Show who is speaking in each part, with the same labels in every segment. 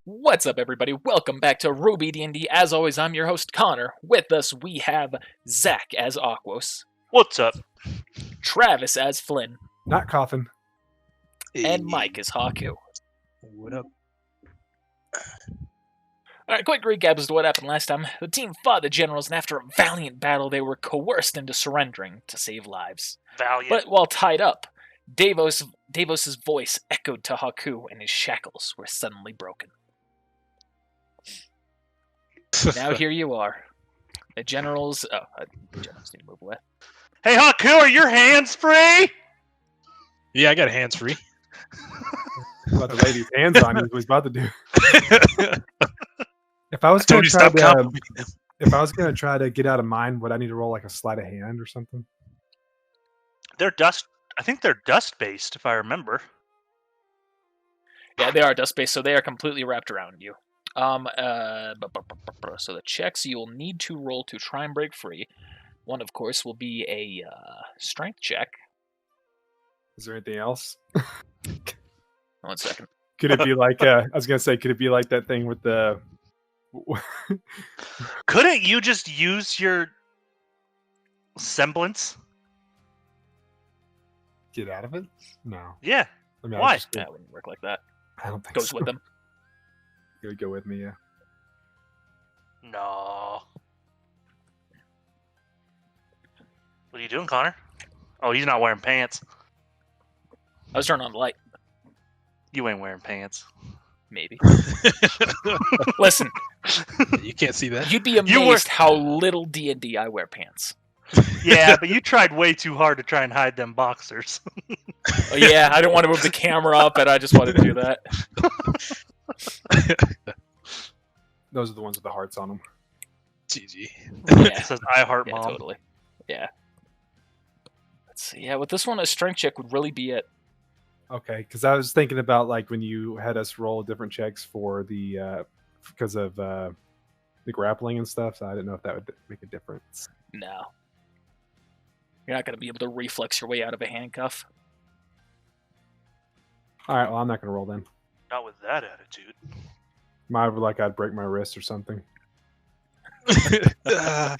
Speaker 1: What's up, everybody? Welcome back to RWBY D&D. As always, I'm your host, Connor. With us, we have Zach as Aquos,
Speaker 2: What's up?
Speaker 1: Travis as Flynn,
Speaker 3: Not Coffin.
Speaker 1: and Mike as Haku.
Speaker 2: What up?
Speaker 1: Alright, quick recap as to what happened last time. The team fought the generals, and after a valiant battle, they were coerced into surrendering to save lives.
Speaker 2: Valiant.
Speaker 1: But while tied up, Davos's voice echoed to Haku, and his shackles were suddenly broken. Now here you are. The generals... the generals need to move away.
Speaker 2: Hey, Haku, are your hands free?
Speaker 4: Yeah, I got hands free.
Speaker 3: About to lay these hands on you is what he's about to do. If I was going
Speaker 4: Tony,
Speaker 3: to try
Speaker 4: stop
Speaker 3: to,
Speaker 4: complimenting them.
Speaker 3: if I was going to try to get out of mine, would I need to roll like a sleight of hand or something?
Speaker 2: They're dust. I think they're dust based, if I remember.
Speaker 1: Yeah, they are dust-based, so they are completely wrapped around you. So the checks you will need to roll to try and break free. One, of course, will be a strength check.
Speaker 3: Is there anything else?
Speaker 1: 1 second.
Speaker 3: Could it be like, I was going to say, could it be like that thing with the...
Speaker 2: Couldn't you just use your semblance?
Speaker 3: Get out of it? No.
Speaker 2: Yeah.
Speaker 3: I mean,
Speaker 2: Why?
Speaker 1: That wouldn't work like that.
Speaker 3: I don't think
Speaker 1: Goes
Speaker 3: so.
Speaker 1: with them.
Speaker 3: It would go with me, yeah.
Speaker 2: No. What are you doing, Connor? Oh, he's not wearing pants.
Speaker 1: I was turning on the light.
Speaker 2: You ain't wearing pants.
Speaker 1: Maybe. Listen,
Speaker 4: You can't see that.
Speaker 1: you'd be amazed how little D&D I wear pants.
Speaker 2: Yeah, but you tried way too hard to try and hide them boxers.
Speaker 1: Oh, yeah, I didn't want to move the camera up, and I just wanted to do that.
Speaker 3: Those are the ones with the hearts on them.
Speaker 4: GG.
Speaker 1: Yeah,
Speaker 2: It says I heart
Speaker 1: yeah,
Speaker 2: mom.
Speaker 1: totally. Yeah. Let's see. Yeah, with this one, a strength check would really be it.
Speaker 3: Okay, because I was thinking about like when you had us roll different checks for the because of the grappling and stuff, so I didn't know if that would make a difference.
Speaker 1: No. You're not going to be able to reflex your way out of a handcuff.
Speaker 3: All right, well, I'm not going to roll then.
Speaker 2: Not with that attitude.
Speaker 3: Might have like I'd break my wrist or something. Why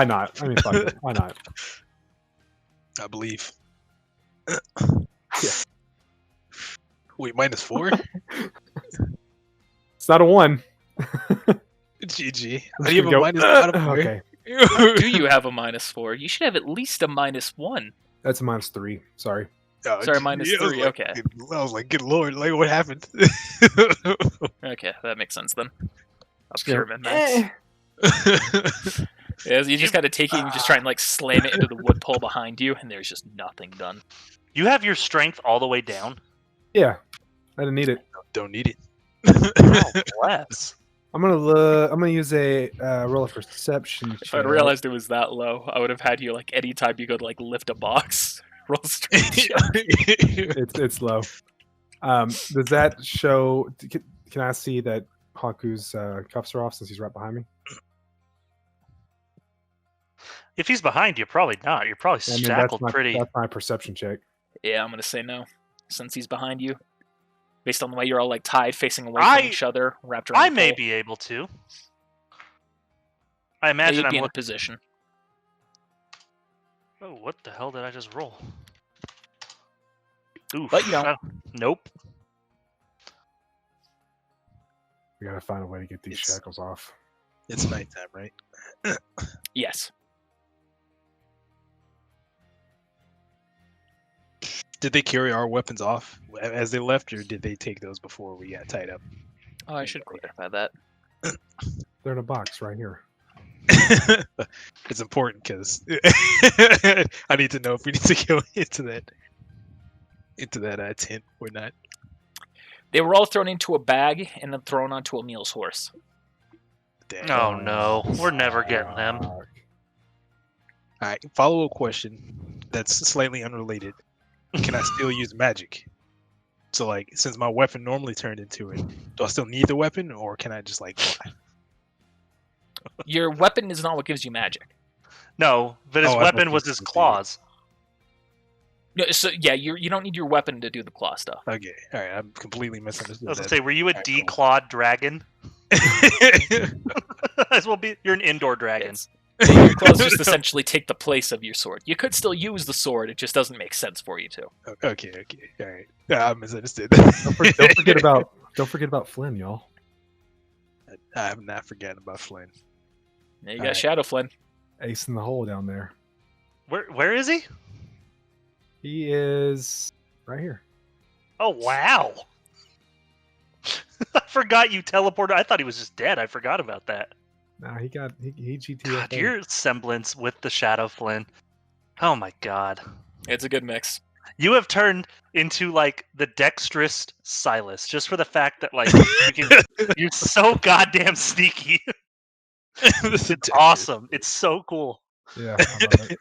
Speaker 3: not? I mean, fuck it. Why not?
Speaker 4: I believe.
Speaker 3: Yeah.
Speaker 4: Wait, -4?
Speaker 3: It's not a 1.
Speaker 4: GG. How do you have a minus out of
Speaker 3: Okay,
Speaker 1: Do you have a -4? You should have at least a -1.
Speaker 3: that's a -3. Sorry.
Speaker 4: Oh,
Speaker 1: Sorry,
Speaker 4: gee,
Speaker 1: -3,
Speaker 4: I was like,
Speaker 1: okay.
Speaker 4: I was like, good lord, like what happened?
Speaker 1: Okay, that makes sense then. Up
Speaker 3: Yeah.
Speaker 1: here, man. Yeah, you just gotta take it and just try and like slam it into the wood pole behind you, and there's just nothing done.
Speaker 2: You have your strength all the way down?
Speaker 3: Yeah, I didn't need it.
Speaker 4: Don't need it.
Speaker 2: Oh, bless.
Speaker 3: I'm gonna use a roll of perception.
Speaker 1: If I'd realized it was that low, I would have had you like anytime you go to like lift a box, roll strength check.
Speaker 3: It's low. Does that show? Can I see that Haku's cuffs are off since he's right behind me?
Speaker 2: If he's behind you, probably not. You're probably
Speaker 3: I mean,
Speaker 2: shackled pretty.
Speaker 3: That's my perception check.
Speaker 1: Yeah, I'm gonna say no, since he's behind you. Based on the way you're all like tied, facing away from each other, wrapped around.
Speaker 2: I
Speaker 1: the
Speaker 2: may
Speaker 1: pole.
Speaker 2: be able to. I
Speaker 1: Yeah,
Speaker 2: imagine
Speaker 1: you'd
Speaker 2: I'm
Speaker 1: be in a
Speaker 2: looking.
Speaker 1: position.
Speaker 2: Oh, what the hell did I just roll? Oof.
Speaker 1: But you don't.
Speaker 2: Nope.
Speaker 3: We gotta find a way to get these
Speaker 4: It's-
Speaker 3: shackles off.
Speaker 4: It's nighttime, right?
Speaker 1: Yes.
Speaker 4: Did they carry our weapons off as they left, or did they take those before we got tied up?
Speaker 1: Oh, I should clarify that.
Speaker 3: They're in a box right here.
Speaker 4: It's important because I need to know if we need to go into that tent or not.
Speaker 1: They were all thrown into a bag and then thrown onto Emil's horse.
Speaker 4: Damn.
Speaker 2: Oh no, we're never getting them.
Speaker 3: Fuck.
Speaker 4: All right, follow-up question that's slightly unrelated. Can I still use magic? So, like, since my weapon normally turned into it, do I still need the weapon, or can I just like fly?
Speaker 1: Your weapon is not what gives you magic.
Speaker 2: No, but his
Speaker 4: Oh, I thought
Speaker 2: weapon
Speaker 4: you
Speaker 2: was
Speaker 4: said
Speaker 2: his
Speaker 4: the-
Speaker 2: claws.
Speaker 1: No, so yeah, you don't need your weapon to do the claw stuff.
Speaker 4: Okay, all right. I'm completely
Speaker 2: I
Speaker 4: misunderstood.
Speaker 2: was gonna
Speaker 4: that.
Speaker 2: say, were you a
Speaker 4: Alright, cool.
Speaker 2: declawed dragon? As well be. You're an indoor dragon.
Speaker 1: Your claws just essentially take the place of your sword. You could still use the sword; it just doesn't make sense for you to.
Speaker 4: Okay, all right. Yeah, I misunderstood.
Speaker 3: Don't forget about Flynn, y'all.
Speaker 4: I'm not forgetting about Flynn.
Speaker 1: Now you got
Speaker 4: Alright.
Speaker 1: Shadow Flynn.
Speaker 3: Ace in the hole down there.
Speaker 2: Where is he?
Speaker 3: He is right here.
Speaker 2: Oh wow! I forgot you teleported. I thought he was just dead. I forgot about that.
Speaker 3: Nah, he GTFO'd.
Speaker 2: God, your semblance with the Shadow Flynn. Oh my god.
Speaker 1: It's a good mix.
Speaker 2: You have turned into like the dexterous Silas, just for the fact that like you're so goddamn sneaky. It's awesome. It's so cool.
Speaker 3: Yeah, I love it.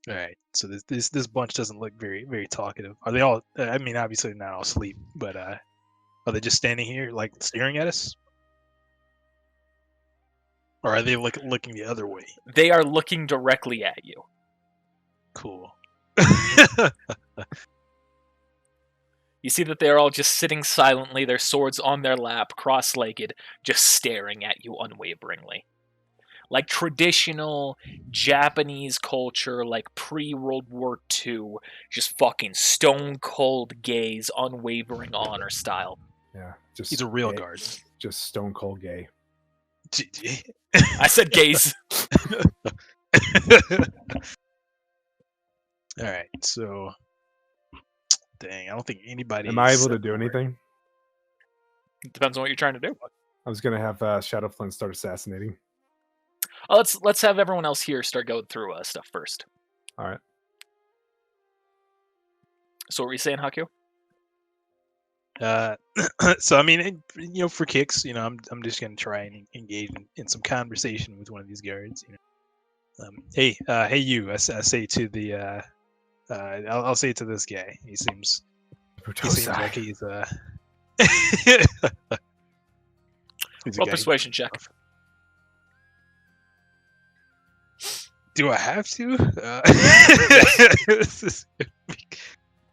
Speaker 4: All right, so this bunch doesn't look very very talkative. Are they all? I mean, obviously they're not all asleep, but are they just standing here like staring at us, or are they looking the other way?
Speaker 1: They are looking directly at you.
Speaker 4: Cool.
Speaker 1: You see that they're all just sitting silently, their swords on their lap, cross-legged, just staring at you unwaveringly. Like traditional Japanese culture, like pre-World War II, just fucking stone-cold gaze, unwavering honor style.
Speaker 3: Yeah, just
Speaker 4: He's a real
Speaker 3: gay.
Speaker 4: guard.
Speaker 3: Just stone cold gay.
Speaker 1: I said gaze.
Speaker 4: All right, so dang, I don't think anybody.
Speaker 3: Am I able
Speaker 4: said
Speaker 3: to do
Speaker 4: a word.
Speaker 3: anything?
Speaker 1: Depends on what you're trying to do.
Speaker 3: I was gonna have Shadow Flynn start assassinating.
Speaker 1: Let's have everyone else here start going through stuff first.
Speaker 3: All right.
Speaker 1: So what were you saying, Haku?
Speaker 4: So I mean, for kicks, I'm just gonna try and engage in some conversation with one of these guards. Hey, you! I say to the, I'll say to this guy. He seems like he's he's a
Speaker 1: Roll
Speaker 4: guy.
Speaker 1: persuasion check.
Speaker 4: Do I have to?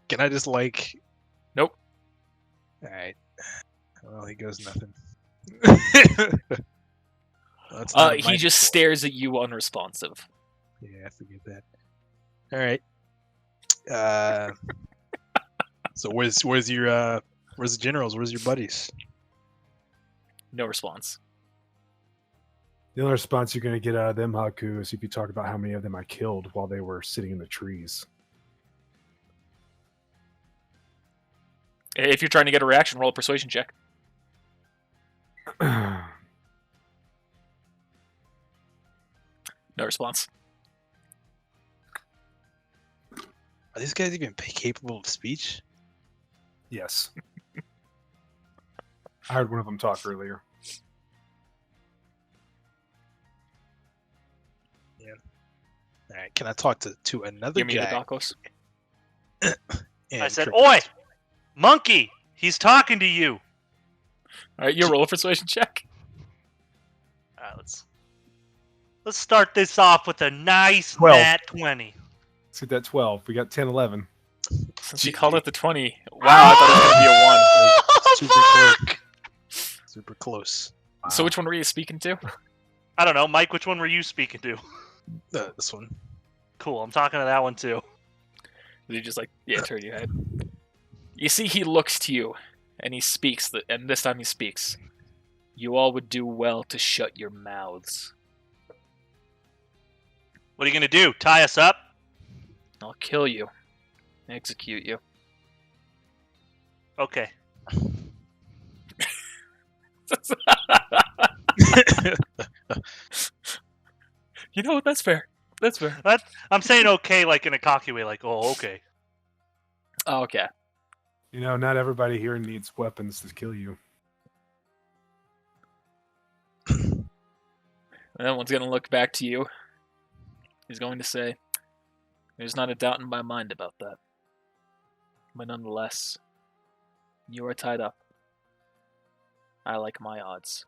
Speaker 4: Can I just like?
Speaker 1: Nope.
Speaker 4: All right. Well, he goes nothing.
Speaker 1: He just stares at you unresponsive.
Speaker 4: Yeah, I forget that. All right. So where's the generals? Where's your buddies?
Speaker 1: No response.
Speaker 3: The only response you're gonna get out of them, Haku, is if you talk about how many of them I killed while they were sitting in the trees.
Speaker 1: If you're trying to get a reaction, roll a persuasion check. No response.
Speaker 4: Are these guys even capable of speech?
Speaker 3: Yes. I heard one of them talk earlier.
Speaker 4: All right. Can I talk to another
Speaker 1: You mean the
Speaker 4: guy?
Speaker 1: Dakos?
Speaker 2: I said, "Oi, monkey! He's talking to you."
Speaker 1: All right, you roll a persuasion check.
Speaker 2: All right, let's start this off with a nice
Speaker 3: 12.
Speaker 2: nat 20.
Speaker 3: Let's get that 12. We got 10, 11.
Speaker 1: Since you called it the 20. Wow, I thought it was going to be a 1.
Speaker 4: Super close. Super close.
Speaker 1: So which one were you speaking to?
Speaker 2: I don't know, Mike. Which one were you speaking to?
Speaker 4: This one.
Speaker 2: Cool. I'm talking to that one too.
Speaker 1: You just turn your head. You see, he looks to you, and he speaks, and this time he speaks. You all would do well to shut your mouths.
Speaker 2: What are you gonna do? Tie us up?
Speaker 1: I'll kill you. Execute you.
Speaker 2: Okay.
Speaker 1: You know what? That's fair. That's fair.
Speaker 2: I'm saying okay, like in a cocky way, like, oh, okay.
Speaker 1: Oh, okay.
Speaker 3: You know, not everybody here needs weapons to kill you.
Speaker 1: That one's going to look back to you. He's going to say, "There's not a doubt in my mind about that. But nonetheless, you are tied up. I like my odds."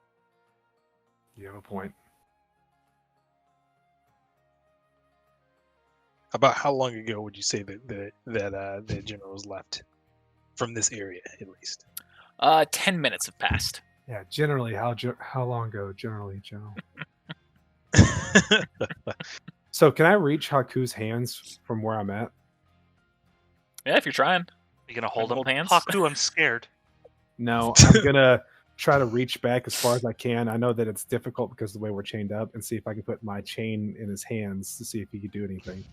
Speaker 3: You have a point.
Speaker 4: About how long ago would you say that the generals left from this area, at least?
Speaker 1: 10 minutes have passed.
Speaker 3: Yeah, generally, how long ago? General. So, can I reach Haku's hands from where I'm at?
Speaker 1: Yeah, if you're trying.
Speaker 2: You gonna hold him?
Speaker 1: Hold hands?
Speaker 2: Haku, I'm scared.
Speaker 3: No, I'm gonna try to reach back as far as I can. I know that it's difficult because of the way we're chained up, and see if I can put my chain in his hands to see if he could do anything.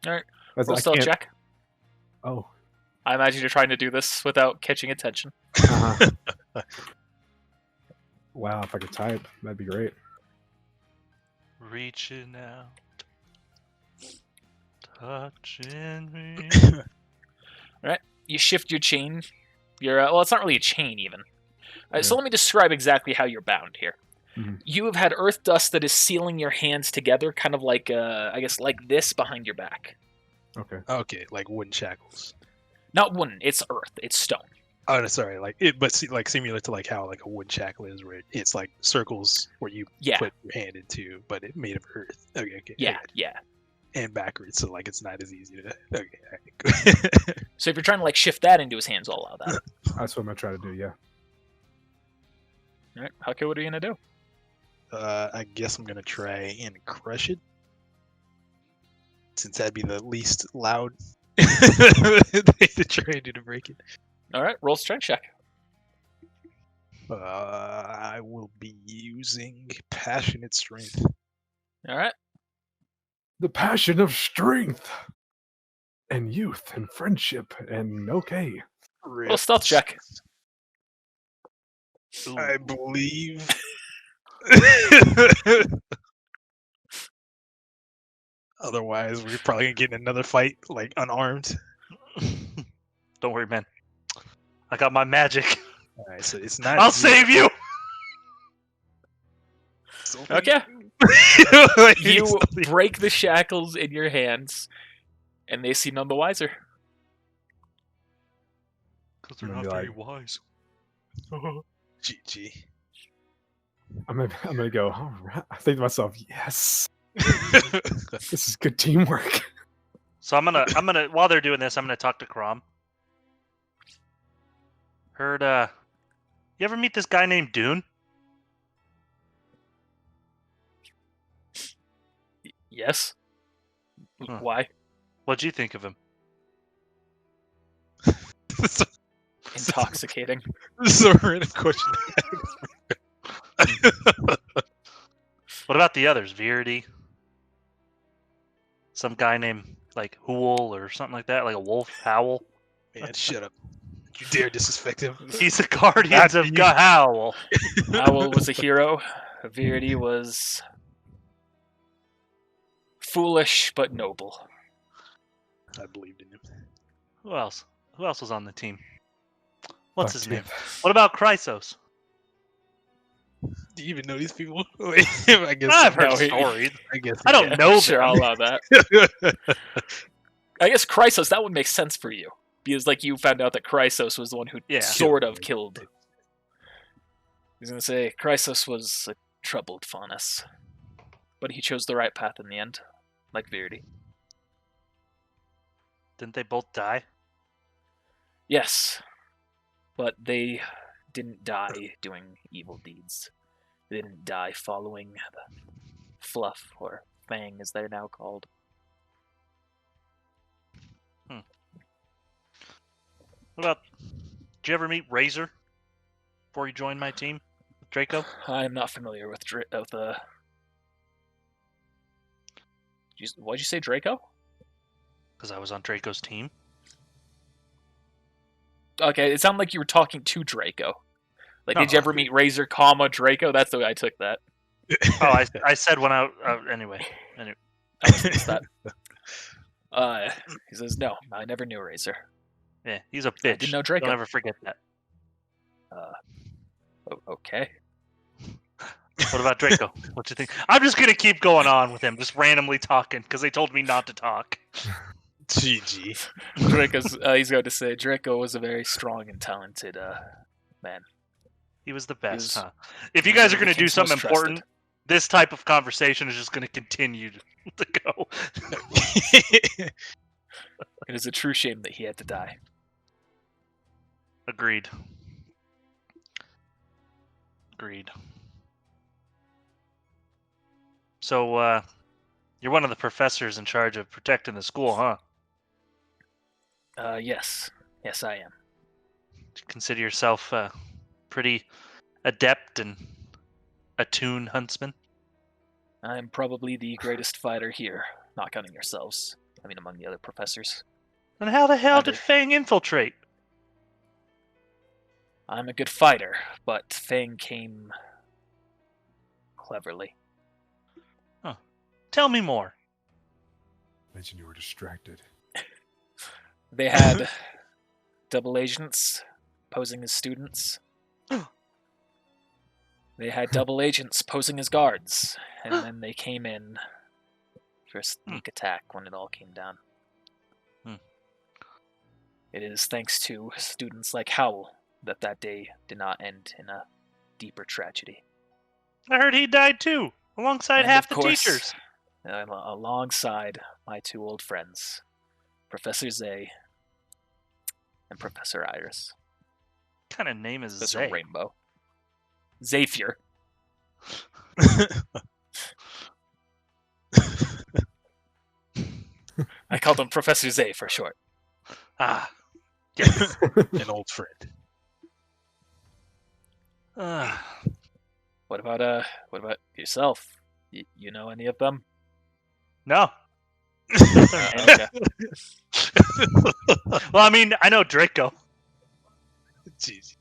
Speaker 1: All right.
Speaker 3: 'Cause
Speaker 1: Roll
Speaker 3: I
Speaker 1: stealth
Speaker 3: can't-
Speaker 1: check.
Speaker 3: Oh,
Speaker 1: I imagine you're trying to do this without catching attention.
Speaker 3: Wow, if I could type, that'd be great.
Speaker 2: Reaching out, touching me.
Speaker 1: You shift your chain. Well, it's not really a chain even. So let me describe exactly how you're bound here.
Speaker 3: Mhm.
Speaker 1: You have had earth dust that is sealing your hands together, kind of like, I guess, like this behind your back.
Speaker 3: Okay.
Speaker 4: Okay, like wooden shackles.
Speaker 1: Not wooden. It's earth. It's stone.
Speaker 4: Oh, no, sorry, like it, but like similar to like how like a wooden shackle is, where it's like circles where you
Speaker 1: Yeah.
Speaker 4: put your hand into, but it made of earth. Okay, okay. I
Speaker 1: Yeah,
Speaker 4: got you.
Speaker 1: yeah.
Speaker 4: And backwards, so like it's not as easy to. Okay.
Speaker 1: So if you're trying to like shift that into his hands, I'll allow that.
Speaker 3: That's what I'm gonna try to do. Yeah.
Speaker 1: All right, Haku, what are you gonna do?
Speaker 4: I guess I'm gonna try and crush it, since that'd be the least loud thing to try and do to break it.
Speaker 1: All right, roll strength check.
Speaker 4: I will be using passionate strength.
Speaker 1: All right.
Speaker 3: The passion of strength and youth and friendship and okay.
Speaker 1: Roll stealth check.
Speaker 2: Ooh.
Speaker 4: I believe. Otherwise, we're probably gonna get in another fight, like unarmed.
Speaker 2: Don't worry, man. I got my magic.
Speaker 4: All right, so it's not.
Speaker 2: I'll save you.
Speaker 1: Okay. You break the shackles in your hands, and they seem none the wiser.
Speaker 2: Because
Speaker 3: they're not very
Speaker 2: wise.
Speaker 4: GG.
Speaker 3: I'm gonna go. All right. I think to myself, yes, this is good teamwork.
Speaker 2: So I'm gonna while they're doing this, I'm gonna talk to Crom. Heard you ever meet this guy named Dune?
Speaker 1: Yes.
Speaker 2: Huh.
Speaker 1: Why?
Speaker 2: What'd you think of him?
Speaker 1: Intoxicating.
Speaker 4: This is a random question.
Speaker 2: What about the others? Verity? Some guy named like Hool or something like that, like a wolf, Howl.
Speaker 4: Man, shut up! You dare disrespect him?
Speaker 2: He's the Guardians of Gahowl.
Speaker 1: Owl was a hero. Verity was foolish but noble.
Speaker 4: I believed in him.
Speaker 2: Who else? Who else was on the team? What's
Speaker 3: Fuck
Speaker 2: his
Speaker 3: you.
Speaker 2: name? What about Chrysos?
Speaker 4: Do you even know these people? Wait, I guess
Speaker 2: I've heard
Speaker 1: No, he-
Speaker 2: stories.
Speaker 4: I guess
Speaker 2: I don't know
Speaker 1: Sure,
Speaker 2: them.
Speaker 1: I'll allow that. I guess Chrysos, that would make sense for you. Because like you found out that Chrysos was the one who
Speaker 2: Yeah.
Speaker 1: sort of killed. I was gonna say Chrysos was a troubled Faunus. But he chose the right path in the end. Like Verity.
Speaker 2: Didn't they both die?
Speaker 1: Yes. But they didn't die doing evil deeds. They didn't die following the Fluff, or Fang as they're now called.
Speaker 2: What about? Did you ever meet Razor before you joined my team, Draco?
Speaker 1: I'm not familiar with what'd you say, Draco?
Speaker 2: Because I was on Draco's team.
Speaker 1: Okay, it sounded like you were talking to Draco. Like,
Speaker 2: No,
Speaker 1: did you ever meet Razor, Draco? That's the way I took that.
Speaker 2: Oh, I said when I anyway.
Speaker 1: I was missed that. He says, no, I never knew Razor.
Speaker 2: Yeah, he's a bitch.
Speaker 1: didn't know Draco.
Speaker 2: Don't ever forget that.
Speaker 1: Okay.
Speaker 2: What about Draco? What you think? I'm just gonna keep going on with him, just randomly talking because they told me not to talk.
Speaker 4: GG.
Speaker 1: Draco's, he's going to say, Draco was a very strong and talented man.
Speaker 2: He was the best,
Speaker 1: was-
Speaker 2: huh? If
Speaker 1: he
Speaker 2: you
Speaker 1: was
Speaker 2: guys
Speaker 1: one
Speaker 2: are
Speaker 1: of
Speaker 2: gonna
Speaker 1: the
Speaker 2: do
Speaker 1: king's
Speaker 2: something
Speaker 1: most
Speaker 2: important,
Speaker 1: trusted.
Speaker 2: this type of conversation is just going to continue to go.
Speaker 1: It is a true shame that he had to die.
Speaker 2: Agreed. So, you're one of the professors in charge of protecting the school, huh?
Speaker 1: Yes. Yes, I am.
Speaker 2: Do you consider yourself pretty adept and attuned huntsman?
Speaker 1: I'm probably the greatest fighter here, not counting yourselves. I mean, among the other professors.
Speaker 2: Then how the hell did
Speaker 1: Either.
Speaker 2: Fang infiltrate?
Speaker 1: I'm a good fighter, but Fang came cleverly.
Speaker 2: Tell me more.
Speaker 3: Imagine you were distracted.
Speaker 1: They had double agents posing as students. They had double agents posing as guards, and then they came in for a sneak attack when it all came down. It is thanks to students like Howell that day did not end in a deeper tragedy.
Speaker 2: I heard he died too, alongside
Speaker 1: And
Speaker 2: half
Speaker 1: of
Speaker 2: the
Speaker 1: course,
Speaker 2: teachers.
Speaker 1: alongside my two old friends, Professor Zay and Professor Iris.
Speaker 2: What kind of name is
Speaker 1: Professor
Speaker 2: Zay?
Speaker 1: Rainbow. Zephyr. I called him Professor Zay for short.
Speaker 2: Ah, yes.
Speaker 4: An old friend.
Speaker 1: What about yourself? You know any of them?
Speaker 2: No.
Speaker 1: Okay.
Speaker 2: Well, I mean, I know Draco.
Speaker 4: Jeez.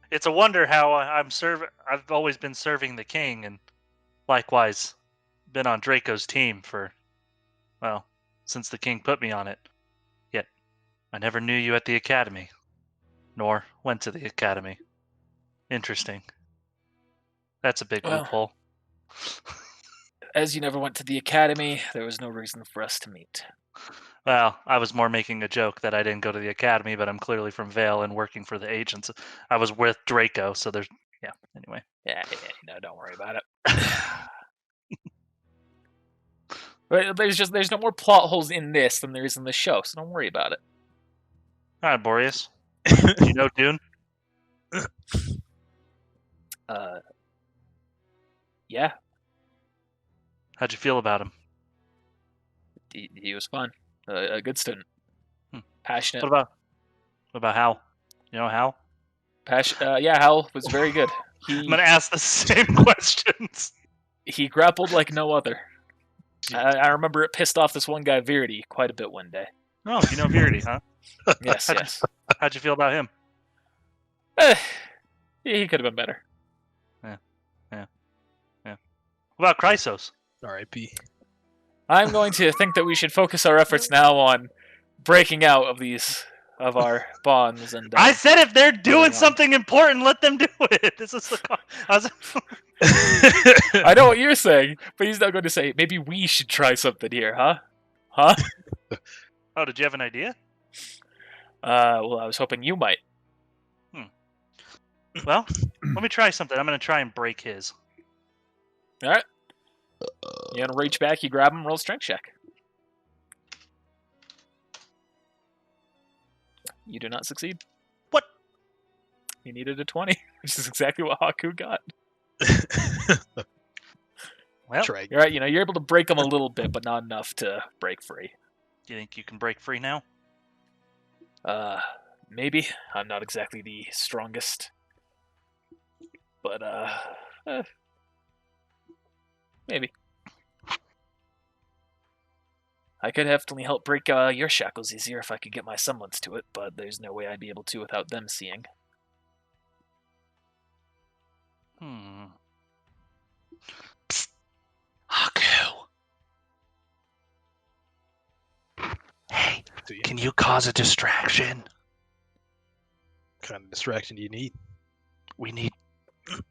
Speaker 2: It's a wonder how I've always been serving the king, and likewise been on Draco's team for, well, since the king put me on it. Yet I never knew you at the academy, nor went to the academy. Interesting. That's a big
Speaker 1: Well,
Speaker 2: loophole.
Speaker 1: As you never went to the academy, there was no reason for us to meet.
Speaker 2: Well, I was more making a joke that I didn't go to the academy, but I'm clearly from Vale and working for the agents. I was with Draco, so there's... Yeah, anyway.
Speaker 1: Yeah, no, don't worry about it. But there's no more plot holes in this than there is in the show, so don't worry about it.
Speaker 2: All right, Boreas. Do you know Dune?
Speaker 1: Yeah,
Speaker 2: How'd you feel about him?
Speaker 1: he was fun. A good student. Passionate.
Speaker 2: What about Hal? You know Hal?
Speaker 1: Yeah, Hal was very good.
Speaker 2: I'm gonna ask the same questions.
Speaker 1: He grappled like no other. I remember it pissed off this one guy, Verity, quite a bit one day.
Speaker 2: Oh, you know Verity, huh?
Speaker 1: Yes, yes.
Speaker 2: How'd you feel about him?
Speaker 1: He could have been better.
Speaker 2: What about Chrysos?
Speaker 4: R.I.P.
Speaker 1: I'm going to think that we should focus our efforts now on breaking out of our bonds and.
Speaker 2: I said if they're doing
Speaker 1: moving on.
Speaker 2: something important, let them do it. This is
Speaker 1: I know what you're saying, but he's not going to say maybe we should try something here, huh? Huh?
Speaker 2: Oh, did you have an idea?
Speaker 1: Well, I was hoping you might.
Speaker 2: Well, let me try something. I'm gonna try and break his.
Speaker 1: All right. You gonna reach back? You grab him. Roll strength check. You do not succeed.
Speaker 2: What?
Speaker 1: You needed a 20, which is exactly what Haku got.
Speaker 2: Well,
Speaker 4: Try.
Speaker 1: You're right. You're able to break him a little bit, but not enough to break free.
Speaker 2: do you think you can break free now?
Speaker 1: Maybe. I'm not exactly the strongest, but maybe. I could definitely help break your shackles easier if I could get my semblance to it, but there's no way I'd be able to without them seeing.
Speaker 2: Psst. Haku. Hey, can you cause a distraction?
Speaker 4: What kind of distraction do you need?
Speaker 2: We need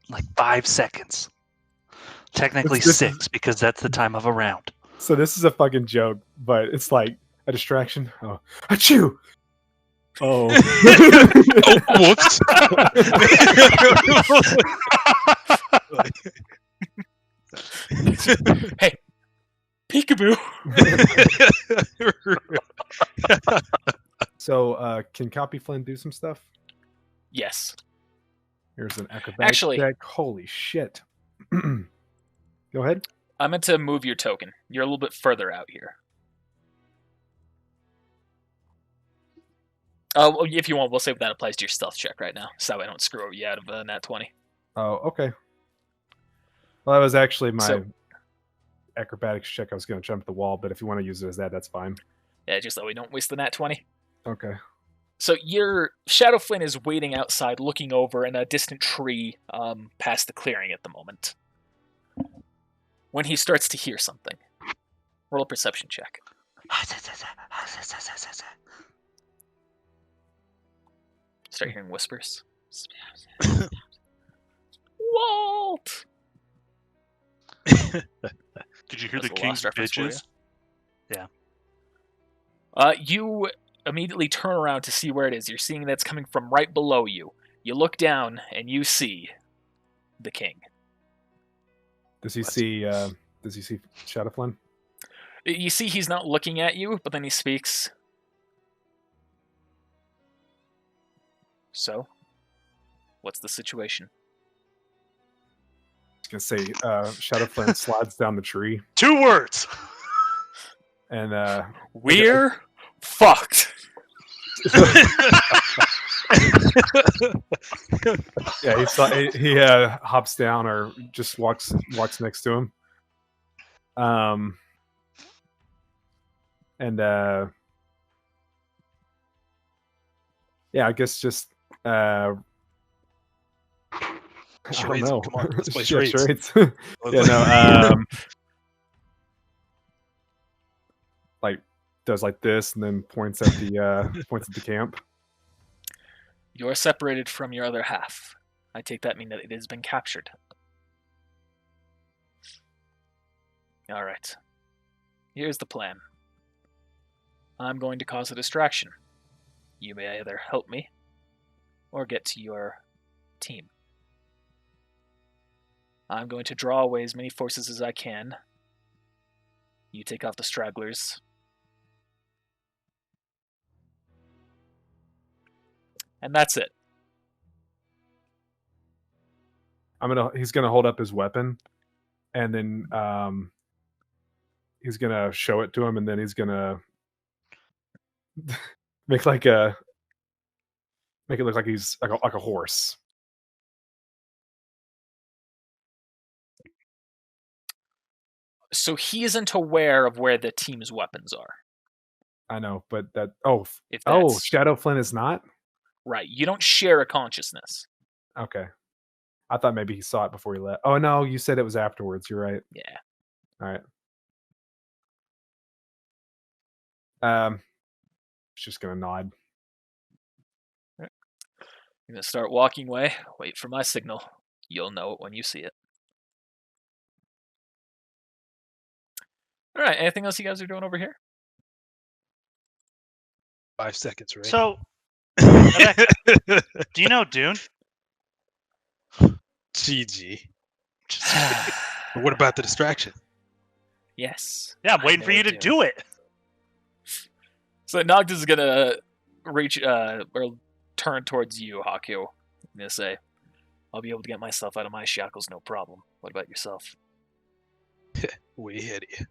Speaker 2: like 5 seconds. Technically
Speaker 3: This is-
Speaker 2: 6, because that's the time of a round.
Speaker 3: So this is a fucking joke, but it's like a distraction. Oh, achoo! Oh.
Speaker 4: Whoops.
Speaker 1: Hey, peekaboo.
Speaker 3: So, can Copy Flynn do some stuff?
Speaker 1: Yes.
Speaker 3: Here's an acrobatic
Speaker 1: Actually-
Speaker 3: check. Holy shit. Go ahead.
Speaker 1: I meant to move your token. You're a little bit further out here. Oh, if you want, we'll say that applies to your stealth check right now, so I don't screw you out of a nat 20.
Speaker 3: Oh, okay. Well, that was actually my
Speaker 1: So-
Speaker 3: acrobatics check. I was going to jump the wall, but if you want to use it as that, that's fine.
Speaker 1: Yeah, just so we don't waste the nat 20.
Speaker 3: Okay.
Speaker 1: So your Shadow Flynn is waiting outside, looking over in a distant tree past the clearing at the moment. When he starts to hear something, roll a perception check. Start hearing whispers. Walt!
Speaker 2: Did you hear
Speaker 1: That's
Speaker 2: the
Speaker 1: a
Speaker 2: king's
Speaker 1: lost reference for you.
Speaker 2: bitches?
Speaker 1: You immediately turn around to see where it is. You're seeing that it's coming from right below you. You look down and you see the king.
Speaker 3: Does he see Shadow Flynn?
Speaker 1: You see he's not looking at you, but then he speaks. So, what's the situation?
Speaker 3: I was going to say, Shadow Flynn slides down the tree,
Speaker 2: 2 words.
Speaker 3: and
Speaker 1: We're fucked.
Speaker 3: yeah, he hops down or just walks next to him. And yeah, I guess just I don't
Speaker 4: Charades,
Speaker 3: know.
Speaker 4: come on, let's play
Speaker 3: Yeah,
Speaker 4: charades.
Speaker 3: charades. Yeah, no. Like does like this and then points at the camp.
Speaker 1: You're separated from your other half. I take that mean that it has been captured. Alright. Here's the plan. I'm going to cause a distraction. You may either help me or get to your team. I'm going to draw away as many forces as I can. You take off the stragglers. And that's it.
Speaker 3: He's gonna hold up his weapon, and then he's gonna show it to him, and then he's gonna make it look like he's like a horse.
Speaker 1: So he isn't aware of where the team's weapons are.
Speaker 3: I know, but
Speaker 1: If that's
Speaker 3: Shadow Flynn is not.
Speaker 1: right. You don't share a consciousness.
Speaker 3: Okay, I thought maybe he saw it before he left. Oh no, you said it was afterwards. You're right.
Speaker 1: Yeah.
Speaker 3: All right. Just gonna nod.
Speaker 1: I'm gonna start walking away. Wait for my signal. You'll know it when you see it. All right. Anything else you guys are doing over here?
Speaker 4: 5 seconds, right?
Speaker 2: So, do you know Dune?
Speaker 4: GG. But what about the distraction?
Speaker 1: Yes.
Speaker 2: Yeah, I'm
Speaker 1: I
Speaker 2: waiting for
Speaker 1: know
Speaker 2: you to
Speaker 1: Dune.
Speaker 2: do it.
Speaker 1: So Nogd is gonna reach or turn towards you, Haku. I'm gonna say, "I'll be able to get myself out of my shackles, no problem. What about yourself?"
Speaker 4: Way ahead of you.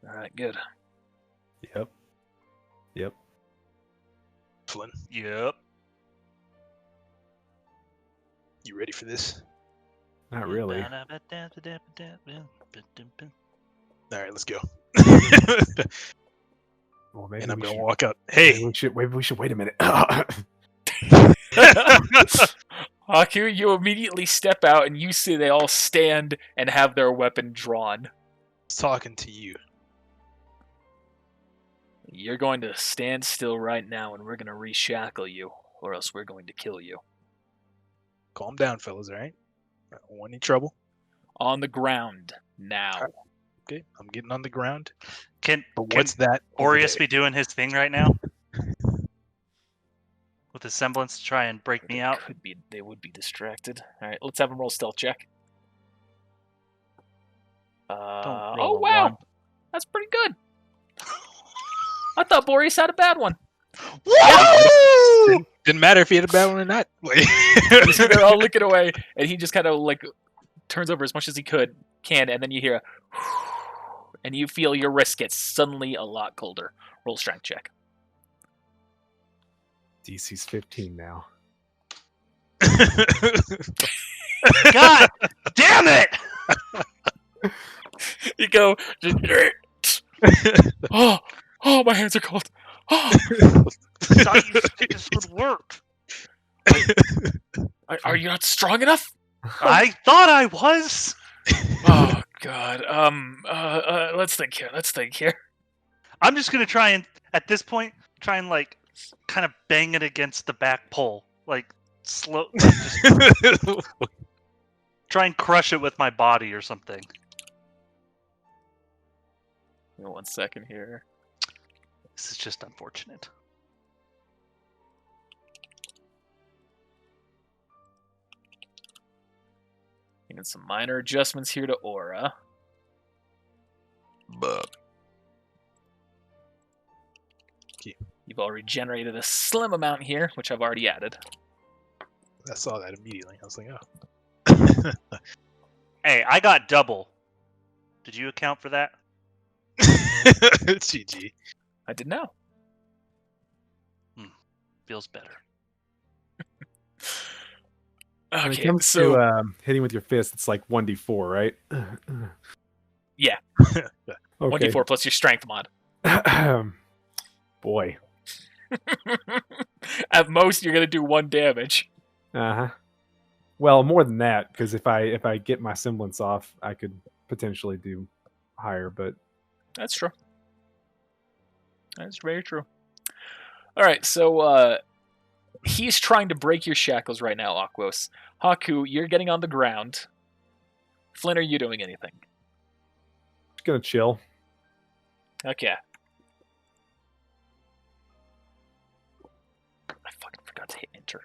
Speaker 1: All right, good.
Speaker 3: Yep.
Speaker 4: Flynn,
Speaker 2: Yep.
Speaker 4: you ready for this?
Speaker 3: Not really.
Speaker 4: All right, let's go.
Speaker 3: Well, maybe
Speaker 4: And I'm
Speaker 3: we
Speaker 4: gonna
Speaker 3: should-
Speaker 4: walk out.
Speaker 3: Maybe
Speaker 4: Hey,
Speaker 3: we should wait a minute.
Speaker 1: Haku, you immediately step out and you see they all stand and have their weapon drawn.
Speaker 4: talking to you.
Speaker 1: You're going to stand still right now and we're going to reshackle you, or else we're going to kill you.
Speaker 4: Calm down, fellas. All right. I don't want any trouble.
Speaker 1: On the ground, now.
Speaker 4: Okay, I'm getting on the ground.
Speaker 2: Can
Speaker 4: But what's
Speaker 2: can
Speaker 4: that? over
Speaker 2: Aureus
Speaker 4: there?
Speaker 2: be doing his thing right now? With his semblance to try and break me out?
Speaker 1: They would be distracted. All right, let's have them roll stealth check.
Speaker 2: roll
Speaker 1: Oh
Speaker 2: a
Speaker 1: wow,
Speaker 2: one.
Speaker 1: that's pretty good. I thought Boreas had a bad one.
Speaker 2: Woo!
Speaker 4: Didn't matter if he had a bad one or not. Like,
Speaker 1: You see, they're all looking away, and he just kind of like turns over as much as he can, and then you hear, and you feel your wrist get suddenly a lot colder. Roll a strength check.
Speaker 3: DC's 15 now.
Speaker 2: God damn it!
Speaker 1: You go, oh, my hands are cold. Oh,
Speaker 2: I thought you said this would work.
Speaker 1: are you not strong enough?
Speaker 2: I thought I was.
Speaker 1: Oh God. Let's think here.
Speaker 2: I'm just gonna try and, at this point, try and like, kind of bang it against the back pole, like slow. Like, just try and crush it with my body or something.
Speaker 1: Give me 1 second here.
Speaker 2: This is just unfortunate.
Speaker 1: Making some minor adjustments here to aura. You've already generated a slim amount here, which I've already added.
Speaker 4: I saw that immediately. I was like, oh.
Speaker 2: Hey, I got double. Did you account for that?
Speaker 4: GG.
Speaker 1: I didn't know.
Speaker 2: Feels better.
Speaker 3: When it
Speaker 1: Okay,
Speaker 3: comes
Speaker 1: so
Speaker 3: to hitting with your fist, it's like 1d4, right?
Speaker 1: Yeah.
Speaker 3: Okay.
Speaker 1: 1d4 plus your strength mod.
Speaker 3: Boy.
Speaker 1: At most, you're gonna do 1 damage.
Speaker 3: Uh-huh. Well, more than that, because if I get my semblance off, I could potentially do higher, but
Speaker 1: That's true. That's very true. All right, so he's trying to break your shackles right now, Aquos. Haku, you're getting on the ground. Flynn, are you doing anything?
Speaker 3: just gonna chill.
Speaker 1: Okay. I fucking forgot to hit enter.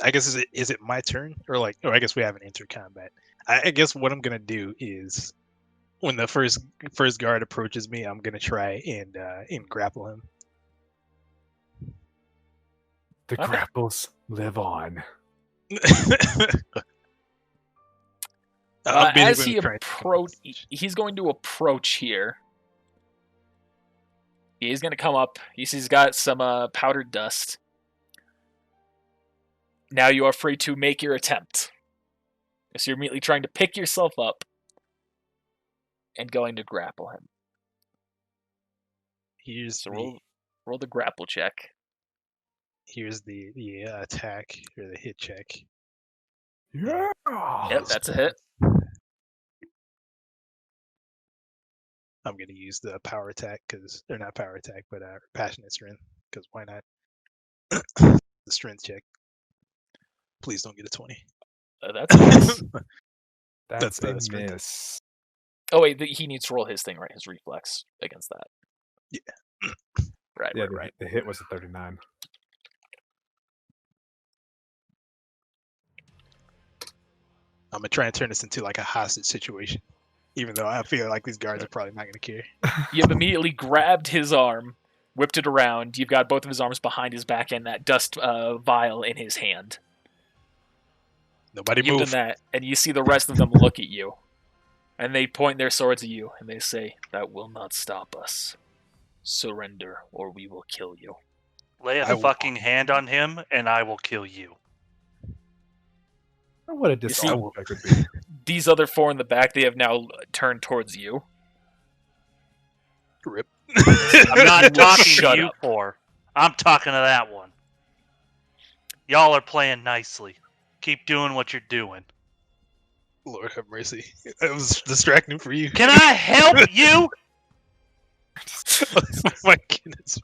Speaker 4: I guess is it my turn or like? Oh, I guess we haven't entered combat. I guess what I'm gonna do is when the first guard approaches me, I'm gonna try and grapple him.
Speaker 3: The
Speaker 1: Okay.
Speaker 3: grapples live on.
Speaker 4: I'm
Speaker 1: As
Speaker 4: basically
Speaker 1: he
Speaker 4: trying
Speaker 1: he's going to approach here. He's going to come up. He's got some powdered dust. Now you are free to make your attempt. So you're immediately trying to pick yourself up and going to grapple him.
Speaker 4: Here's
Speaker 1: So
Speaker 4: the
Speaker 1: roll the grapple check.
Speaker 4: here's the attack or the hit check.
Speaker 3: Yeah.
Speaker 1: Yep, that's a hit.
Speaker 4: I'm gonna use the power attack because they're not power attack, but passionate strength because why not? The strength check. Please don't get a 20.
Speaker 1: That's a miss.
Speaker 3: That's
Speaker 4: the
Speaker 3: a
Speaker 4: strength.
Speaker 3: miss.
Speaker 1: Oh wait, he needs to roll his thing, right? His reflex against that.
Speaker 4: Yeah.
Speaker 1: Right,
Speaker 3: Yeah,
Speaker 1: right.
Speaker 3: the hit was a 39.
Speaker 4: I'm gonna try and turn this into like a hostage situation, even though I feel like these guards are probably not gonna care.
Speaker 1: You've immediately grabbed his arm, whipped it around. You've got both of his arms behind his back and that dust vial in his hand.
Speaker 4: Nobody
Speaker 1: You've
Speaker 4: move.
Speaker 1: done that, and you see the rest of them look at you. And they point their swords at you, and they say, "That will not stop us. Surrender, or we will kill you."
Speaker 2: Lay
Speaker 4: I
Speaker 2: a
Speaker 4: will-
Speaker 2: fucking hand on him, and I will kill you.
Speaker 3: What a
Speaker 1: You see-
Speaker 3: disarm check would be.
Speaker 1: These other 4 in the back, they have now turned towards you.
Speaker 4: Rip.
Speaker 2: I'm not talking
Speaker 1: Shut
Speaker 2: to you
Speaker 1: up.
Speaker 2: four. I'm talking to that one. Y'all are playing nicely. Keep doing what you're doing.
Speaker 4: Lord have mercy. That was distracting for you.
Speaker 2: Can I help you?
Speaker 4: Oh my goodness.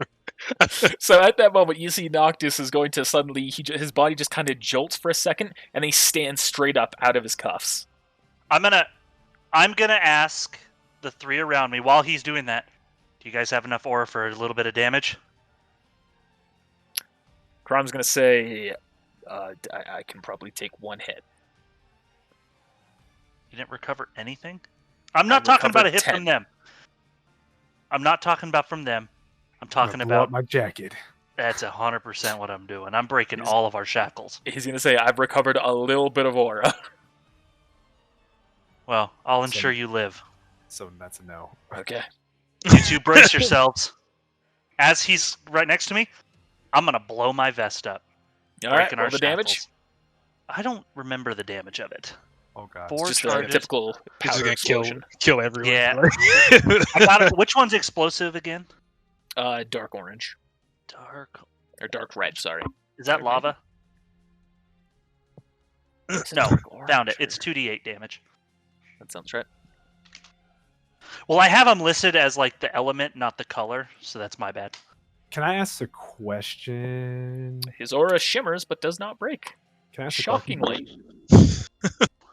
Speaker 1: So at that moment, you see Noctis is going to suddenly, his body just kind of jolts for a second, and he stands straight up out of his cuffs.
Speaker 2: I'm gonna ask the 3 around me while he's doing that. Do you guys have enough aura for a little bit of damage?
Speaker 1: Crom's going to say, I can probably take 1 hit.
Speaker 2: You didn't recover anything? I'm not talking about a hit
Speaker 1: 10.
Speaker 2: from them. I'm not talking about from them. I'm
Speaker 3: I'm gonna
Speaker 2: talking
Speaker 3: blow
Speaker 2: about
Speaker 3: up my jacket.
Speaker 2: that's 100% what I'm doing. I'm breaking all of our shackles.
Speaker 1: He's gonna say, "I've recovered a little bit of aura."
Speaker 2: Well, I'll
Speaker 3: So-
Speaker 2: ensure you live.
Speaker 3: So that's a no.
Speaker 1: Okay.
Speaker 2: You two brace yourselves. As he's right next to me, I'm gonna blow my vest up.
Speaker 1: All right.
Speaker 2: breaking
Speaker 1: Roll
Speaker 2: our
Speaker 1: the damage.
Speaker 2: shackles. I don't remember the damage of it.
Speaker 3: Oh god.
Speaker 2: Four
Speaker 1: Just a
Speaker 2: charges.
Speaker 1: typical
Speaker 4: You're just
Speaker 1: powder
Speaker 4: gonna
Speaker 1: explosion.
Speaker 4: kill everyone.
Speaker 2: Yeah.
Speaker 4: right?
Speaker 2: I got it. Which one's explosive again?
Speaker 1: Dark orange
Speaker 2: Dark.
Speaker 1: or dark red. Sorry.
Speaker 2: Is that
Speaker 1: Sorry,
Speaker 2: lava?
Speaker 1: Is it
Speaker 2: No,
Speaker 1: dark orange
Speaker 2: found it.
Speaker 1: or-
Speaker 2: It's 2d8 damage.
Speaker 1: That sounds right.
Speaker 2: Well, I have them listed as like the element, not the color, so that's my bad.
Speaker 3: Can I ask a question?
Speaker 1: His aura shimmers but does not break.
Speaker 3: Can I ask a question?
Speaker 1: Shockingly.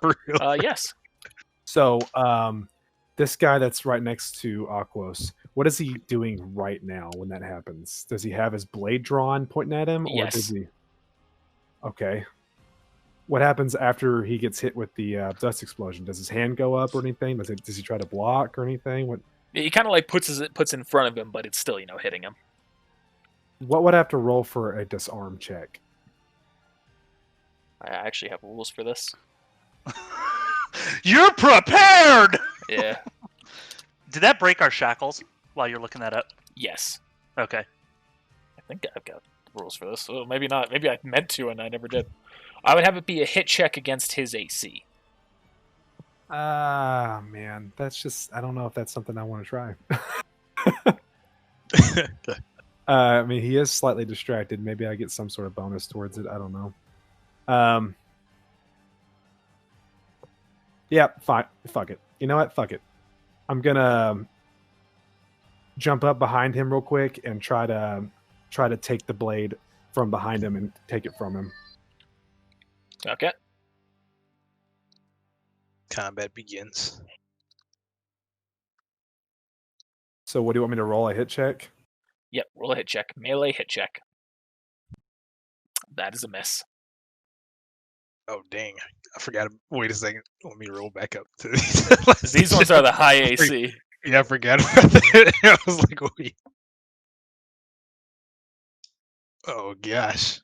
Speaker 4: For real.
Speaker 1: Yes.
Speaker 3: So, this guy that's right next to Aquos, what is he doing right now when that happens? Does he have his blade drawn, pointing at him, or
Speaker 1: Yes.
Speaker 3: does he? Okay. What happens after he gets hit with the dust explosion? Does his hand go up or anything? Does he try to block or anything?
Speaker 1: He kind of like puts in front of him, but it's still hitting him.
Speaker 3: What would I have to roll for a disarm check?
Speaker 1: I actually have rules for this.
Speaker 2: You're prepared!
Speaker 1: Yeah.
Speaker 2: Did that break our shackles while you're looking that up?
Speaker 1: Yes.
Speaker 2: Okay.
Speaker 1: I think I've got rules for this. Well, maybe not. Maybe I meant to and I never did. I would have it be a hit check against his AC.
Speaker 3: Ah, man, that's just—I don't know if that's something I want to try. I mean, he is slightly distracted. Maybe I get some sort of bonus towards it. I don't know. Yeah, fine. Fuck it. You know what? Fuck it. I'm gonna jump up behind him real quick and try to take the blade from behind him and take it from him.
Speaker 1: Okay.
Speaker 4: Combat begins.
Speaker 3: So, what do you want me to roll? A hit check?
Speaker 1: Yep. Roll a hit check. Melee hit check. That is a miss.
Speaker 4: Oh dang! I forgot. Wait a second. Let me roll back up to
Speaker 1: 'Cause these ones are the high AC.
Speaker 4: Yeah, I forgot about that. I was like, wait. Oh gosh.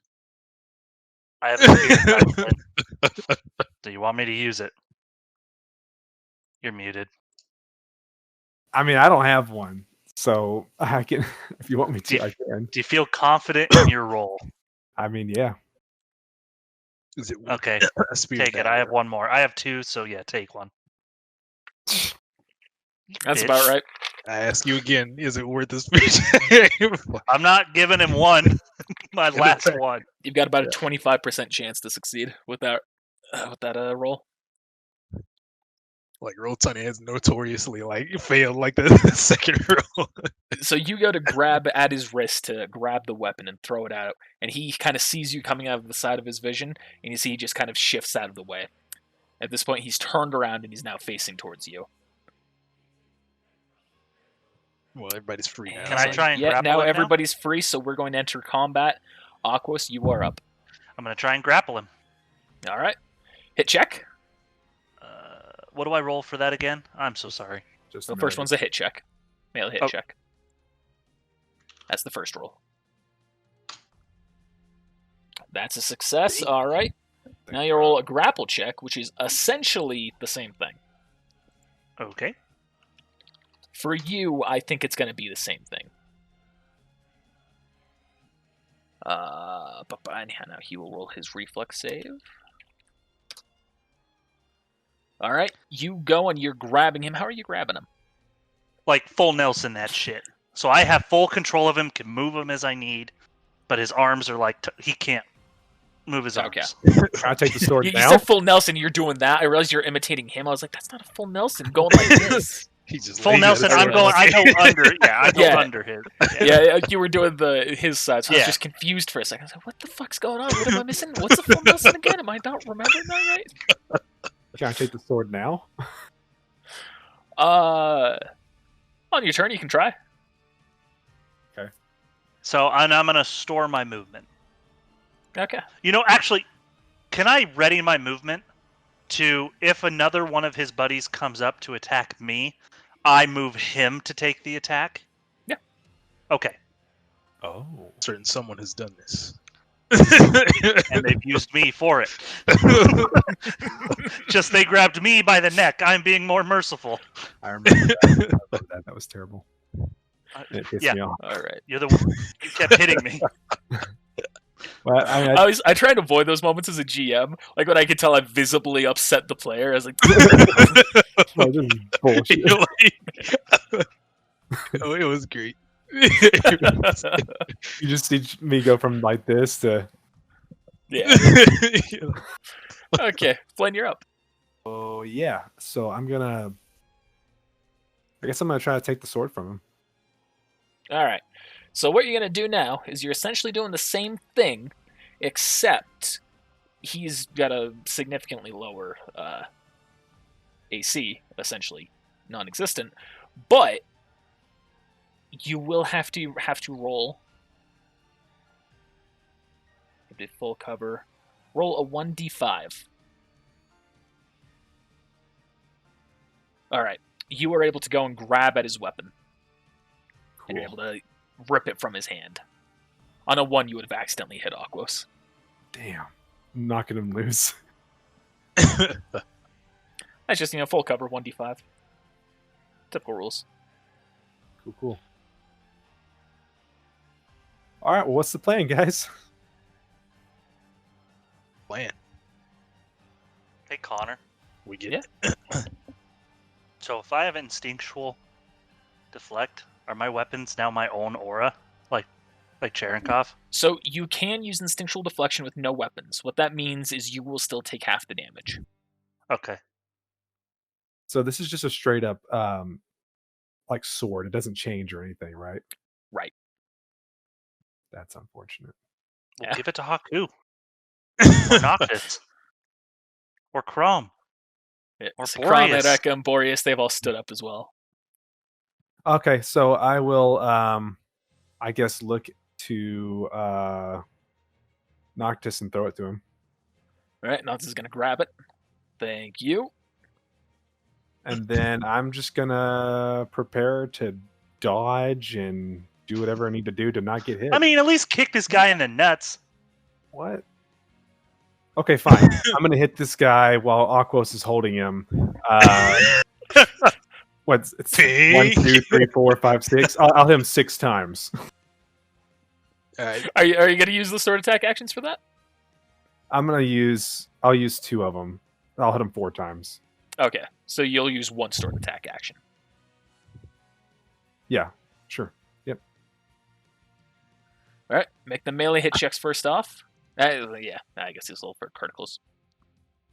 Speaker 2: I have a fear dice. Do you want me to use it? You're muted.
Speaker 3: I mean, I don't have one, so I can. If you want me
Speaker 2: Do
Speaker 3: to, I can.
Speaker 2: Do you feel confident in your roll?
Speaker 3: I mean, yeah.
Speaker 4: Is it
Speaker 2: Okay,
Speaker 4: a speed
Speaker 2: take it. I have
Speaker 4: battle?
Speaker 2: one more. I have two, so yeah, take one.
Speaker 1: That's
Speaker 2: Bitch.
Speaker 1: about right.
Speaker 4: I ask you again. Is it worth the speed?
Speaker 2: I'm not giving him one. My last one.
Speaker 1: You've got about a 25% chance to succeed with that roll.
Speaker 4: Like Rotani has notoriously like failed like the second roll.
Speaker 1: So you go to grab at his wrist to grab the weapon and throw it out, and he kind of sees you coming out of the side of his vision, and you see he just kind of shifts out of the way. At this point, he's turned around and he's now facing towards you.
Speaker 4: Well, everybody's free now.
Speaker 2: Can I try and
Speaker 1: Yeah,
Speaker 2: grapple
Speaker 1: now
Speaker 2: it now?
Speaker 1: everybody's free, so we're going to enter combat. Aquos, you are up.
Speaker 2: I'm gonna try and grapple him.
Speaker 1: All right. Hit check.
Speaker 2: What do I roll for that again? I'm so sorry.
Speaker 3: Just
Speaker 1: The
Speaker 3: a
Speaker 1: first
Speaker 3: minute.
Speaker 1: one's a hit check. Melee hit
Speaker 2: Oh.
Speaker 1: check. That's the first roll. That's a success. All right. Now you roll a grapple check, which is essentially the same thing.
Speaker 2: Okay.
Speaker 1: For you, I think it's going to be the same thing. But anyhow, now he will roll his reflex save. All right, you go and you're grabbing him. How are you grabbing him?
Speaker 2: Like full Nelson that shit. So I have full control of him, can move him as I need, but his arms are like he can't move his arms.
Speaker 1: Okay.
Speaker 3: Can I take the sword
Speaker 1: You
Speaker 3: now?
Speaker 1: said full Nelson. You're doing that. I realized you're imitating him. I was like, that's not a full Nelson going like this.
Speaker 4: He just
Speaker 2: Full
Speaker 4: laid
Speaker 2: Nelson.
Speaker 4: it
Speaker 2: I'm
Speaker 4: out.
Speaker 2: going. I go under. Yeah, I go
Speaker 1: Yeah.
Speaker 2: under his.
Speaker 1: Yeah, you were doing his side, so I was
Speaker 2: Yeah.
Speaker 1: just confused for a second. I was like, what the fuck's going on? What am I missing? What's a full Nelson again? Am I not remembering that right?
Speaker 3: Can I take the sword now?
Speaker 1: On your turn, you can try.
Speaker 2: So and I'm gonna store my movement.
Speaker 1: Okay.
Speaker 2: You know, actually, can I ready my movement to if another one of his buddies comes up to attack me, I move him to take the attack?
Speaker 1: Yeah.
Speaker 2: Okay.
Speaker 4: Oh, certain someone has done this.
Speaker 2: And they've used me for it. Just they grabbed me by the neck. I'm being more merciful.
Speaker 3: I remember that. I remember that. That was terrible. It pissed
Speaker 2: yeah.
Speaker 3: me off.
Speaker 1: All right.
Speaker 2: You're the one who kept hitting me.
Speaker 3: Well,
Speaker 1: I try to avoid those moments as a GM. Like when I can tell I visibly upset the player, I was like,
Speaker 3: no, this is bullshit.
Speaker 4: You're like- oh, it was great.
Speaker 3: You just see me go from like this to.
Speaker 1: yeah. Okay, Blaine, you're up.
Speaker 3: Oh yeah. So I guess I'm gonna try to take the sword from him.
Speaker 1: All right. So what you're going to do now is you're essentially doing the same thing, except he's got a significantly lower AC, essentially non-existent. But you will have to roll. Did full cover. Roll a 1d5. All right. You are able to go and grab at his weapon. And you're able to rip it from his hand. On a 1, you would have accidentally hit Aquos.
Speaker 3: Damn. Knocking him loose.
Speaker 1: That's just, full cover, 1d5. Typical rules.
Speaker 3: Cool. All right. Well, what's the plan, guys?
Speaker 4: Plan.
Speaker 2: Hey, Connor.
Speaker 4: We get
Speaker 1: Yeah.
Speaker 4: it.
Speaker 2: So if I have instinctual deflect, are my weapons now my own aura? Like Cherenkov?
Speaker 1: So you can use instinctual deflection with no weapons. What that means is you will still take half the damage.
Speaker 2: Okay.
Speaker 3: So this is just a straight up like sword. It doesn't change or anything, right?
Speaker 1: Right.
Speaker 3: That's unfortunate.
Speaker 2: We'll
Speaker 1: Yeah.
Speaker 2: give it to Haku. Or Noctis. Or Chrome.
Speaker 1: Yeah.
Speaker 2: Or
Speaker 1: So Krom,
Speaker 2: Boreas.
Speaker 1: Ereka, and Boreas, they've all stood up as well.
Speaker 3: Okay, so I will I guess look to Noctis and throw it to him.
Speaker 1: All right, Noctis is going to grab it. Thank you.
Speaker 3: And then I'm just gonna prepare to dodge and do whatever I need to do to not get hit.
Speaker 2: I mean, at least kick this guy in the nuts.
Speaker 3: What? Okay, fine. I'm gonna hit this guy while Aquos is holding him. What's it's 1, 2, 3, 4, 5, 6? I'll hit him 6 times.
Speaker 4: All right.
Speaker 1: Are you going to use the sword attack actions for that?
Speaker 3: I'll use 2 of them. I'll hit him 4 times.
Speaker 1: Okay, so you'll use one sword attack action.
Speaker 3: Yeah, sure. Yep.
Speaker 1: All right, make the melee hit checks first off. Yeah, I guess it's a little for criticals.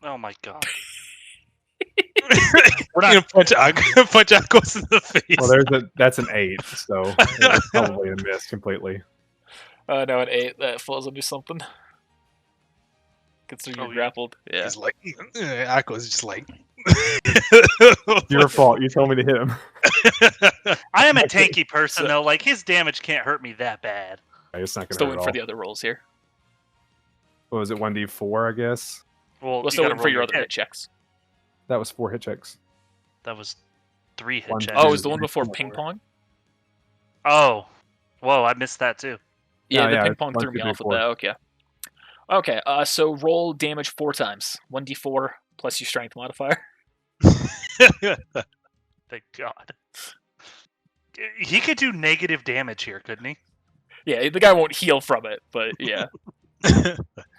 Speaker 2: Oh my god.
Speaker 4: We're not gonna punch Aquos in the face.
Speaker 3: Well, that's an 8, so it's probably a miss completely.
Speaker 1: No, an 8. That falls under something. Considering you're
Speaker 2: yeah.
Speaker 1: grappled. Yeah.
Speaker 4: He's like, Aquos is just like.
Speaker 3: Your fault. You told me to hit him.
Speaker 2: I am a tanky person, though. Like, his damage can't hurt me that bad.
Speaker 3: It's not
Speaker 1: Still
Speaker 3: gonna
Speaker 1: win
Speaker 3: hurt
Speaker 1: for
Speaker 3: all.
Speaker 1: the other rolls here.
Speaker 3: What was it? 1d4, I guess.
Speaker 2: Well,
Speaker 1: We'll still win for your other hit checks.
Speaker 3: That was 4 hit checks.
Speaker 2: That was 3 hit
Speaker 3: 1,
Speaker 2: checks.
Speaker 1: Oh,
Speaker 3: two,
Speaker 1: is the one
Speaker 3: three,
Speaker 1: before
Speaker 3: 4.
Speaker 1: ping pong?
Speaker 2: Oh. Whoa, I missed that too.
Speaker 1: Yeah,
Speaker 3: Oh,
Speaker 1: the
Speaker 3: yeah,
Speaker 1: ping pong
Speaker 3: 1,
Speaker 1: threw
Speaker 3: 2,
Speaker 1: me
Speaker 3: 3,
Speaker 1: off with
Speaker 3: 4.
Speaker 1: that. Okay. Okay, so roll damage 4 times. 1d4 plus your strength modifier.
Speaker 2: Thank God. He could do negative damage here, couldn't he?
Speaker 1: Yeah, the guy won't heal from it, but yeah.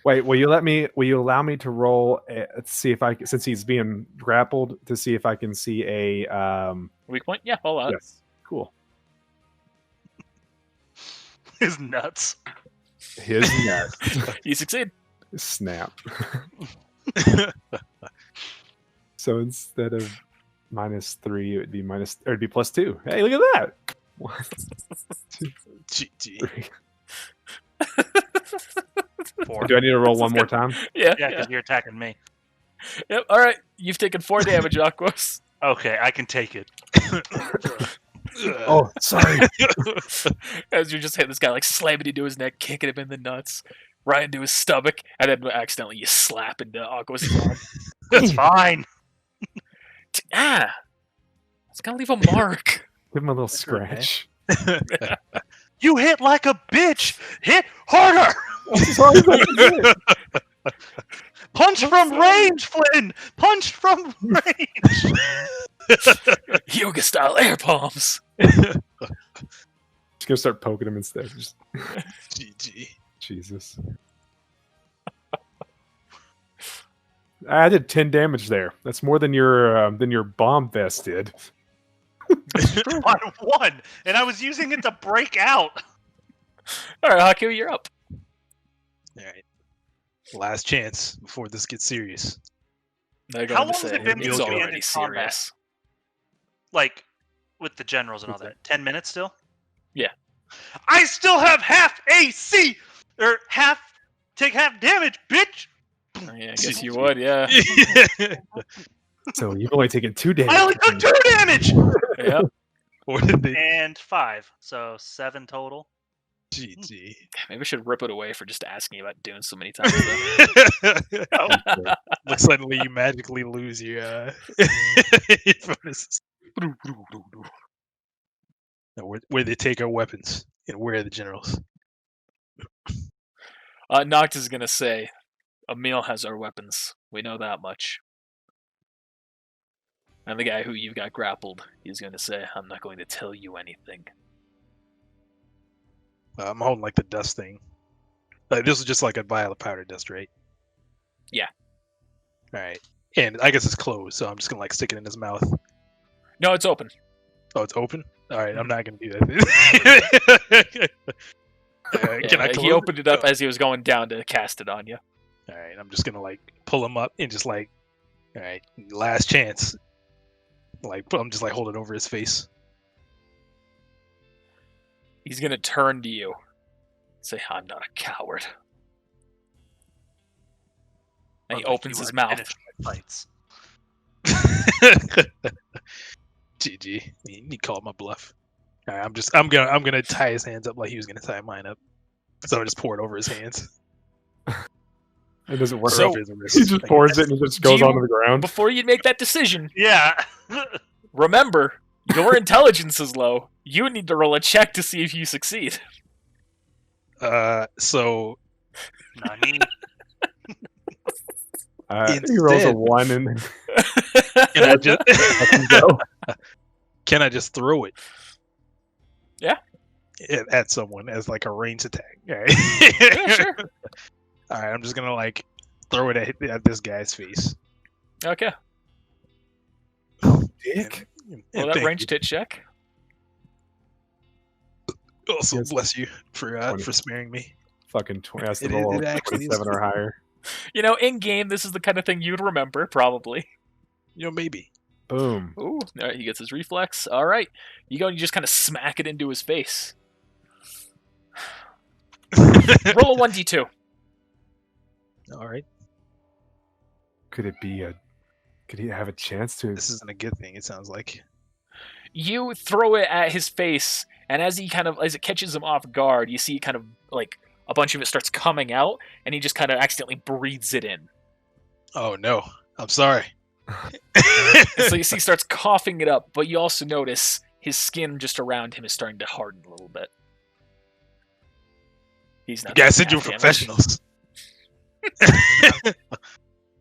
Speaker 3: Wait, will you allow me to roll see if I since he's being grappled to see if I can see a
Speaker 1: Weak point? Yeah, all out.
Speaker 3: yes. Cool.
Speaker 2: His nuts.
Speaker 3: His nuts.
Speaker 1: You succeed.
Speaker 3: Snap. So instead of -3, it would be it'd be +2. Hey, look at that. 1, 2,
Speaker 4: GG.
Speaker 3: 3.
Speaker 2: 4.
Speaker 3: Do I need to roll one more time?
Speaker 1: Yeah.
Speaker 2: Yeah, because you're attacking me.
Speaker 1: Yep. All right. You've taken 4 damage, Aquos.
Speaker 2: Okay, I can take it.
Speaker 3: Oh, sorry.
Speaker 1: As you just hit this guy, like slamming into his neck, kicking him in the nuts, right into his stomach, and then accidentally you slap into Aquos' arm.
Speaker 2: It's fine.
Speaker 1: It's gonna leave a mark.
Speaker 3: Give him a little
Speaker 4: That's okay.
Speaker 3: scratch.
Speaker 2: You hit like a bitch. Hit harder.
Speaker 3: That's as hard as I can hit.
Speaker 2: Punch from range, Flynn. Punch from range.
Speaker 1: Yoga style air palms.
Speaker 3: Just gonna start poking him instead. Just,
Speaker 4: GG.
Speaker 3: Jesus. I did 10 damage there. That's more than your bomb vest did.
Speaker 2: On one, and I was using it to break out.
Speaker 1: All right, Haku, you're up.
Speaker 4: All right. Last chance before this gets serious.
Speaker 1: They're
Speaker 2: How
Speaker 1: going
Speaker 2: long
Speaker 1: to
Speaker 2: has
Speaker 1: say
Speaker 2: it been
Speaker 1: it's
Speaker 2: since we
Speaker 1: already
Speaker 2: ended combat?
Speaker 1: serious.
Speaker 2: Like with the generals and all
Speaker 3: What's
Speaker 2: that. 10 minutes still?
Speaker 1: Yeah.
Speaker 2: I still have half AC or take half damage, bitch.
Speaker 1: Oh, yeah, I guess you would. Yeah.
Speaker 3: So you've only taken 2 damage.
Speaker 2: I only took 2 damage
Speaker 1: Yep.
Speaker 4: Or did they?
Speaker 2: and 5, so 7 total.
Speaker 4: GG.
Speaker 1: Maybe I should rip it away for just asking you about doing so many times.
Speaker 4: Like suddenly you magically lose your your bonuses. Now, where they take our weapons and where are the generals?
Speaker 1: Noct is gonna say, Emil has our weapons. We know that much. And the guy who you've got grappled, he's gonna say, I'm not going to tell you anything.
Speaker 4: I'm holding like the dust thing. Like this is just like a vial of powder dust, right?
Speaker 1: Yeah.
Speaker 4: All right. And I guess it's closed, so I'm just gonna like stick it in his mouth.
Speaker 1: No, it's open.
Speaker 4: Oh, it's open. All right, I'm not gonna do that. Can I?
Speaker 1: He
Speaker 4: close
Speaker 1: opened it up as he was going down to cast it on you.
Speaker 4: All right, I'm just gonna like pull him up and just like, all right, last chance. Like I'm just like holding over his face.
Speaker 1: He's gonna turn to you. Say, I'm not a coward. And he
Speaker 2: Or like
Speaker 1: opens
Speaker 2: you
Speaker 1: his
Speaker 2: are
Speaker 1: mouth.
Speaker 2: finished my fights.
Speaker 4: GG. You called my bluff. All right, I'm gonna tie his hands up like he was gonna tie mine up. So I just pour it over his hands.
Speaker 3: It doesn't work.
Speaker 1: So-
Speaker 4: Over his wrist.
Speaker 3: He just pours it and it just goes
Speaker 1: you-
Speaker 3: onto the ground.
Speaker 1: Before you make that decision,
Speaker 2: Yeah.
Speaker 1: remember, your intelligence is low. You need to roll a check to see if you succeed.
Speaker 4: So
Speaker 2: Nani?
Speaker 3: He rolls a
Speaker 4: Instead-
Speaker 3: 1 and
Speaker 4: can I just
Speaker 3: lets him go.
Speaker 4: can I just throw it?
Speaker 1: Yeah.
Speaker 4: At someone as like a ranged attack. All right.
Speaker 1: Yeah, sure.
Speaker 4: All right, I'm just gonna like throw it at this guy's face.
Speaker 1: Okay.
Speaker 3: Dick.
Speaker 1: Well, that
Speaker 4: thank
Speaker 1: ranged hit check.
Speaker 4: you. Also,
Speaker 3: Yes.
Speaker 4: bless you for
Speaker 3: 20.
Speaker 4: sparing me.
Speaker 3: Fucking 20. That's the
Speaker 4: It
Speaker 3: roll.
Speaker 4: actually is
Speaker 3: 27 or higher.
Speaker 1: You know, in game, this is the kind of thing you'd remember, probably.
Speaker 4: Maybe.
Speaker 3: Boom.
Speaker 1: Ooh, all right, he gets his reflex. All right. You go and you just kind of smack it into his face. Roll a 1d2.
Speaker 4: All right.
Speaker 3: Could he have a chance to?
Speaker 4: This isn't a good thing. It sounds like.
Speaker 1: You throw it at his face, and as it catches him off guard, you see kind of like a bunch of it starts coming out, and he just kind of accidentally breathes it in.
Speaker 4: Oh no! I'm sorry.
Speaker 1: So you see he starts coughing it up, but you also notice his skin just around him is starting to harden a little bit. He's
Speaker 4: You
Speaker 1: not.
Speaker 4: guys
Speaker 1: taking
Speaker 4: said you're
Speaker 1: half damage.
Speaker 4: professionals.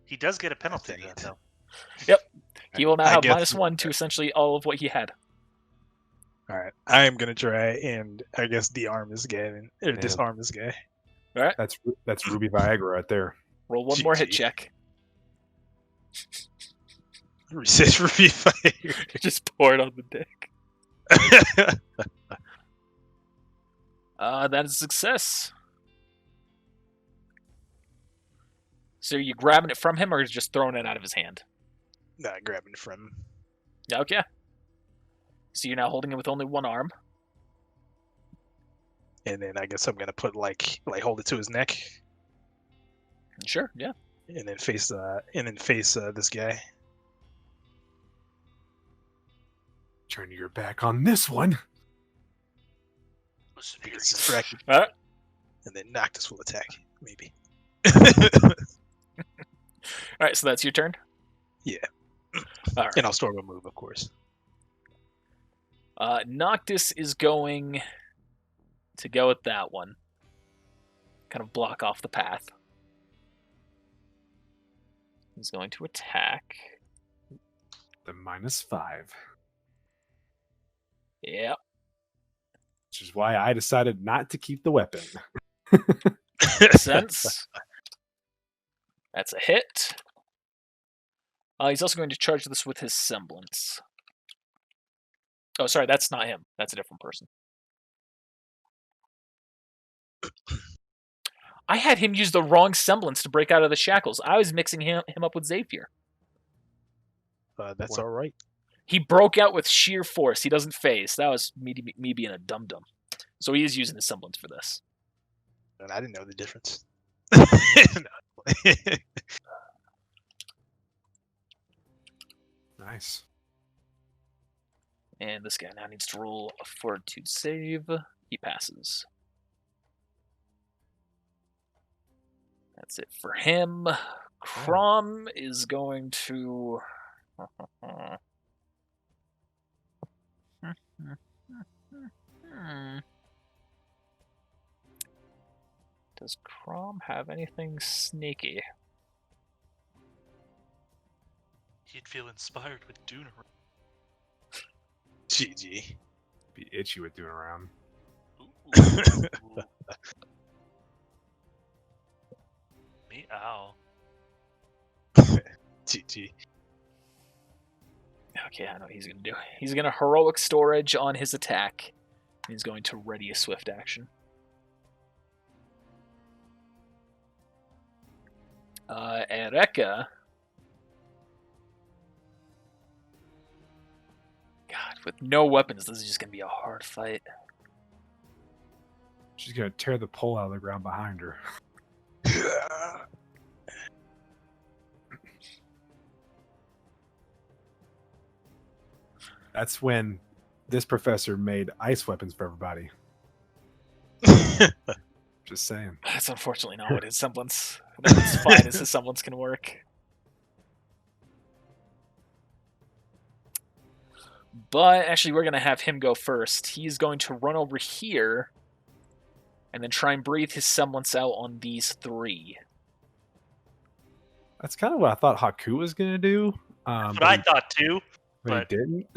Speaker 2: He does get a penalty
Speaker 4: Dang
Speaker 2: then,
Speaker 4: it.
Speaker 2: though.
Speaker 1: He will now
Speaker 4: I
Speaker 1: have
Speaker 4: guess-
Speaker 1: -1 to essentially all of what he had.
Speaker 4: All right, I am gonna try and I guess de-arm this guy or
Speaker 3: Yeah.
Speaker 4: disarm this guy.
Speaker 1: All right.
Speaker 3: That's Ruby Viagra right there.
Speaker 1: Roll one more hit
Speaker 4: GG.
Speaker 1: check.
Speaker 4: Resist Ruby fire.
Speaker 1: Just pour it on the dick. That is a success. So are you grabbing it from him or just throwing it out of his hand?
Speaker 4: Not grabbing it from him.
Speaker 1: Yeah, okay. So you're now holding it with only one arm.
Speaker 4: And then I guess I'm gonna put like hold it to his neck
Speaker 1: Sure, yeah.
Speaker 4: and then face this guy.
Speaker 3: Turn your back on this one.
Speaker 2: Listen
Speaker 4: I
Speaker 2: here,
Speaker 4: guess
Speaker 2: you
Speaker 4: distract
Speaker 1: All right.
Speaker 4: and then Noctis will attack maybe.
Speaker 1: All right, so that's your turn. All right.
Speaker 4: And I'll storm a move, of course.
Speaker 1: Noctis is going to go with that one. Kind of block off the path. He's going to attack.
Speaker 3: The -5.
Speaker 1: Yep.
Speaker 3: Which is why I decided not to keep the weapon.
Speaker 1: Makes sense. That's a hit. He's also going to charge this with his semblance. Oh, sorry, that's not him. That's a different person. I had him use the wrong semblance to break out of the shackles. I was mixing him up with Zephyr.
Speaker 4: That's all right.
Speaker 1: He broke out with sheer force. He doesn't phase. That was me being a dum-dum. So he is using the semblance for this.
Speaker 4: And I didn't know the difference.
Speaker 3: Nice.
Speaker 1: And this guy now needs to roll a fortitude save. He passes. That's it for him. Crom is going to... Does Crom have anything sneaky?
Speaker 2: He'd feel inspired with Dune.
Speaker 4: GG.
Speaker 3: Be itchy with doing around.
Speaker 2: Meow.
Speaker 4: GG.
Speaker 1: Okay, I know what he's going to do. He's going to heroic storage on his attack. He's going to ready a swift action. Ereka. God, with no weapons, this is just going to be a hard fight.
Speaker 3: She's going to tear the pole out of the ground behind her. That's when this professor made ice weapons for everybody. Just saying.
Speaker 1: That's unfortunately not what his semblance... That's as fine as his semblance can work. But actually, we're going to have him go first. He's going to run over here and then try and breathe his semblance out on these three.
Speaker 3: That's kind of what I thought Haku was going to do.
Speaker 2: That's what I thought too.
Speaker 3: But he didn't.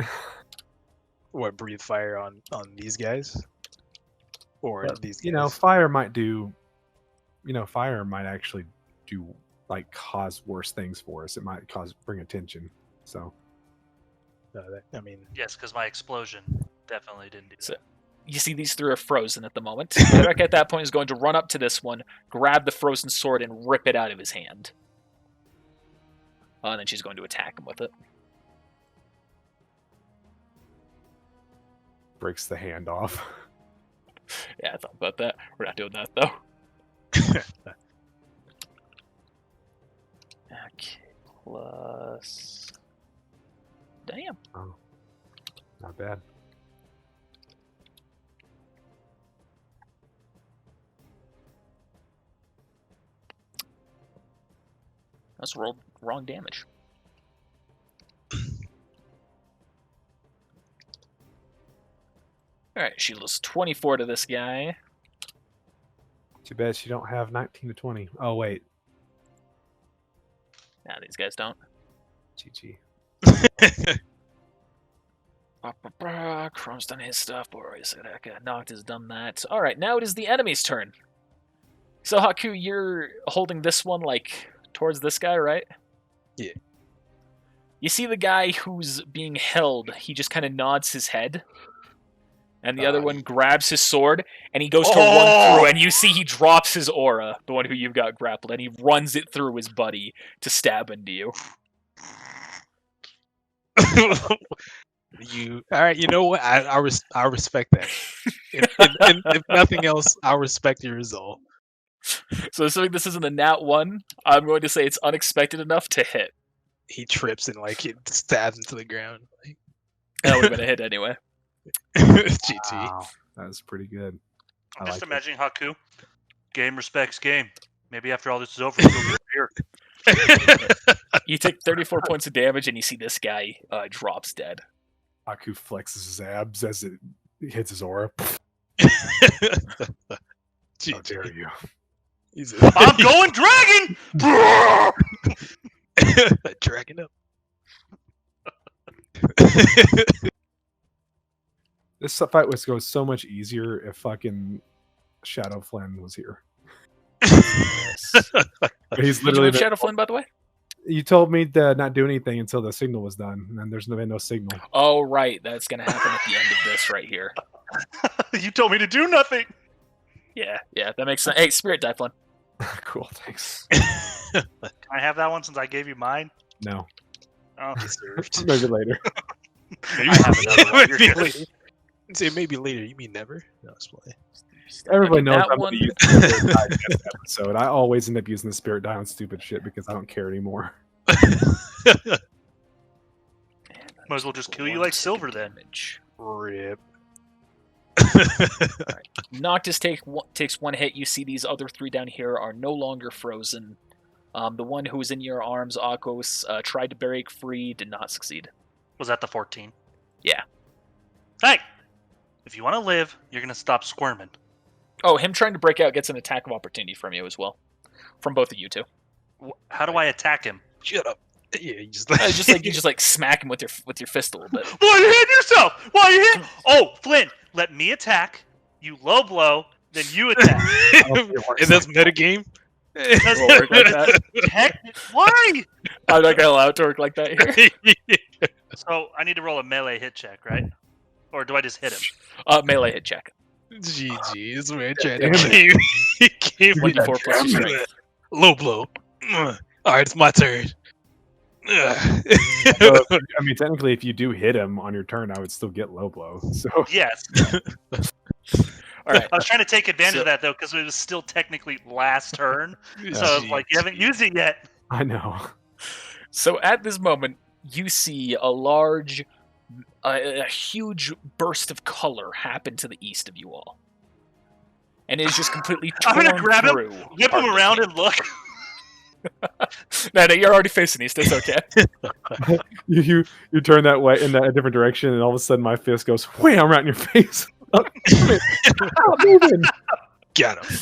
Speaker 4: What, breathe fire on these guys? Or
Speaker 3: But,
Speaker 4: these guys?
Speaker 3: you know, fire might do... You know, fire might actually do, like, cause worse things for us. It might bring attention. So...
Speaker 4: I mean...
Speaker 2: Yes, because my explosion definitely didn't do that.
Speaker 1: So, you see these three are frozen at the moment. Eric at that point is going to run up to this one, grab the frozen sword, and rip it out of his hand. And then she's going to attack him with it.
Speaker 3: breaks the hand off.
Speaker 1: Yeah, I thought about that. We're not doing that, though. Okay, plus... Damn.
Speaker 3: Oh, not bad.
Speaker 1: That's rolled wrong damage. Alright, she does 24 to this guy.
Speaker 3: Too bad she don't have 19 to 20. Oh, wait.
Speaker 1: Nah, these guys don't.
Speaker 3: GG.
Speaker 1: Chrome's done his stuff. Boris knocked has done that. Alright, now it is the enemy's turn. So, Haku, you're holding this one, like, towards this guy, right?
Speaker 4: Yeah.
Speaker 1: You see the guy who's being held, he just kind of nods his head. And the other one grabs his sword, and he goes to run through, and you see he drops his aura, the one who you've got grappled, and he runs it through his buddy to stab into you.
Speaker 4: All right, you know what? I respect that. If nothing else, I respect your resolve.
Speaker 1: So assuming this isn't a nat 1, I'm going to say it's unexpected enough to hit.
Speaker 4: He trips and like it stabs into the ground.
Speaker 1: That would have been a hit anyway.
Speaker 4: GT.
Speaker 3: Wow, that was pretty good.
Speaker 2: I'm
Speaker 3: I
Speaker 2: just
Speaker 3: like
Speaker 2: imagining Haku. Game respects game. Maybe after all this is over, we'll go here.
Speaker 1: You take 34 points of damage, and you see this guy drops dead.
Speaker 3: Haku flexes his abs as it hits his aura. How dare you?
Speaker 2: I'm going dragon!
Speaker 4: Dragon up.
Speaker 3: This fight was go so much easier if fucking Shadow Flynn was here. He's
Speaker 1: Did you
Speaker 3: literally.
Speaker 1: move Shadow Flynn, by the way?
Speaker 3: You told me to not do anything until the signal was done, and then there's no signal.
Speaker 1: Oh, right. That's going to happen at the end of this right here.
Speaker 2: You told me to do nothing.
Speaker 1: Yeah, that makes sense. Hey, Spirit die, Flynn.
Speaker 3: Cool, thanks.
Speaker 2: Can I have that one since I gave you mine?
Speaker 3: No,
Speaker 2: Oh,
Speaker 3: maybe later.
Speaker 2: I have another one. You're good.
Speaker 4: Say maybe later. You mean never? No, it's playing.
Speaker 3: Everybody knows
Speaker 1: that
Speaker 3: I'm
Speaker 1: one-
Speaker 3: going to use the Spirit die in this episode. I always end up using the Spirit die on stupid shit because I don't care anymore.
Speaker 2: Might as well just kill you like Silver then.
Speaker 1: Damage.
Speaker 4: Rip.
Speaker 1: Noctis takes one hit. You see these other three down here are no longer frozen. The one who was in your arms, Akos, tried to break free, did not succeed.
Speaker 2: Was that the 14?
Speaker 1: Yeah.
Speaker 2: Hey! If you want to live, you're going to stop squirming.
Speaker 1: Oh, him trying to break out gets an attack of opportunity from you as well. From both of you two.
Speaker 2: How do I attack him?
Speaker 4: Shut up. Yeah, you just
Speaker 1: You just smack him with your fist a little bit.
Speaker 2: Why you hitting yourself? Why you hitting? Oh, Flynn, let me attack. You low blow, then you attack.
Speaker 4: and that's metagame.
Speaker 2: Why?
Speaker 1: I'm not gonna allow it to work like that here.
Speaker 2: So I need to roll a melee hit check, right? Or do I just hit him?
Speaker 1: Melee hit check.
Speaker 4: GG's man, trying
Speaker 3: Damn
Speaker 4: to game
Speaker 1: 1d4 plus your strength.
Speaker 4: low blow. All right, it's my turn.
Speaker 3: I mean, technically, if you do hit him on your turn, I would still get low blow. So
Speaker 2: Yes.
Speaker 1: All right.
Speaker 2: I was trying to take advantage of that though, because it was still technically last turn. So I was like, you haven't used it yet.
Speaker 3: I know.
Speaker 1: So at this moment, you see a huge burst of color happen to the east of you all, and it is just completely
Speaker 2: I'm
Speaker 1: torn
Speaker 2: gonna grab him,
Speaker 1: through.
Speaker 2: whip him
Speaker 1: Arctic
Speaker 2: around,
Speaker 1: camp.
Speaker 2: and look.
Speaker 1: No, you're already facing east. It's okay.
Speaker 3: You turn that way in a different direction, and all of a sudden, my fist goes wham right in your face. Stop moving.
Speaker 4: Got him.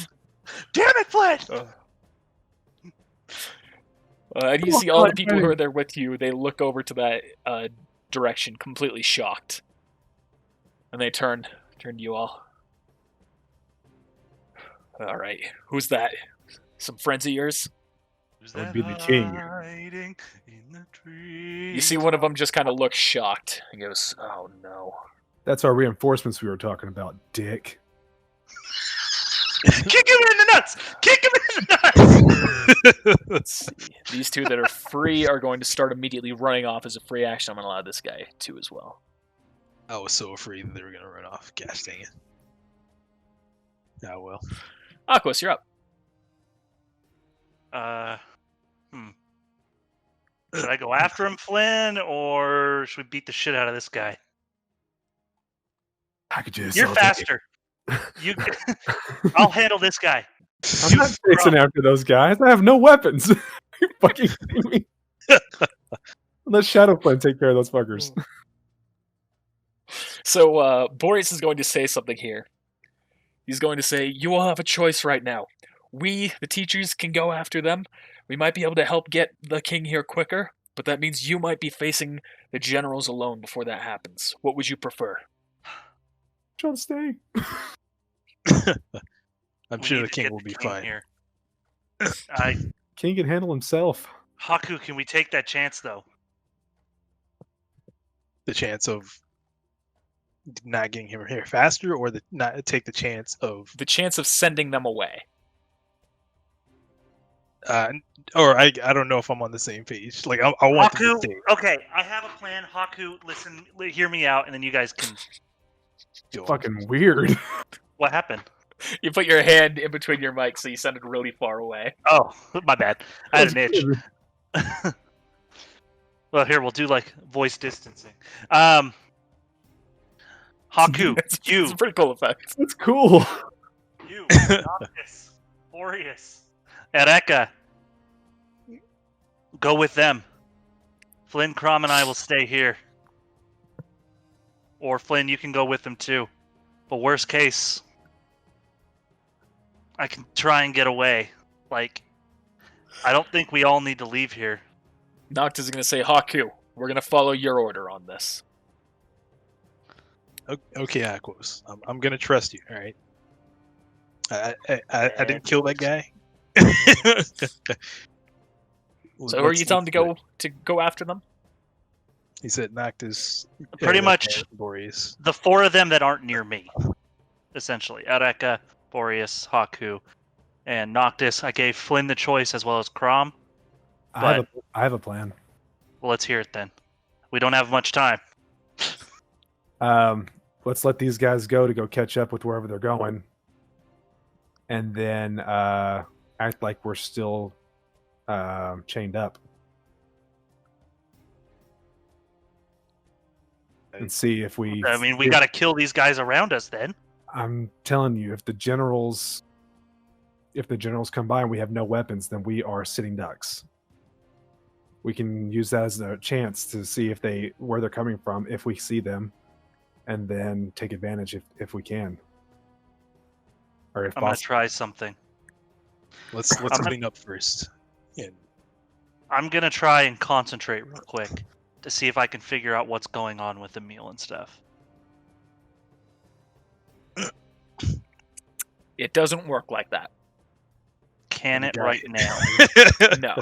Speaker 2: Damn it, Flynn!
Speaker 1: And you see all the people who are there with you. They look over to that direction, completely shocked, and they turn to you all. All right, who's that? Some friends of yours?
Speaker 3: That would be the king.
Speaker 2: Hiding in the trees.
Speaker 1: You see one of them just kind of looks shocked and goes, "Oh no."
Speaker 3: That's our reinforcements we were talking about, dick.
Speaker 2: Kick him in the nuts! Kick him in the nuts!
Speaker 1: Let's see. These two that are free are going to start immediately running off as a free action. I'm going to allow this guy to as well.
Speaker 4: I was so afraid that they were gonna run off. Gosh dang it. Oh well.
Speaker 1: Aquos, you're up.
Speaker 2: Should I go after him, Flynn, or should we beat the shit out of this guy?
Speaker 3: Packages.
Speaker 2: You're faster. I'll handle this guy.
Speaker 3: I'm not chasing after those guys. I have no weapons. Are you fucking kidding me? Let Shadowflame take care of those fuckers.
Speaker 1: So, Boreas is going to say something here. He's going to say, "You all have a choice right now. We, the teachers, can go after them. We might be able to help get the king here quicker, but that means you might be facing the generals alone before that happens. What would you prefer?"
Speaker 3: John, stay.
Speaker 4: I'm
Speaker 2: We
Speaker 4: sure
Speaker 2: need
Speaker 4: the
Speaker 2: to
Speaker 4: king
Speaker 2: get
Speaker 4: will
Speaker 2: the
Speaker 4: be
Speaker 2: king
Speaker 4: fine.
Speaker 2: here.
Speaker 3: King can handle himself.
Speaker 2: Haku, can we take that chance though?
Speaker 4: The chance of not getting him here faster, or not take the chance of,
Speaker 1: The chance of sending them away.
Speaker 4: or I don't know if I'm on the same page. Like I want to
Speaker 2: Haku,
Speaker 4: stay.
Speaker 2: okay, I have a plan. Haku, listen, hear me out, and then you guys can.
Speaker 3: Fucking weird.
Speaker 2: What happened?
Speaker 1: You put your hand in between your mic, so you sounded really far away.
Speaker 2: Oh, my bad. I had an itch. Well, here we'll do like voice distancing. Haku,
Speaker 1: It's
Speaker 2: you,
Speaker 1: a pretty cool effect.
Speaker 3: That's cool.
Speaker 2: you, Noctis, Boreas, Ereka, go with them. Flynn, Crom, and I will stay here. Or Flynn, you can go with them too. But worst case, I can try and get away. Like, I don't think we all need to leave here.
Speaker 1: Noctis is going to say, Haku, we're going to follow your order on this.
Speaker 4: Okay, Aquos. I'm gonna trust you. All right. I didn't kill that guy.
Speaker 1: So who are you telling to go after them?
Speaker 4: He said Noctis.
Speaker 2: Pretty much
Speaker 4: Boreas.
Speaker 2: the four of them that aren't near me, essentially. Areka, Boreas, Haku, and Noctis. I gave Flynn the choice as well as Crom.
Speaker 3: I have a plan.
Speaker 2: Well, let's hear it then. We don't have much time.
Speaker 3: Let's let these guys go to go catch up with wherever they're going, and then act like we're still chained up, and see if we.
Speaker 2: I mean, we got to kill these guys around us then.
Speaker 3: I'm telling you, if the generals come by and we have no weapons, then we are sitting ducks. We can use that as a chance to see where they're coming from if we see them, and then take advantage if we can. Or if
Speaker 2: I'm gonna
Speaker 3: possible.
Speaker 2: try something.
Speaker 4: Let's clean up first. Yeah.
Speaker 2: I'm gonna try and concentrate real quick to see if I can figure out what's going on with the meal and stuff.
Speaker 1: It doesn't work like that.
Speaker 2: Can it right now?
Speaker 1: No.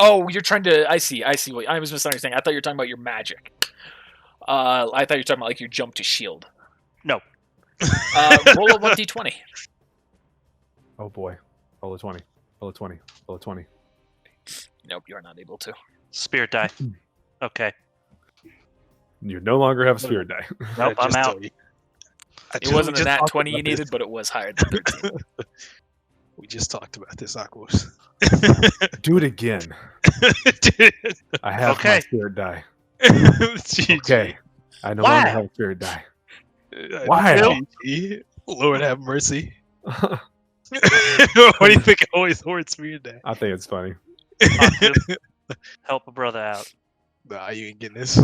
Speaker 1: Oh, you're trying to... I see. What I was misunderstanding. I thought you were talking about your magic. I thought you were talking about like your jump to shield.
Speaker 2: No.
Speaker 1: Roll a 1d20.
Speaker 3: Oh boy. Roll a 20. Roll a 20. Roll a 20.
Speaker 1: Nope, you're not able to.
Speaker 2: Spirit die. Okay.
Speaker 3: You no longer have a spirit die.
Speaker 2: Nope, I'm out.
Speaker 1: It wasn't a nat 20 you needed, but it was higher than 13.
Speaker 4: We just talked about this, Aquos.
Speaker 3: Do it again. I have my spirit die. Okay. I no longer have a spirit die. Wow.
Speaker 4: Lord have mercy. Why do you think I always hoard spirit die?
Speaker 3: I think it's funny.
Speaker 2: Help a brother out.
Speaker 4: Nah, you ain't getting this.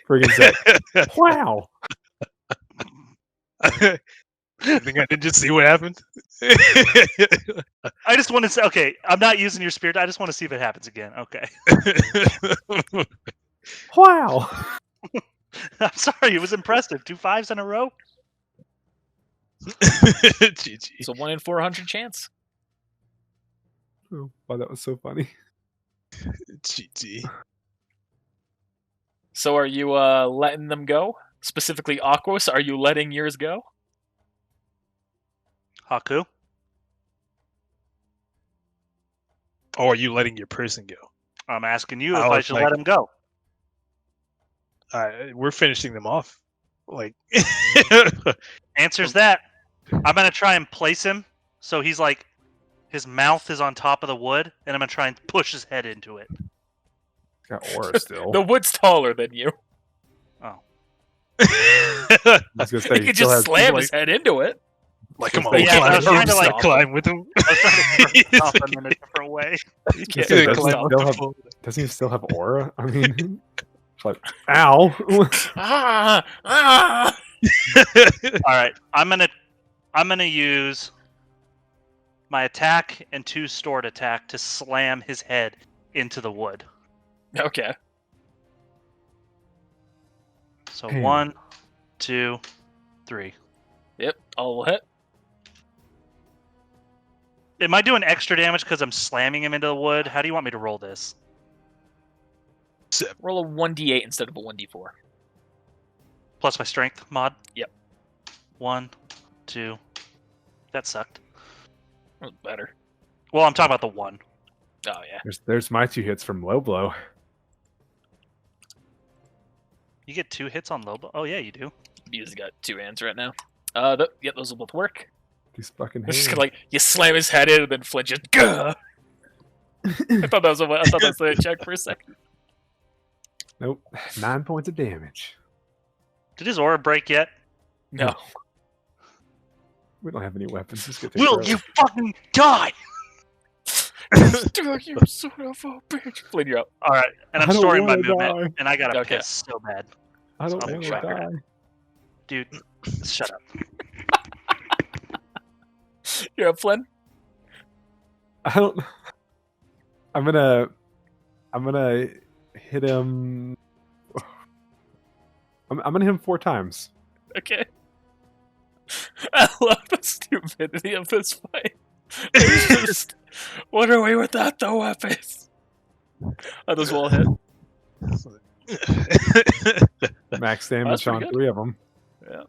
Speaker 3: Friggin' Zach. Wow.
Speaker 4: I think I did just see what happened.
Speaker 2: I just want to say, okay, I'm not using your spirit. I just want to see if it happens again. Okay.
Speaker 3: Wow.
Speaker 2: I'm sorry. It was impressive. 2 5s in a row.
Speaker 4: GG.
Speaker 1: It's a 1 in 400 chance.
Speaker 3: Oh, wow, that was so funny.
Speaker 4: GG.
Speaker 1: So are you letting them go? Specifically Aquos, are you letting yours go?
Speaker 2: Haku?
Speaker 4: Or are you letting your person go?
Speaker 2: I'm asking you if I should let him go.
Speaker 4: We're finishing them off. Like,
Speaker 2: Answer's that. I'm going to try and place him so he's like, his mouth is on top of the wood, and I'm going to try and push his head into it.
Speaker 3: Got aura still.
Speaker 1: The wood's taller than you.
Speaker 2: Oh.
Speaker 3: I was gonna say,
Speaker 1: He could just slam his head into it.
Speaker 4: like, come on,
Speaker 3: Yeah,
Speaker 4: we can't
Speaker 2: I was trying to, like,
Speaker 4: climb with him.
Speaker 2: I was trying to stop him in a different way.
Speaker 1: You can't
Speaker 3: Doesn't
Speaker 1: stop.
Speaker 3: he still have aura? I mean, it's like, ow.
Speaker 1: Ah, ah.
Speaker 2: All right, I'm gonna use my attack and 2 stored attack to slam his head into the wood.
Speaker 1: Okay.
Speaker 2: So 1, 2, 3.
Speaker 1: Yep, all will hit.
Speaker 2: Am I doing extra damage because I'm slamming him into the wood? How do you want me to roll this?
Speaker 1: Roll a 1d8 instead of a 1d4.
Speaker 2: Plus my strength mod?
Speaker 1: Yep.
Speaker 2: 1, 2. That sucked.
Speaker 1: That was better.
Speaker 2: Well, I'm talking about the 1.
Speaker 1: Oh, yeah.
Speaker 3: There's my 2 hits from low blow.
Speaker 2: You get 2 hits on low blow? Oh, yeah, you do.
Speaker 1: He's got 2 hands right now. Yep, those will both work.
Speaker 3: These fucking
Speaker 1: It's just
Speaker 3: hands.
Speaker 1: gonna, like, you slam his head in and then Flint just, gah! I thought that was a check for a second.
Speaker 3: Nope. 9 points of damage.
Speaker 2: Did his aura break yet?
Speaker 1: No.
Speaker 3: We don't have any weapons. Just get
Speaker 2: Will you fucking die?
Speaker 1: You son of a bitch. Flynn, you're up.
Speaker 2: All right, and I'm
Speaker 3: I don't
Speaker 2: storing my
Speaker 3: wanna
Speaker 2: movement,
Speaker 3: die.
Speaker 2: and I gotta
Speaker 1: Okay.
Speaker 2: piss so bad.
Speaker 3: I don't
Speaker 2: So
Speaker 3: want to
Speaker 2: fuck
Speaker 3: die.
Speaker 2: Dude, shut up.
Speaker 1: You're up, Flynn.
Speaker 3: I don't. I'm gonna hit him. I'm gonna hit him 4 times.
Speaker 1: Okay. I love the stupidity of this fight. It's just, what are we without the weapons? Are those all hit?
Speaker 3: Max
Speaker 1: That's
Speaker 3: damage
Speaker 1: pretty
Speaker 3: on
Speaker 1: good.
Speaker 3: 3 of them.
Speaker 1: Yeah.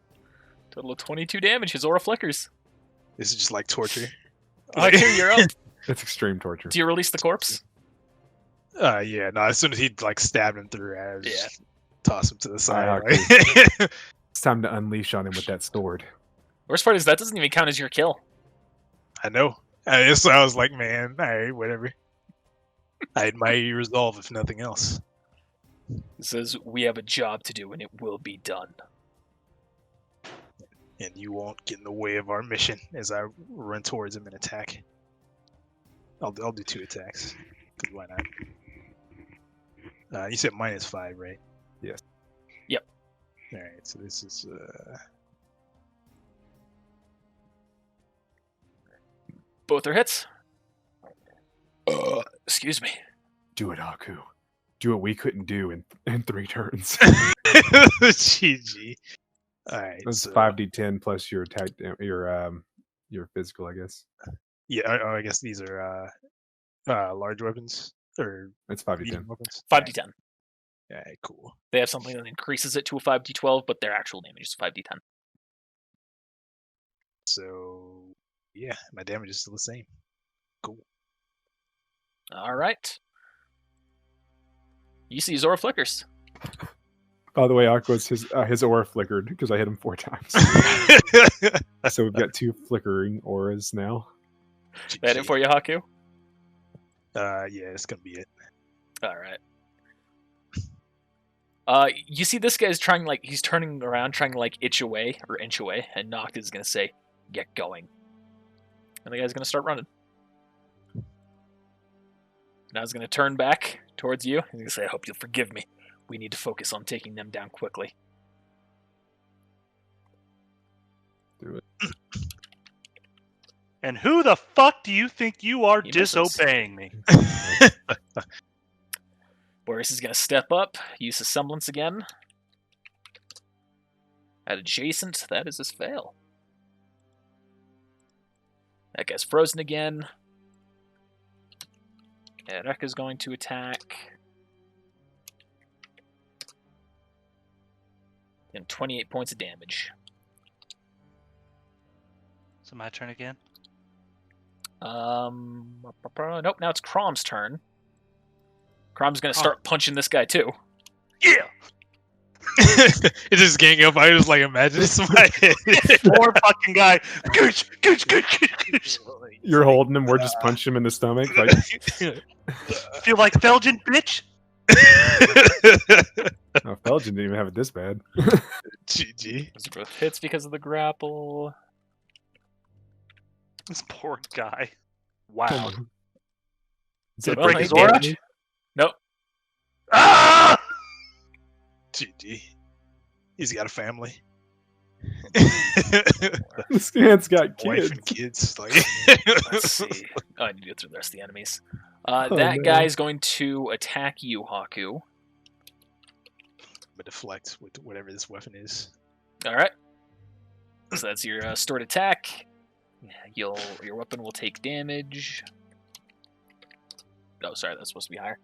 Speaker 1: Total of 22 damage. His aura flickers.
Speaker 4: This is just like torture.
Speaker 1: Haku, you're up.
Speaker 3: It's extreme torture.
Speaker 1: Do you release the corpse?
Speaker 4: Yeah, no, as soon as he like stabbed him through, I was just toss him to the side.
Speaker 3: Alright,
Speaker 4: like-
Speaker 3: It's time to unleash on him with that sword.
Speaker 1: Worst part is that doesn't even count as your kill.
Speaker 4: I know. So I was like, man, alright, whatever. I admire your resolve, if nothing else.
Speaker 1: It says, we have a job to do and it will be done.
Speaker 4: And you won't get in the way of our mission as I run towards him and attack. I'll do 2 attacks. 'Cause why not? You said -5, right?
Speaker 3: Yes.
Speaker 1: Yep.
Speaker 4: Alright, so this is
Speaker 1: Both are hits. Excuse me.
Speaker 3: Do it, Haku. Do what we couldn't do in 3 turns.
Speaker 4: GG. Alright.
Speaker 3: That's
Speaker 4: So,
Speaker 3: 5d10 plus your attack, your physical, I guess.
Speaker 4: yeah, I guess these are large weapons or
Speaker 3: It's
Speaker 4: medium
Speaker 3: 5d10.
Speaker 4: weapons.
Speaker 1: 5d10.
Speaker 4: Alright, cool.
Speaker 1: They have something that increases it to a 5d12, but their actual damage is 5d10.
Speaker 4: So yeah, my damage is still the same. Cool.
Speaker 1: All right. You see Zora flickers.
Speaker 3: By the way, Aqua's his aura flickered because I hit him 4 times. So we've got 2 flickering auras now.
Speaker 1: That it for you, Haku?
Speaker 4: Yeah, it's gonna be it.
Speaker 1: All right. You see this guy's trying, like, he's turning around, trying to, like, inch away, and Noct is gonna say, get going. And the guy's gonna start running. Now he's gonna turn back towards you. He's gonna say, I hope you'll forgive me. We need to focus on taking them down quickly.
Speaker 3: Do it.
Speaker 2: And who the fuck do you think you are
Speaker 1: He misses.
Speaker 2: disobeying me?
Speaker 1: Boris is gonna step up, use his semblance again. At adjacent, that is his fail. That guy's frozen again. Erek is going to attack. And 28 points of damage.
Speaker 2: So my turn again?
Speaker 1: Nope, now it's Crom's turn. Crom's gonna start punching this guy too.
Speaker 2: Yeah!
Speaker 4: It just gang up. I just like imagine it's my head.
Speaker 2: Poor fucking guy. Gooch, gooch, gooch, gooch, gooch.
Speaker 3: You're holding him, we're just punching him in the stomach. Like,
Speaker 2: Feel like Belgian, bitch?
Speaker 3: oh, Belgian didn't even have it this bad.
Speaker 4: GG.
Speaker 1: Those are both hits because of the grapple.
Speaker 2: This poor guy. Wow.
Speaker 3: Did
Speaker 2: it break his aura?
Speaker 1: Nope.
Speaker 2: Ah!
Speaker 4: GG. He's got a family.
Speaker 3: This man's got
Speaker 4: Wife
Speaker 3: kids.
Speaker 4: and kids. Like
Speaker 1: Let's see. Oh, I need to go through the rest of the enemies.
Speaker 3: Oh,
Speaker 1: that
Speaker 3: no.
Speaker 1: guy is going to attack you, Haku.
Speaker 4: But deflect with whatever this weapon is.
Speaker 1: Alright. So that's your stored attack. Your weapon will take damage. Oh, sorry, that's supposed to be higher.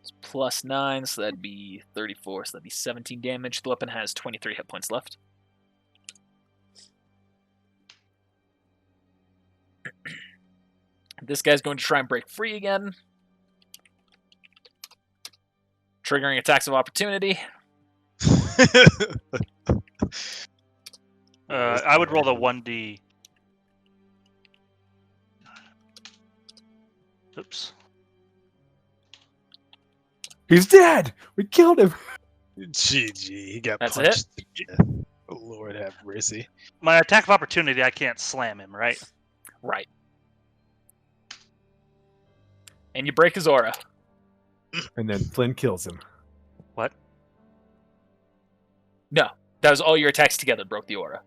Speaker 1: It's plus 9, so that'd be 34, so that'd be 17 damage. The weapon has 23 hit points left. This guy's going to try and break free again. Triggering attacks of opportunity.
Speaker 2: I would roll the 1d. Oops.
Speaker 3: He's dead! We killed him!
Speaker 4: GG. He got
Speaker 1: That's
Speaker 4: punched.
Speaker 1: it?
Speaker 4: to death. Lord have mercy.
Speaker 2: My attack of opportunity, I can't slam him, right?
Speaker 1: Right. And you break his aura.
Speaker 3: And then Flynn kills him.
Speaker 2: What?
Speaker 1: No, that was all your attacks together broke the aura.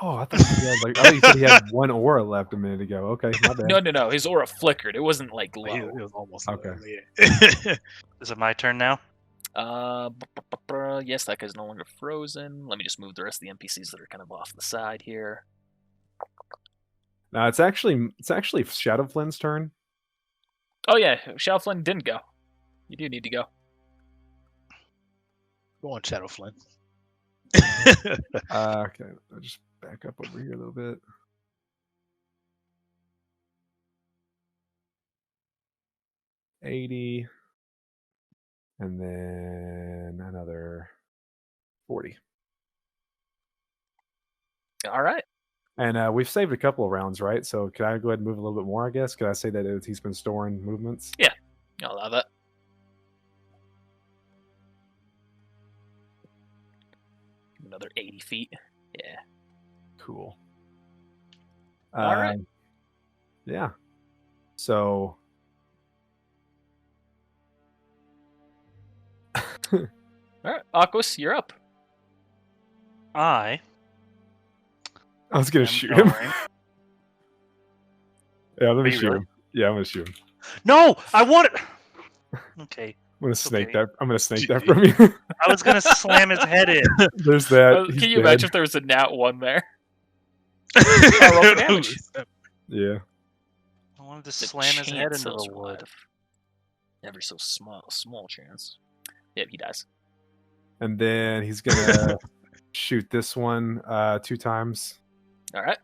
Speaker 3: Oh, I thought you said he had one aura left a minute ago. Okay, my bad.
Speaker 1: No. His aura flickered. It wasn't like low.
Speaker 4: It was almost
Speaker 3: Okay.
Speaker 4: Yeah.
Speaker 2: Is it my turn now?
Speaker 1: Yes, that guy's no longer frozen. Let me just move the rest of the NPCs that are kind of off the side here.
Speaker 3: No, it's actually Shadow Flynn's turn.
Speaker 1: Oh yeah, Shao Flynn didn't go. You do need to go.
Speaker 4: Go on, Shadow Flynn.
Speaker 3: Okay, I'll just back up over here a little bit. $80, and then another 40.
Speaker 1: All right.
Speaker 3: And we've saved a couple of rounds, right? So could I go ahead and move a little bit more, I guess? Could I say that he's been storing movements?
Speaker 1: I'll allow that. Another 80 feet. Yeah.
Speaker 3: Cool.
Speaker 1: All right.
Speaker 3: Yeah. So...
Speaker 1: All right, Aquas, you're up.
Speaker 2: I
Speaker 3: I was going
Speaker 2: am
Speaker 3: to shoot him.
Speaker 2: going-
Speaker 3: Yeah, let me
Speaker 2: you
Speaker 3: shoot
Speaker 2: really?
Speaker 3: him. Yeah, I'm going to shoot him.
Speaker 2: No, I want it. Okay,
Speaker 3: I'm going to snake
Speaker 2: Okay.
Speaker 3: that. I'm going to snake that from you.
Speaker 2: I was gonna slam his head in.
Speaker 3: There's that. He's
Speaker 1: Can you
Speaker 3: dead.
Speaker 1: imagine if there was a nat 1 there? roll for damage.
Speaker 3: Yeah.
Speaker 2: I wanted to
Speaker 1: The
Speaker 2: slam his head
Speaker 1: chance
Speaker 2: into
Speaker 1: he'll
Speaker 2: the wood.
Speaker 1: survive. Ever so small chance. Yep, he dies.
Speaker 3: And then he's going to shoot this one 2 times.
Speaker 1: All right.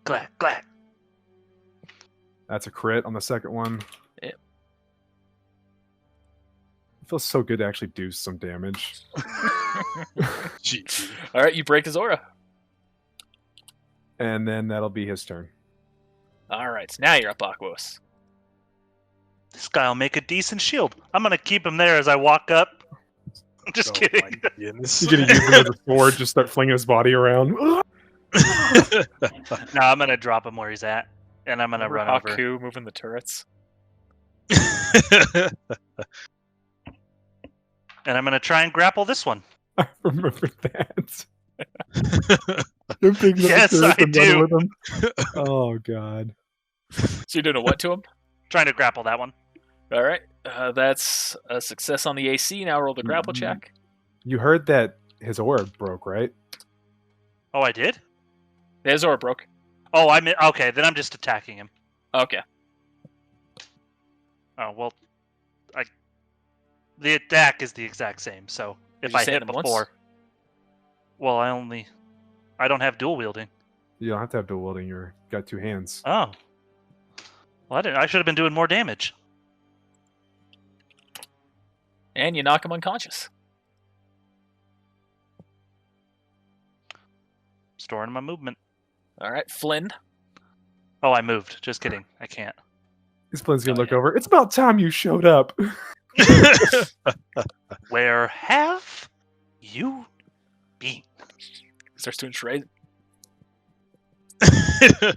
Speaker 2: Glad.
Speaker 3: That's a crit on the second one.
Speaker 1: Yep.
Speaker 3: It feels so good to actually do some damage.
Speaker 4: Jeez.
Speaker 1: All right, you break his aura.
Speaker 3: And then that'll be his turn.
Speaker 1: All right, now you're up, Aquos.
Speaker 2: This guy'll make a decent shield. I'm gonna keep him there as I walk up. I'm just
Speaker 4: Oh
Speaker 2: kidding.
Speaker 4: my goodness.
Speaker 3: He's going to use him as a sword, just start flinging his body around.
Speaker 2: No, I'm gonna drop him where he's at, and I'm gonna run over.
Speaker 1: Haku moving the turrets.
Speaker 2: And I'm gonna try and grapple this one.
Speaker 3: I remember that. Him picking up the
Speaker 2: Yes,
Speaker 3: turret
Speaker 2: I
Speaker 3: and running
Speaker 2: do.
Speaker 3: with him. Oh, God.
Speaker 1: So you're doing a what to him?
Speaker 2: Trying to grapple that one.
Speaker 1: All right, that's a success on the AC. Now roll the grapple check.
Speaker 3: You heard that his aura broke, right?
Speaker 2: Oh, I did?
Speaker 1: His aura broke.
Speaker 2: Oh, okay. Then I'm just attacking him.
Speaker 1: Okay.
Speaker 2: Oh well, the attack is the exact same. So if
Speaker 1: you
Speaker 2: I
Speaker 1: say
Speaker 2: hit
Speaker 1: it once?
Speaker 2: before, well, I don't have dual wielding.
Speaker 3: You don't have to have dual wielding. You've got 2 hands.
Speaker 2: Oh, well, I should have been doing more damage.
Speaker 1: And you knock him unconscious.
Speaker 2: Storing my movement.
Speaker 1: All right, Flynn.
Speaker 2: Oh, I moved. Just kidding. I can't.
Speaker 3: His Flynn's going to
Speaker 1: Oh,
Speaker 3: look
Speaker 1: yeah.
Speaker 3: over. It's about time you showed up.
Speaker 2: Where have you been?
Speaker 1: Starts doing charade.
Speaker 3: It's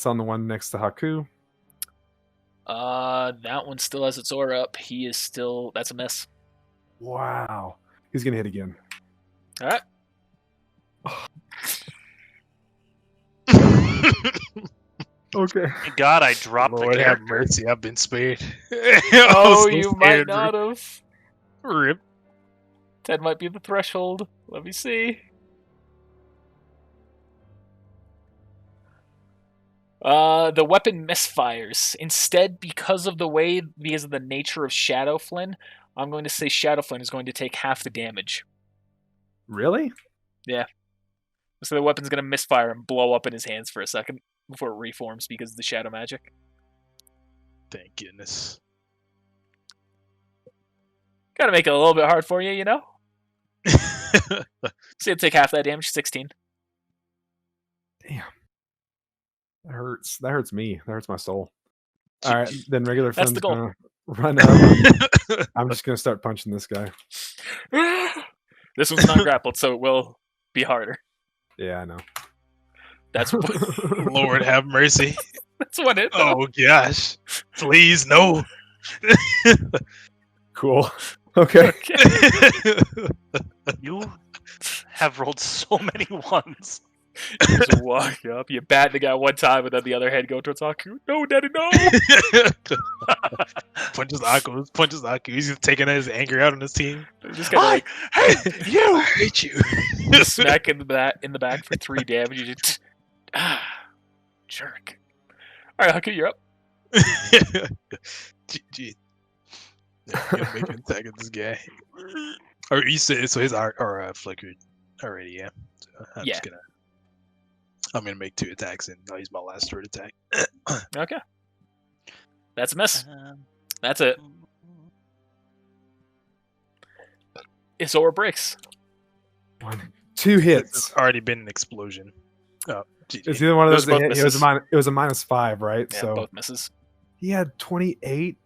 Speaker 3: on the one next to Haku.
Speaker 1: That one still has its aura up. He is still. That's a miss.
Speaker 3: Wow. He's going to hit again.
Speaker 1: All right.
Speaker 3: Okay.
Speaker 2: Thank God, I dropped
Speaker 4: Lord
Speaker 2: the
Speaker 4: have
Speaker 2: character.
Speaker 4: mercy, I've been spared.
Speaker 1: Oh, you might not have.
Speaker 4: Rip.
Speaker 1: 10 might be the threshold. Let me see. The weapon misfires. Instead, because of the nature of Shadow Flynn, I'm going to say Shadow Flynn is going to take half the damage.
Speaker 3: Really?
Speaker 1: So the weapon's going to misfire and blow up in his hands for a second before it reforms because of the shadow magic.
Speaker 4: Thank goodness.
Speaker 1: Gotta make it a little bit hard for you, you know? So you'll take half that damage, 16.
Speaker 3: Damn. That hurts. That hurts me. That hurts my soul. All right, then regular
Speaker 1: That's
Speaker 3: Flynn's
Speaker 1: the goal.
Speaker 3: gonna run up. I'm just gonna start punching this guy.
Speaker 1: This one's not grappled, so it will be harder.
Speaker 3: Yeah, I know.
Speaker 1: That's
Speaker 4: Lord have mercy.
Speaker 1: that's what it. Though.
Speaker 4: Oh gosh. Please no.
Speaker 3: Cool. Okay.
Speaker 1: Okay.
Speaker 2: You have rolled so many ones.
Speaker 1: You just walk up, you bat the guy one time, and then the other hand go towards Haku. No, Daddy, no.
Speaker 4: punches Aku. He's just taking his anger out on his team.
Speaker 1: Just kind of like
Speaker 2: hate you.
Speaker 4: I hate you.
Speaker 1: smack in the back for 3 damage. You just jerk. All right, Haku, you're up.
Speaker 4: GG. Yeah, I'm gonna make an attack at this guy. Or you said so his are flickered already, yeah. So
Speaker 1: Yeah.
Speaker 4: I'm gonna make 2 attacks and I'll use my last third attack.
Speaker 1: Okay. That's a miss. That's it. Isora breaks.
Speaker 3: 1, 2 hits.
Speaker 4: It's already been an explosion. Oh, GG.
Speaker 3: It's either one of
Speaker 1: Those
Speaker 3: those.
Speaker 1: both
Speaker 3: That hit.
Speaker 1: misses.
Speaker 3: It was a -5, right?
Speaker 1: Yeah,
Speaker 3: So
Speaker 1: both misses.
Speaker 3: he had 28.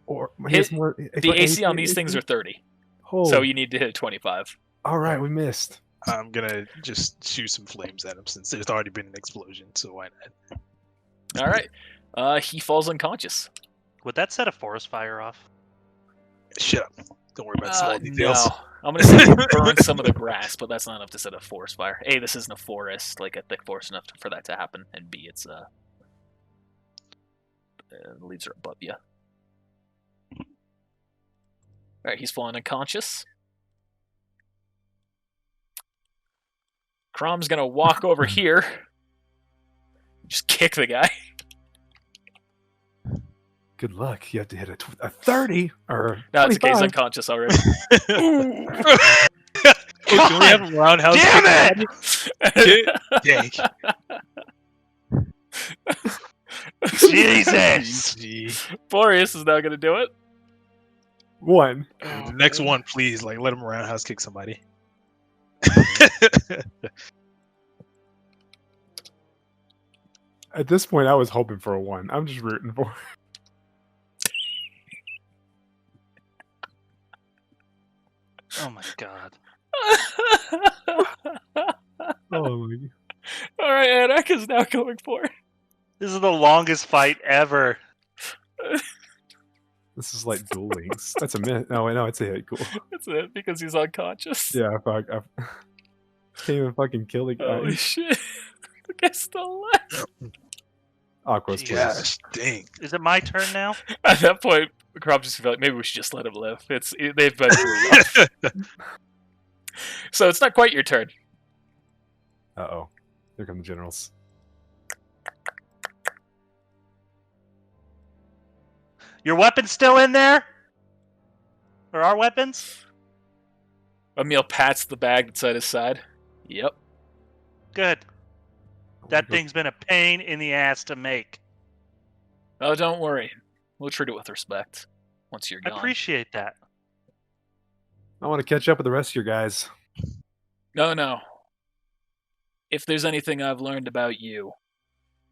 Speaker 3: Or he
Speaker 1: Hit-
Speaker 3: has more.
Speaker 1: The AC on these things are 30,
Speaker 3: Holy.
Speaker 1: so you need to hit 25.
Speaker 3: All right, we missed.
Speaker 4: I'm gonna just shoot some flames at him since there's already been an explosion, so why not?
Speaker 1: All right. He falls unconscious.
Speaker 2: Would that set a forest fire off?
Speaker 4: Shut up. Don't worry about small details.
Speaker 1: No. I'm going to say you burn some of the grass, but that's not enough to set a forest fire. A, this isn't a forest, like a thick forest enough for that to happen. And B, it's the leaves are above you. Alright, he's fallen unconscious. Crom's going to walk over here. Just kick the guy.
Speaker 3: Good luck. You have to hit a 30 or
Speaker 1: No, it's okay. He's
Speaker 3: 25.
Speaker 1: unconscious already.
Speaker 4: Oh, can we have a roundhouse?
Speaker 2: Damn
Speaker 4: kick? Dang.
Speaker 2: Jesus!
Speaker 4: GG.
Speaker 1: Boreas is now going to do it.
Speaker 3: 1.
Speaker 4: The next one, please, like let him roundhouse kick somebody.
Speaker 3: At this point, I was hoping for a 1. I'm just rooting for.
Speaker 2: Oh my god.
Speaker 3: Oh my.
Speaker 1: All right, Anak is now going for it.
Speaker 2: This is the longest fight ever.
Speaker 3: This is like Duel Links. That's a miss. No, wait, no, it's a hit. Cool.
Speaker 1: That's it, because he's unconscious.
Speaker 3: Yeah, fuck. I can't even fucking kill the guy.
Speaker 1: Holy shit. The guy's still alive.
Speaker 3: Aqua's please.
Speaker 4: Gosh, dang.
Speaker 2: Is it my turn now?
Speaker 1: At that point, Crom just felt like maybe we should just let him live. They've been through enough. So it's not quite your turn.
Speaker 3: Uh-oh. Here come the generals.
Speaker 2: Your weapon's still in there? Or our weapons?
Speaker 1: Emil pats the bag that's at his side. Yep.
Speaker 2: Good. That thing's been a pain in the ass to make.
Speaker 1: Oh, don't worry. We'll treat it with respect once you're
Speaker 2: I
Speaker 1: gone.
Speaker 2: appreciate that.
Speaker 3: I want to catch up with the rest of your guys.
Speaker 1: No. If there's anything I've learned about you,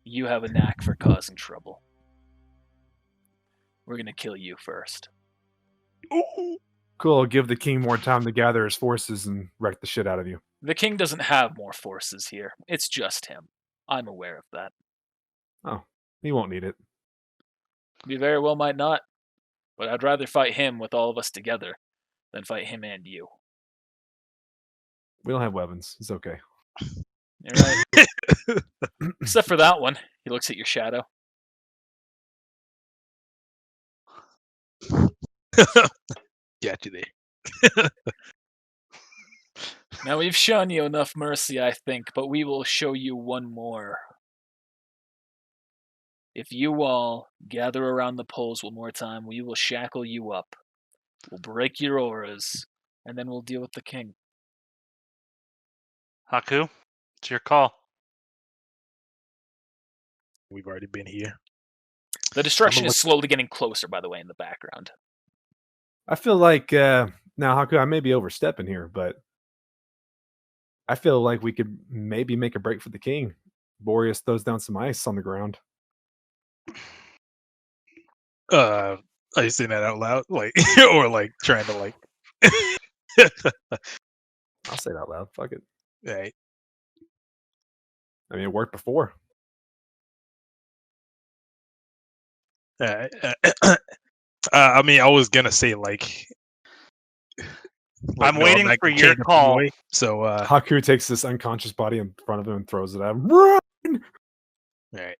Speaker 1: you have a knack for causing trouble. We're gonna kill you first.
Speaker 3: Cool. Give the king more time to gather his forces and wreck the shit out of you.
Speaker 1: The king doesn't have more forces here. It's just him. I'm aware of that.
Speaker 3: He won't need it.
Speaker 1: You very well might not, but I'd rather fight him with all of us together than fight him and you.
Speaker 3: We don't have weapons. It's okay.
Speaker 1: You're right. Except for that one. He looks at your shadow.
Speaker 4: Got you there.
Speaker 1: Now we've shown you enough mercy, I think, but we will show you one more. If you all gather around the poles one more time, we will shackle you up. We'll break your auras, and then we'll deal with the king.
Speaker 2: Haku, it's your call.
Speaker 4: We've already been here.
Speaker 1: The destruction
Speaker 3: look-
Speaker 1: is slowly getting closer, by the way, in the background.
Speaker 3: I feel like now, Haku, I may be overstepping here, but I feel like we could maybe make a break for the king. Boreas throws down some ice on the ground.
Speaker 4: Are you saying that out loud, like, or like trying to like?
Speaker 3: I'll say it out loud. Fuck it.
Speaker 4: Right.
Speaker 3: I mean, it worked before.
Speaker 4: I mean, I was gonna say like
Speaker 2: I'm
Speaker 4: no,
Speaker 2: waiting
Speaker 4: not
Speaker 2: for
Speaker 4: gonna
Speaker 2: your
Speaker 4: change it
Speaker 2: call.
Speaker 4: anyway. So,
Speaker 3: Haku takes this unconscious body in front of him and throws it at him. Run!
Speaker 4: right.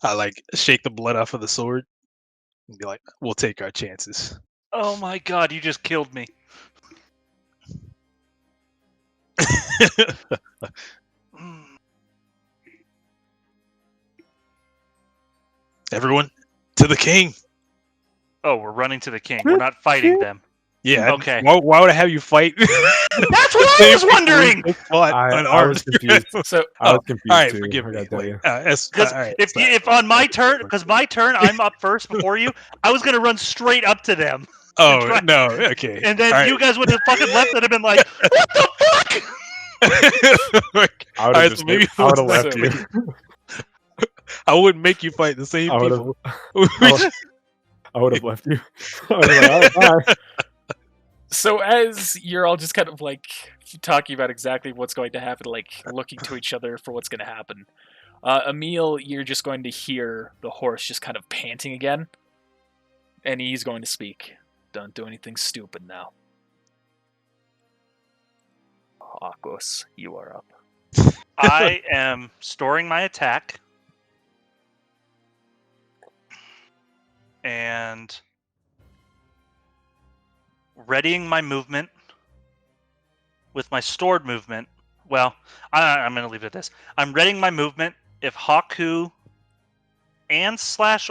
Speaker 4: I like shake the blood off of the sword and be like, "We'll take our chances."
Speaker 2: Oh my god, you just killed me. Mm.
Speaker 4: Everyone, to the king.
Speaker 2: Oh, we're running to the king. We're not fighting them.
Speaker 4: Yeah.
Speaker 2: Okay.
Speaker 4: Why would I have you fight?
Speaker 2: That's what I was wondering.
Speaker 3: I was confused.
Speaker 1: So
Speaker 3: I was confused
Speaker 4: all right,
Speaker 3: too.
Speaker 4: forgive
Speaker 3: I
Speaker 4: me.
Speaker 3: gotta tell
Speaker 4: Like,
Speaker 3: you.
Speaker 2: Because
Speaker 4: all right,
Speaker 2: if on my turn, because my turn, I'm up first before you. I was gonna run straight up to them,
Speaker 4: oh
Speaker 2: try-
Speaker 4: no, okay,
Speaker 2: and then
Speaker 4: all
Speaker 2: you guys would have fucking left and have been like, "What the fuck?"
Speaker 4: right.
Speaker 3: I would
Speaker 4: All
Speaker 3: have
Speaker 4: right, so maybe
Speaker 3: I would have
Speaker 4: let's
Speaker 3: left
Speaker 4: not
Speaker 3: you.
Speaker 4: I wouldn't make you fight the same
Speaker 3: I would have.
Speaker 4: people.
Speaker 3: I would have left you. I would have like, all right, bye.
Speaker 1: So as you're all just kind of like talking about exactly what's going to happen, like looking to each other for what's going to happen, Emil, you're just going to hear the horse just kind of panting again, and he's going to speak. Don't do anything stupid now. Aquos, you are up.
Speaker 2: I am storing my attack and readying my movement with my stored movement. Well, I'm going to leave it at this. I'm readying my movement if Haku and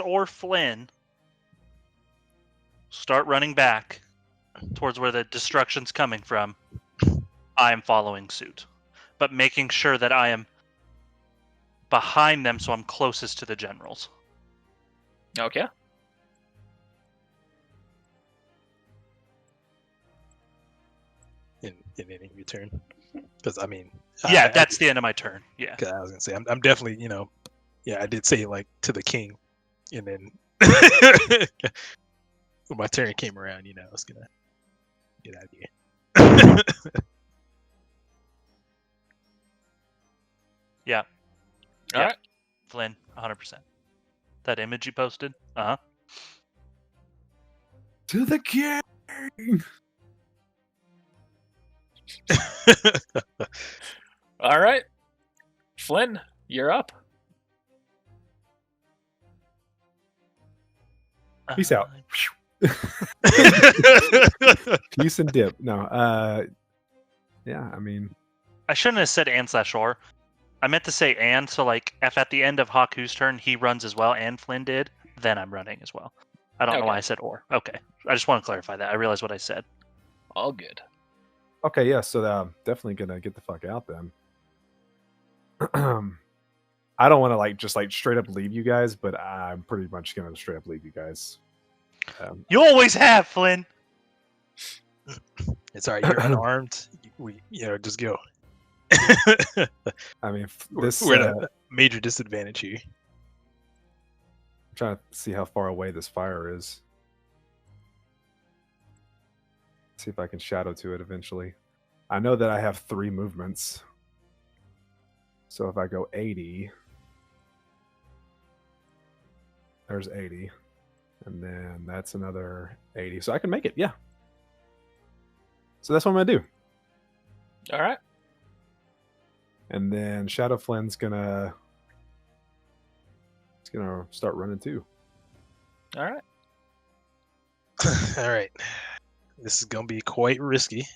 Speaker 2: / or Flynn start running back towards where the destruction's coming from. I am following suit, but making sure that I am behind them so I'm closest to the generals.
Speaker 1: Okay.
Speaker 4: in any return, because I mean,
Speaker 2: Yeah, that's the end of my turn. Yeah.
Speaker 4: 'cause I was gonna say I'm definitely, yeah, I did say like to the king, and then when my turn came around, I was gonna get out of here.
Speaker 2: Yeah.
Speaker 1: All
Speaker 2: Yeah.
Speaker 1: right.
Speaker 2: Flynn, 100%. That image you posted? Uh-huh.
Speaker 3: To the king.
Speaker 1: All right. Flynn, you're up.
Speaker 3: Peace out. Peace and dip. No. Yeah. I mean,
Speaker 2: I shouldn't have said and / or. I meant to say and, so like if at the end of Haku's turn he runs as well and Flynn did, then I'm running as well. I don't know
Speaker 1: Okay.
Speaker 2: why I said or. Okay. I just want to clarify that. I realized what I said.
Speaker 1: All good.
Speaker 3: okay. Yeah. So definitely gonna get the fuck out then. I don't want to just straight up leave you guys, but I'm pretty much gonna straight up leave you guys.
Speaker 2: You always have, Flynn.
Speaker 4: It's all right. You're unarmed. We, just go.
Speaker 3: I mean,
Speaker 4: We're
Speaker 3: this.
Speaker 4: at a major disadvantage here.
Speaker 3: I'm trying to see how far away this fire is. See if I can shadow to it eventually. I know that I have 3 movements. So if I go 80, there's 80. And then that's another 80. So I can make it, yeah. So that's what I'm going to do.
Speaker 1: All right.
Speaker 3: And then Shadow Flynn's gonna start running too.
Speaker 1: All right.
Speaker 4: All right, this is gonna be quite risky,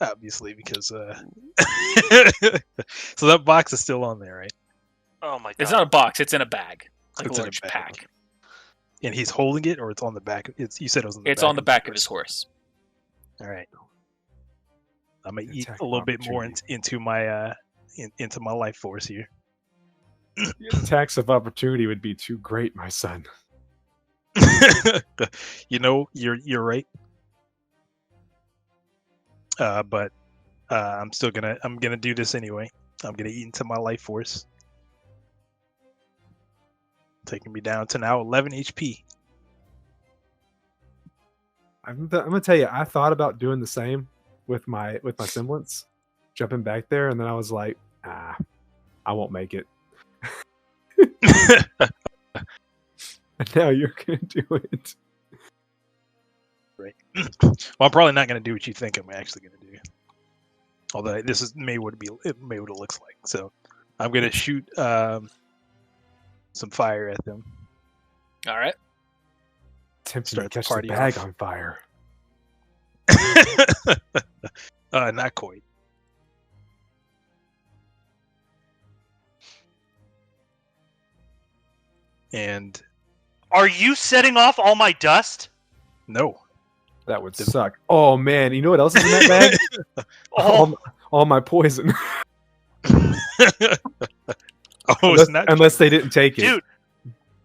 Speaker 4: obviously, because so that box is still on there, right?
Speaker 2: Oh my god.
Speaker 1: It's not a box. It's in a bag. Like
Speaker 4: It's
Speaker 1: a
Speaker 4: in a
Speaker 1: large
Speaker 4: bag.
Speaker 1: pack.
Speaker 4: And he's holding it, or it's on the back. You said it was on the
Speaker 1: It's
Speaker 4: back.
Speaker 1: on the back of his horse.
Speaker 4: All right. I'm gonna eat
Speaker 3: Attack
Speaker 4: a little bit more
Speaker 3: opportunity.
Speaker 4: into my into my life force here.
Speaker 3: Attacks of opportunity would be too great, my son.
Speaker 4: You're right. But I'm gonna do this anyway. I'm gonna eat into my life force, taking me down to now 11 HP.
Speaker 3: I'm gonna tell you, I thought about doing the same with my semblance, jumping back there, and then I was like, I won't make it. And now you're gonna do it.
Speaker 4: Right. Well, I'm probably not going to do what you think I'm actually going to do. Although this is maybe what it looks like. So I'm going to shoot some fire at them.
Speaker 1: All right.
Speaker 3: Tempting
Speaker 4: Start
Speaker 3: to
Speaker 4: the
Speaker 3: catch the
Speaker 4: party
Speaker 3: bag
Speaker 4: off.
Speaker 3: on fire.
Speaker 4: Not quite. And
Speaker 2: Are you setting off all my dust?
Speaker 4: no.
Speaker 3: That would suck. Oh man, you know what else is in that bag?
Speaker 2: Oh,
Speaker 3: all my poison. Unless they didn't take it.
Speaker 2: dude.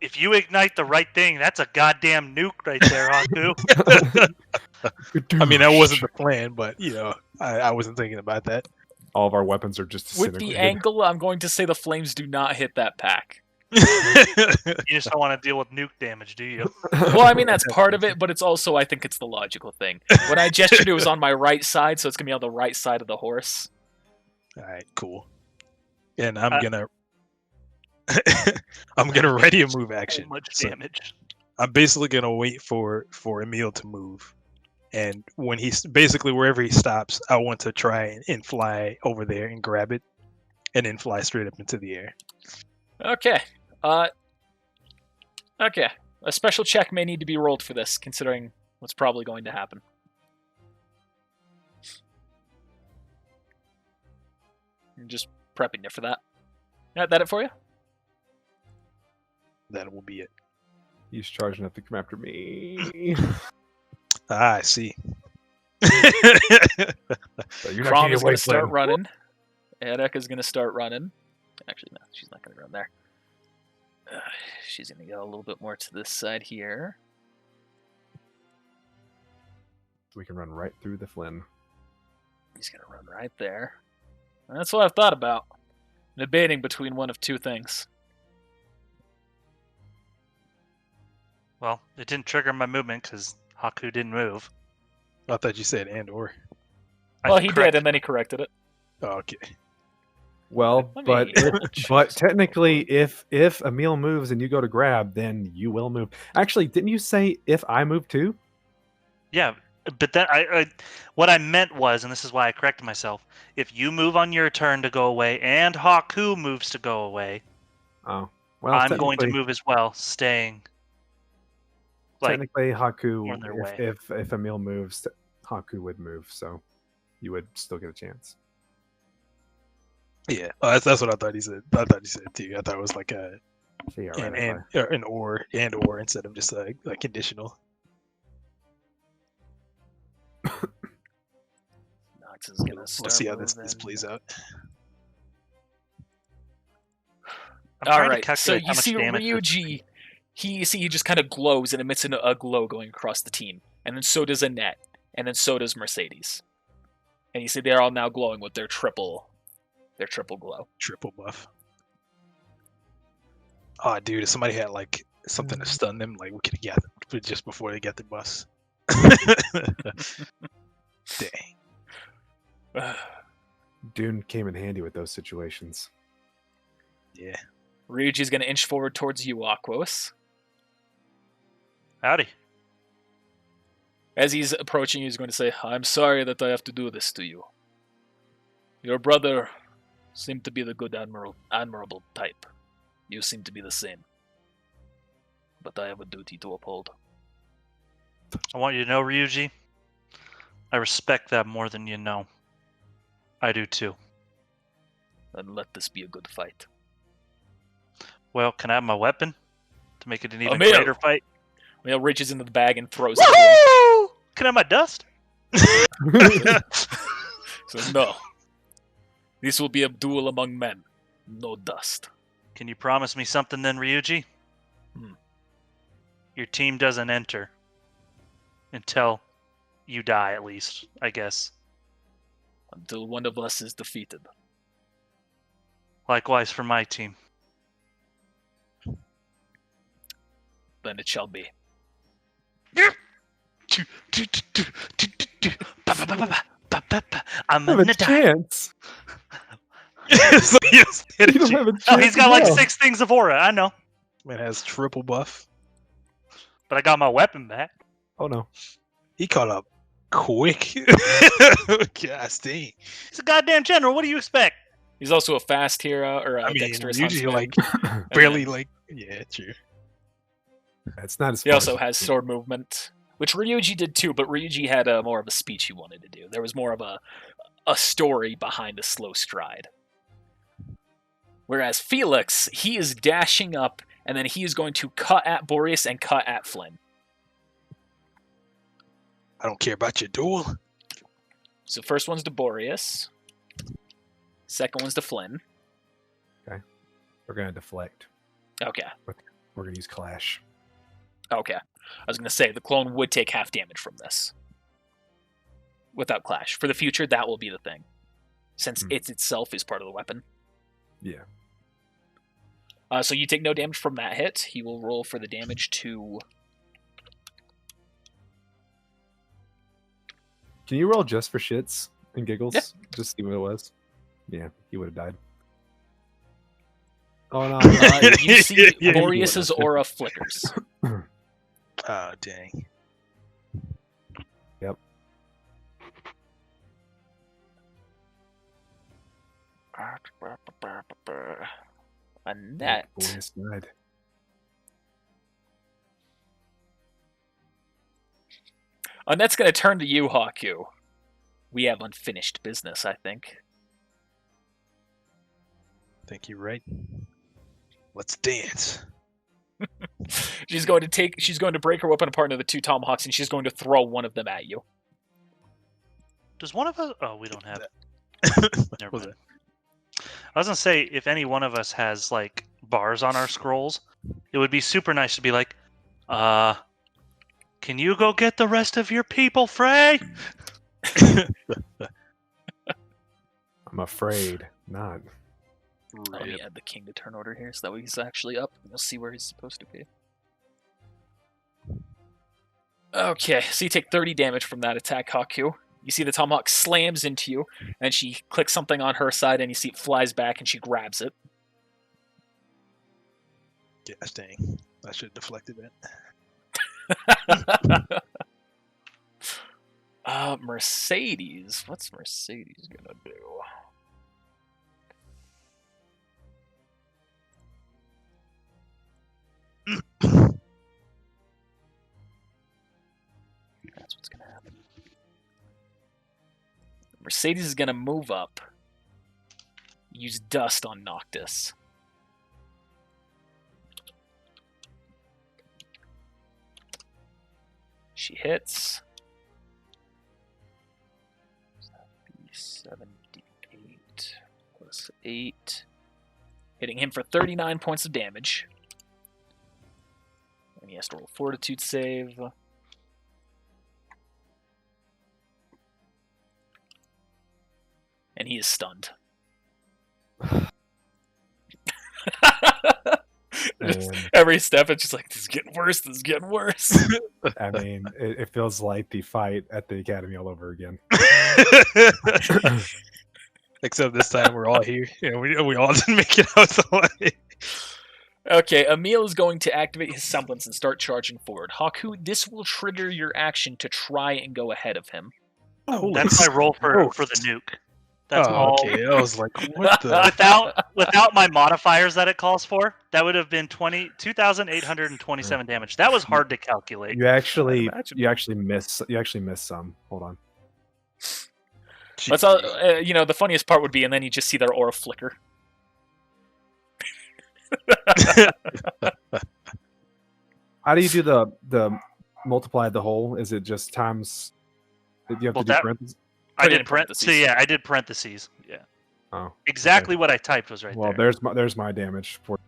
Speaker 2: If you ignite the right thing, that's a goddamn nuke right there, Haku.
Speaker 4: I mean, that wasn't the plan, but you know, I wasn't thinking about that.
Speaker 3: All of our weapons are just
Speaker 1: With
Speaker 3: disintegrated.
Speaker 1: the angle, I'm going to say the flames do not hit that pack.
Speaker 2: You just don't want to deal with nuke damage, do you?
Speaker 1: Well, I mean, that's part of it, but it's also, I think it's the logical thing. When I gestured, it was on my right side, so it's going to be on the right side of the horse.
Speaker 4: All right, cool. And I'm gonna ready a move action.
Speaker 2: So much
Speaker 4: So
Speaker 2: damage.
Speaker 4: I'm basically gonna wait for Emil to move, and when he's basically wherever he stops, I want to try and fly over there and grab it, and then fly straight up into the air.
Speaker 1: Okay. Okay. A special check may need to be rolled for this, considering what's probably going to happen. I'm just prepping you for that. That it for you?
Speaker 4: That will be it.
Speaker 3: He's charging up to come after me.
Speaker 4: I see.
Speaker 3: So you're not
Speaker 1: Crom
Speaker 3: getting
Speaker 1: is
Speaker 3: away,
Speaker 1: going to start
Speaker 3: Flynn.
Speaker 1: running. Edek is going to start running. Actually, no, she's not going to run there. She's going to go a little bit more to this side here.
Speaker 3: We can run right through the Flynn.
Speaker 1: He's going to run right there. And that's what I've thought about. Debating between one of two things.
Speaker 2: Well, it didn't trigger my movement because Haku didn't move.
Speaker 4: I thought you said and or.
Speaker 1: Well, he did,
Speaker 2: corrected
Speaker 1: and then he corrected it.
Speaker 4: Oh, okay.
Speaker 3: Well,
Speaker 1: Let
Speaker 3: but
Speaker 1: me-
Speaker 3: but technically, if Emil moves and you go to grab, then you will move. Actually, didn't you say if I move too?
Speaker 2: Yeah, but then what I meant was, and this is why I corrected myself, if you move on your turn to go away and Haku moves to go away,
Speaker 3: Oh, well,
Speaker 2: I'm going to
Speaker 3: technically-
Speaker 2: move as well, staying. Like,
Speaker 3: Technically, Haku,
Speaker 2: on their way.
Speaker 3: if Emil moves, Haku would move, so you would still get a chance.
Speaker 4: Yeah, that's what I thought he said. I thought he said too. I thought it was like a
Speaker 3: So yeah, right,
Speaker 4: an or instead of just like conditional.
Speaker 1: Nox is going to start
Speaker 4: Let's see how this
Speaker 1: moving.
Speaker 4: plays out.
Speaker 2: I'm trying
Speaker 1: All
Speaker 2: to
Speaker 1: right, so
Speaker 2: calculate how
Speaker 1: you
Speaker 2: much
Speaker 1: see
Speaker 2: damage this-
Speaker 1: Ryuji, he just kind of glows and emits a glow going across the team. And then so does Annette. And then so does Mercedes. And you see they're all now glowing with their triple glow.
Speaker 4: Triple buff. Oh, dude, if somebody had like something to stun them, like we could have got them just before they got the bus. Dang.
Speaker 3: Dune came in handy with those situations.
Speaker 4: Yeah.
Speaker 1: Ryuji's going to inch forward towards you, Aquos.
Speaker 2: Howdy.
Speaker 1: As he's approaching, he's going to say, I'm sorry that I have to do this to you. Your brother seemed to be the good admirable type. You seem to be the same. But I have a duty to uphold.
Speaker 2: I want you to know, Ryuji, I respect that more than you know. I do too.
Speaker 1: And let this be a good fight.
Speaker 2: Well, can I have my weapon to make it an even
Speaker 1: Emil!
Speaker 2: greater fight?
Speaker 1: Emil reaches into the bag and throws it to him.
Speaker 2: Woo! Can I have my dust?
Speaker 1: Says, no. This will be a duel among men. No dust.
Speaker 2: Can you promise me something then, Ryuji?
Speaker 1: Hmm.
Speaker 2: Your team doesn't enter until you die, at least, I guess.
Speaker 1: Until one of us is defeated.
Speaker 2: Likewise for my team.
Speaker 1: Then it shall be.
Speaker 2: I'm
Speaker 3: have
Speaker 2: gonna
Speaker 3: a
Speaker 2: die.
Speaker 3: chance.
Speaker 4: So yes,
Speaker 3: You don't have a chance.
Speaker 2: Oh, he's got like
Speaker 3: now.
Speaker 2: 6 things of aura. I know,
Speaker 4: man has triple buff.
Speaker 2: but I got my weapon back.
Speaker 3: Oh no.
Speaker 4: He caught up quick. Gosh dang.
Speaker 2: He's a goddamn general. What do you expect?
Speaker 1: He's also a fast hero or a
Speaker 4: I mean,
Speaker 1: dexterous
Speaker 4: usually
Speaker 1: huntsman.
Speaker 4: like barely like yeah, true.
Speaker 3: It's not as
Speaker 1: He
Speaker 3: far
Speaker 1: also
Speaker 3: as-
Speaker 1: has sword movement, which Ryuji did too, but Ryuji had more of a speech he wanted to do. There was more of a story behind a slow stride. Whereas Felix, he is dashing up, and then he is going to cut at Boreas and cut at Flynn.
Speaker 4: I don't care about your duel.
Speaker 1: So first one's to Boreas. Second one's to Flynn.
Speaker 3: We're gonna deflect.
Speaker 1: Okay.
Speaker 3: We're gonna use clash.
Speaker 1: Okay. I was going to say, the clone would take half damage from this. Without clash. For the future, that will be the thing. Since it itself is part of the weapon.
Speaker 3: Yeah.
Speaker 1: So you take no damage from that hit. He will roll for the damage to...
Speaker 3: Can you roll just for shits and giggles?
Speaker 1: Yeah.
Speaker 3: Just see what it was. Yeah, he would have died. Oh no!
Speaker 1: You see
Speaker 4: Yeah.
Speaker 1: Boreas's aura flickers.
Speaker 4: Oh dang.
Speaker 3: Yep.
Speaker 1: A net.
Speaker 3: Boreas died.
Speaker 1: And that's going to turn to you, Haku. We have unfinished business, I think.
Speaker 4: Think you're right. Let's dance.
Speaker 1: She's going to break her weapon apart into the 2 tomahawks, and she's going to throw one of them at you.
Speaker 2: Does one of us? Oh, we don't have. Never
Speaker 4: Was
Speaker 2: mind. I was gonna say, if any one of us has like bars on our scrolls, it would be super nice to be like, can you go get the rest of your people, Frey?
Speaker 3: I'm afraid not.
Speaker 1: Let me add the king to turn order here, so that way he's actually up. We'll see where he's supposed to be. Okay, so you take 30 damage from that attack, Haku. You see the tomahawk slams into you, and she clicks something on her side, and you see it flies back, and she grabs it.
Speaker 4: Gosh dang. I should have deflected that.
Speaker 1: Mercedes. What's Mercedes gonna do? That's what's gonna happen. Mercedes is gonna move up. Use dust on Noctis. She hits. 78 plus 8. Hitting him for 39 points of damage. And he has to roll Fortitude save. And he is stunned. Every step, it's just like, this is getting worse, this is getting worse.
Speaker 3: I mean, it feels like the fight at the academy all over again.
Speaker 4: Except this time we're all here. Yeah, we all didn't make it out the way.
Speaker 1: Okay, Emil is going to activate his semblance and start charging forward. Haku, this will trigger your action to try and go ahead of him.
Speaker 4: Holy
Speaker 2: That's my roll for
Speaker 4: smokes.
Speaker 2: the nuke. That's
Speaker 4: Oh,
Speaker 2: all.
Speaker 4: okay. I was like, what the?
Speaker 2: Without my modifiers that it calls for, that would have been 2,827 damage. That was hard to calculate.
Speaker 3: You actually
Speaker 1: imagine.
Speaker 3: miss some. Hold on.
Speaker 1: That's all. The funniest part would be, and then you just see their aura flicker.
Speaker 3: How do you do the multiply the whole? Is it just times? You have
Speaker 2: Well,
Speaker 3: to do
Speaker 2: that-
Speaker 3: parentheses?
Speaker 2: I
Speaker 1: Put it
Speaker 2: did
Speaker 1: in
Speaker 2: parentheses.
Speaker 1: parentheses.
Speaker 2: So yeah, I did parentheses. Yeah,
Speaker 3: Oh,
Speaker 2: exactly what I typed was right
Speaker 3: well,
Speaker 2: there.
Speaker 3: there's my damage for.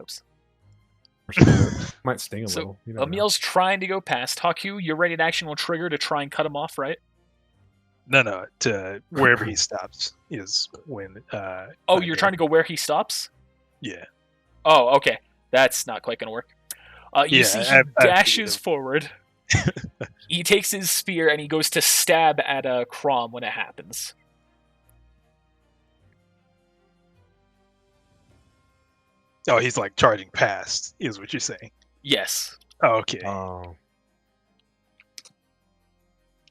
Speaker 1: Oops.
Speaker 3: Might sting a
Speaker 1: So,
Speaker 3: little. You never know.
Speaker 1: Emil's trying to go past. Haku, your ready to action will trigger to try and cut him off, right?
Speaker 4: No, to wherever he stops is when.
Speaker 1: Oh, you're trying to go where he stops?
Speaker 4: Yeah.
Speaker 1: Oh, okay. That's not quite gonna work. You
Speaker 4: Yeah,
Speaker 1: see, he
Speaker 4: I figured
Speaker 1: dashes
Speaker 4: it.
Speaker 1: forward. He takes his spear and he goes to stab at Crom when it happens.
Speaker 4: Oh, he's like charging past, is what you're saying.
Speaker 1: Yes.
Speaker 4: Oh, okay.
Speaker 3: Oh,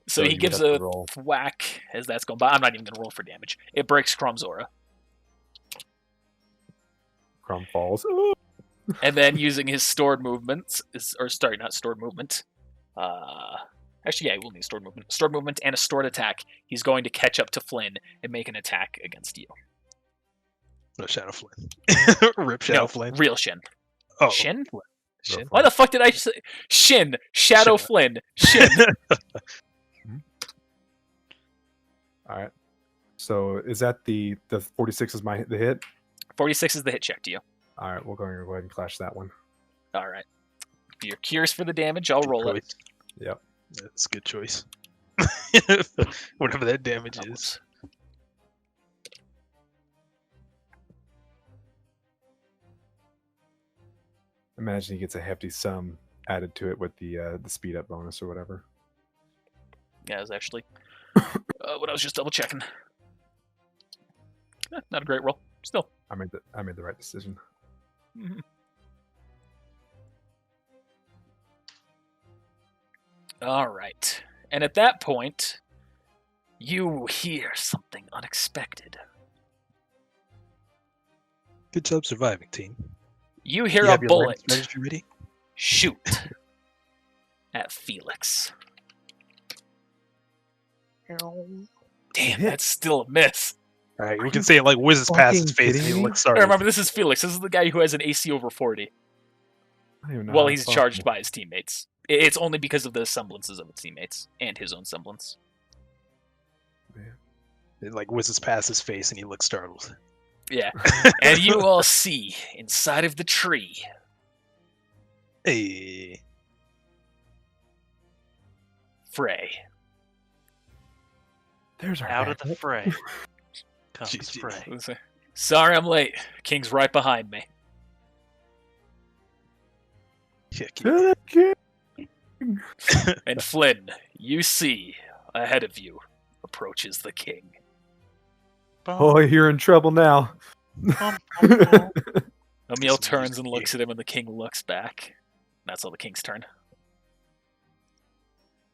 Speaker 1: So
Speaker 3: So
Speaker 1: he
Speaker 3: you would
Speaker 1: gives
Speaker 3: have to
Speaker 1: a
Speaker 3: roll.
Speaker 1: whack as that's going by. I'm not even going to roll for damage. It breaks Crom's aura.
Speaker 3: Crumb falls.
Speaker 1: And then using his stored movements, not stored movement. Actually, yeah, he will need stored movement. Stored movement and a stored attack. He's going to catch up to Flynn and make an attack against you.
Speaker 4: No, Shadow Flynn. Rip Shadow
Speaker 1: No,
Speaker 4: Flynn.
Speaker 1: real Shin.
Speaker 4: Oh,
Speaker 1: Shin?
Speaker 3: Shin.
Speaker 1: Why the fuck did I say Shin? Shadow
Speaker 4: Shin.
Speaker 1: Flynn. Shin.
Speaker 3: All right. So is that the 46 is the hit?
Speaker 1: 46 is the hit check to you.
Speaker 3: All right, we're going to go ahead and clash that one.
Speaker 1: All right. If you're curious for the damage, I'll roll it.
Speaker 4: choice.
Speaker 3: Yep.
Speaker 4: That's a good choice. Whatever that damage is.
Speaker 3: Imagine he gets a hefty sum added to it with the speed up bonus or whatever.
Speaker 1: Yeah, it was actually what I was just double checking. Not a great roll. Still.
Speaker 3: I made the right decision.
Speaker 1: Mhm. All right. And at that point, you hear something unexpected.
Speaker 4: Good job surviving, team.
Speaker 1: You hear
Speaker 4: You
Speaker 1: a
Speaker 4: have your
Speaker 1: bullet
Speaker 4: registry ready?
Speaker 1: shoot at Felix. Damn,
Speaker 3: hit.
Speaker 1: that's still a miss.
Speaker 4: All right, we can say it like whizzes past his
Speaker 3: fucking
Speaker 4: face and he
Speaker 3: kidding me?
Speaker 4: looks
Speaker 1: I
Speaker 4: sorry.
Speaker 1: remember, this is Felix. This is the guy who has an AC over 40.
Speaker 3: I don't even know
Speaker 1: Well,
Speaker 3: how
Speaker 1: he's
Speaker 3: it's
Speaker 1: charged
Speaker 3: possible.
Speaker 1: by his teammates. It's only because of the semblances of his teammates and his own semblance.
Speaker 4: It like whizzes past his face and he looks startled.
Speaker 1: Yeah. And you all see inside of the tree
Speaker 4: Hey.
Speaker 1: Frey.
Speaker 3: There's our
Speaker 2: Out of the
Speaker 3: backup.
Speaker 2: fray comes
Speaker 4: GG.
Speaker 2: Frey.
Speaker 1: Sorry I'm late. King's right behind me.
Speaker 4: Kick
Speaker 3: To the king.
Speaker 1: And Flynn, you see ahead of you approaches the king.
Speaker 3: Oh, you're in trouble now.
Speaker 1: Emil turns and looks at him, and the king looks back. That's all the king's turn.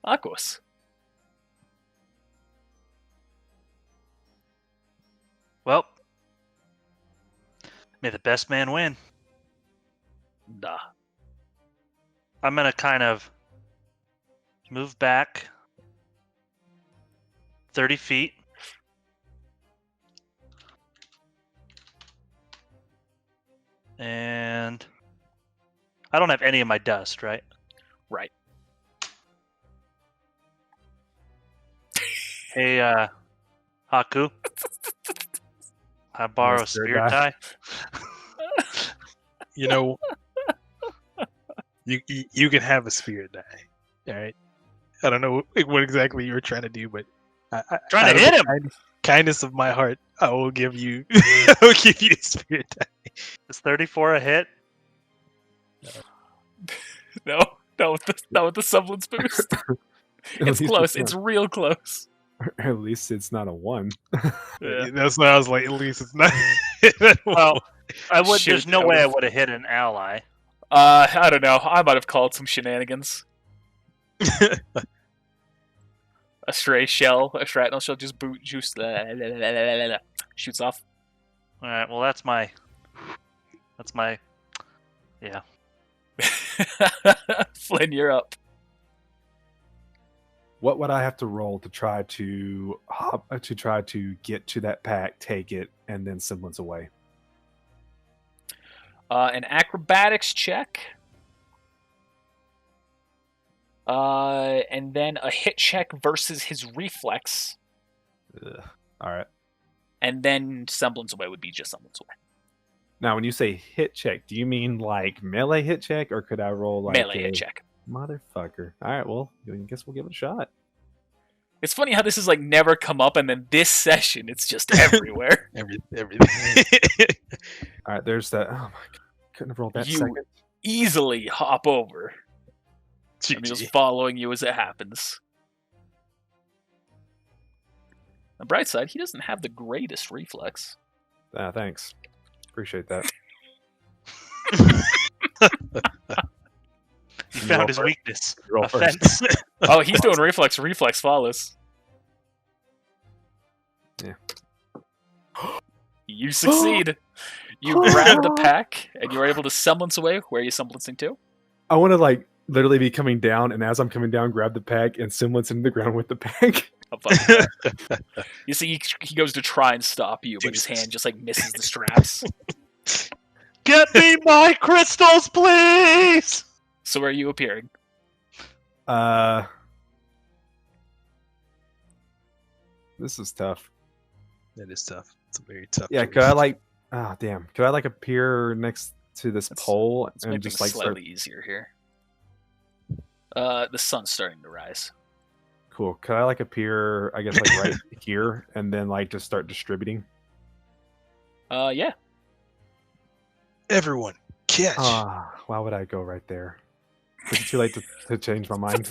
Speaker 1: Aquos.
Speaker 2: Well, may the best man win.
Speaker 1: Nah.
Speaker 2: I'm gonna kind of move back 30 feet. And I don't have any of my dust, right?
Speaker 1: Right.
Speaker 2: Hey, Haku. I borrow a
Speaker 3: Yes, third
Speaker 2: spear tie.
Speaker 4: You know, you can have a spirit die. All right. I don't know what exactly you were trying to do, but
Speaker 2: Trying to
Speaker 4: out of
Speaker 2: hit
Speaker 4: the
Speaker 2: him!
Speaker 4: kindness of my heart, I will give you. I will give you a spirit die.
Speaker 2: Is 34 a hit?
Speaker 1: No, not with the semblance boost.
Speaker 3: At
Speaker 1: It's
Speaker 3: least
Speaker 1: close.
Speaker 3: not-
Speaker 1: It's real close.
Speaker 3: At least it's not a 1.
Speaker 1: Yeah.
Speaker 4: That's why I was like, at least it's not.
Speaker 2: Well, I would.
Speaker 1: Shoot,
Speaker 2: There's no
Speaker 1: that
Speaker 2: way I
Speaker 1: was-
Speaker 2: would have hit an ally.
Speaker 1: I don't know. I might have called some shenanigans. A stray shell, a shrapnel shell, just boot juice shoots off.
Speaker 2: All right. Well, that's my. Yeah.
Speaker 1: Flynn, you're up.
Speaker 3: What would I have to roll to try to get to that pack, take it, and then semblance away?
Speaker 1: An acrobatics check. And then a hit check versus his reflex.
Speaker 3: Ugh. All right.
Speaker 1: And then semblance away would be just semblance away.
Speaker 3: Now, when you say hit check, do you mean like melee hit check, or could I roll like
Speaker 1: Melee
Speaker 3: a
Speaker 1: hit check.
Speaker 3: motherfucker? All right, well, I guess we'll give it a shot.
Speaker 1: It's funny how this has like never come up, and then this session, it's just everywhere.
Speaker 4: Everything.
Speaker 3: All right, there's that. Oh my god, couldn't have rolled that
Speaker 1: You
Speaker 3: second.
Speaker 1: easily hop over. Emil's
Speaker 4: GG.
Speaker 1: following you as it happens. On the bright side, he doesn't have the greatest reflex.
Speaker 3: Thanks, appreciate that.
Speaker 2: He
Speaker 3: You
Speaker 2: found
Speaker 3: roll
Speaker 2: his
Speaker 3: first.
Speaker 2: weakness.
Speaker 3: You roll
Speaker 2: Offense.
Speaker 1: Oh, he's doing reflex. Reflex flawless.
Speaker 3: Yeah.
Speaker 1: You succeed. You grab the pack, and you're able to semblance away. Where are you semblancing to?
Speaker 3: I want to like literally be coming down, and as I'm coming down, grab the pack and semblance into the ground with the pack.
Speaker 1: Have fun with that. You see, he goes to try and stop you, but his hand just like misses the straps.
Speaker 2: Get me my crystals, please!
Speaker 1: So where are you appearing?
Speaker 3: This is tough.
Speaker 4: That is tough. It's a very tough.
Speaker 3: Yeah,
Speaker 4: choice.
Speaker 3: could I like? Ah, damn. Could I like appear next to this
Speaker 1: Let's-
Speaker 3: pole
Speaker 1: Let's
Speaker 3: and
Speaker 1: make
Speaker 3: just
Speaker 1: things
Speaker 3: like
Speaker 1: slightly
Speaker 3: start?
Speaker 1: easier here. The sun's starting to rise.
Speaker 3: Cool. Could I like appear? I guess like right here, and then like just start distributing.
Speaker 1: Yeah.
Speaker 4: Everyone, catch.
Speaker 3: Ah, why would I go right there? Is it too late to change my mind?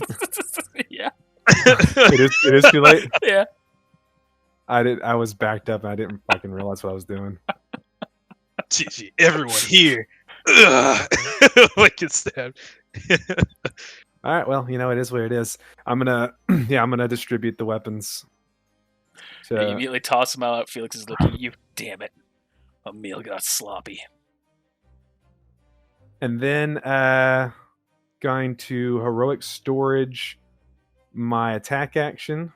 Speaker 1: Yeah.
Speaker 3: It is too late.
Speaker 1: Yeah.
Speaker 3: I was backed up and I didn't fucking realize what I was doing.
Speaker 4: GG. Everyone here. Ugh. Like it's stabbed.
Speaker 3: All right, well, you know, it is what it is. I'm gonna distribute the weapons.
Speaker 1: You
Speaker 3: To,
Speaker 1: immediately toss him out. Felix is looking at you. Damn it. Emil got sloppy.
Speaker 3: and then going to heroic storage my attack action.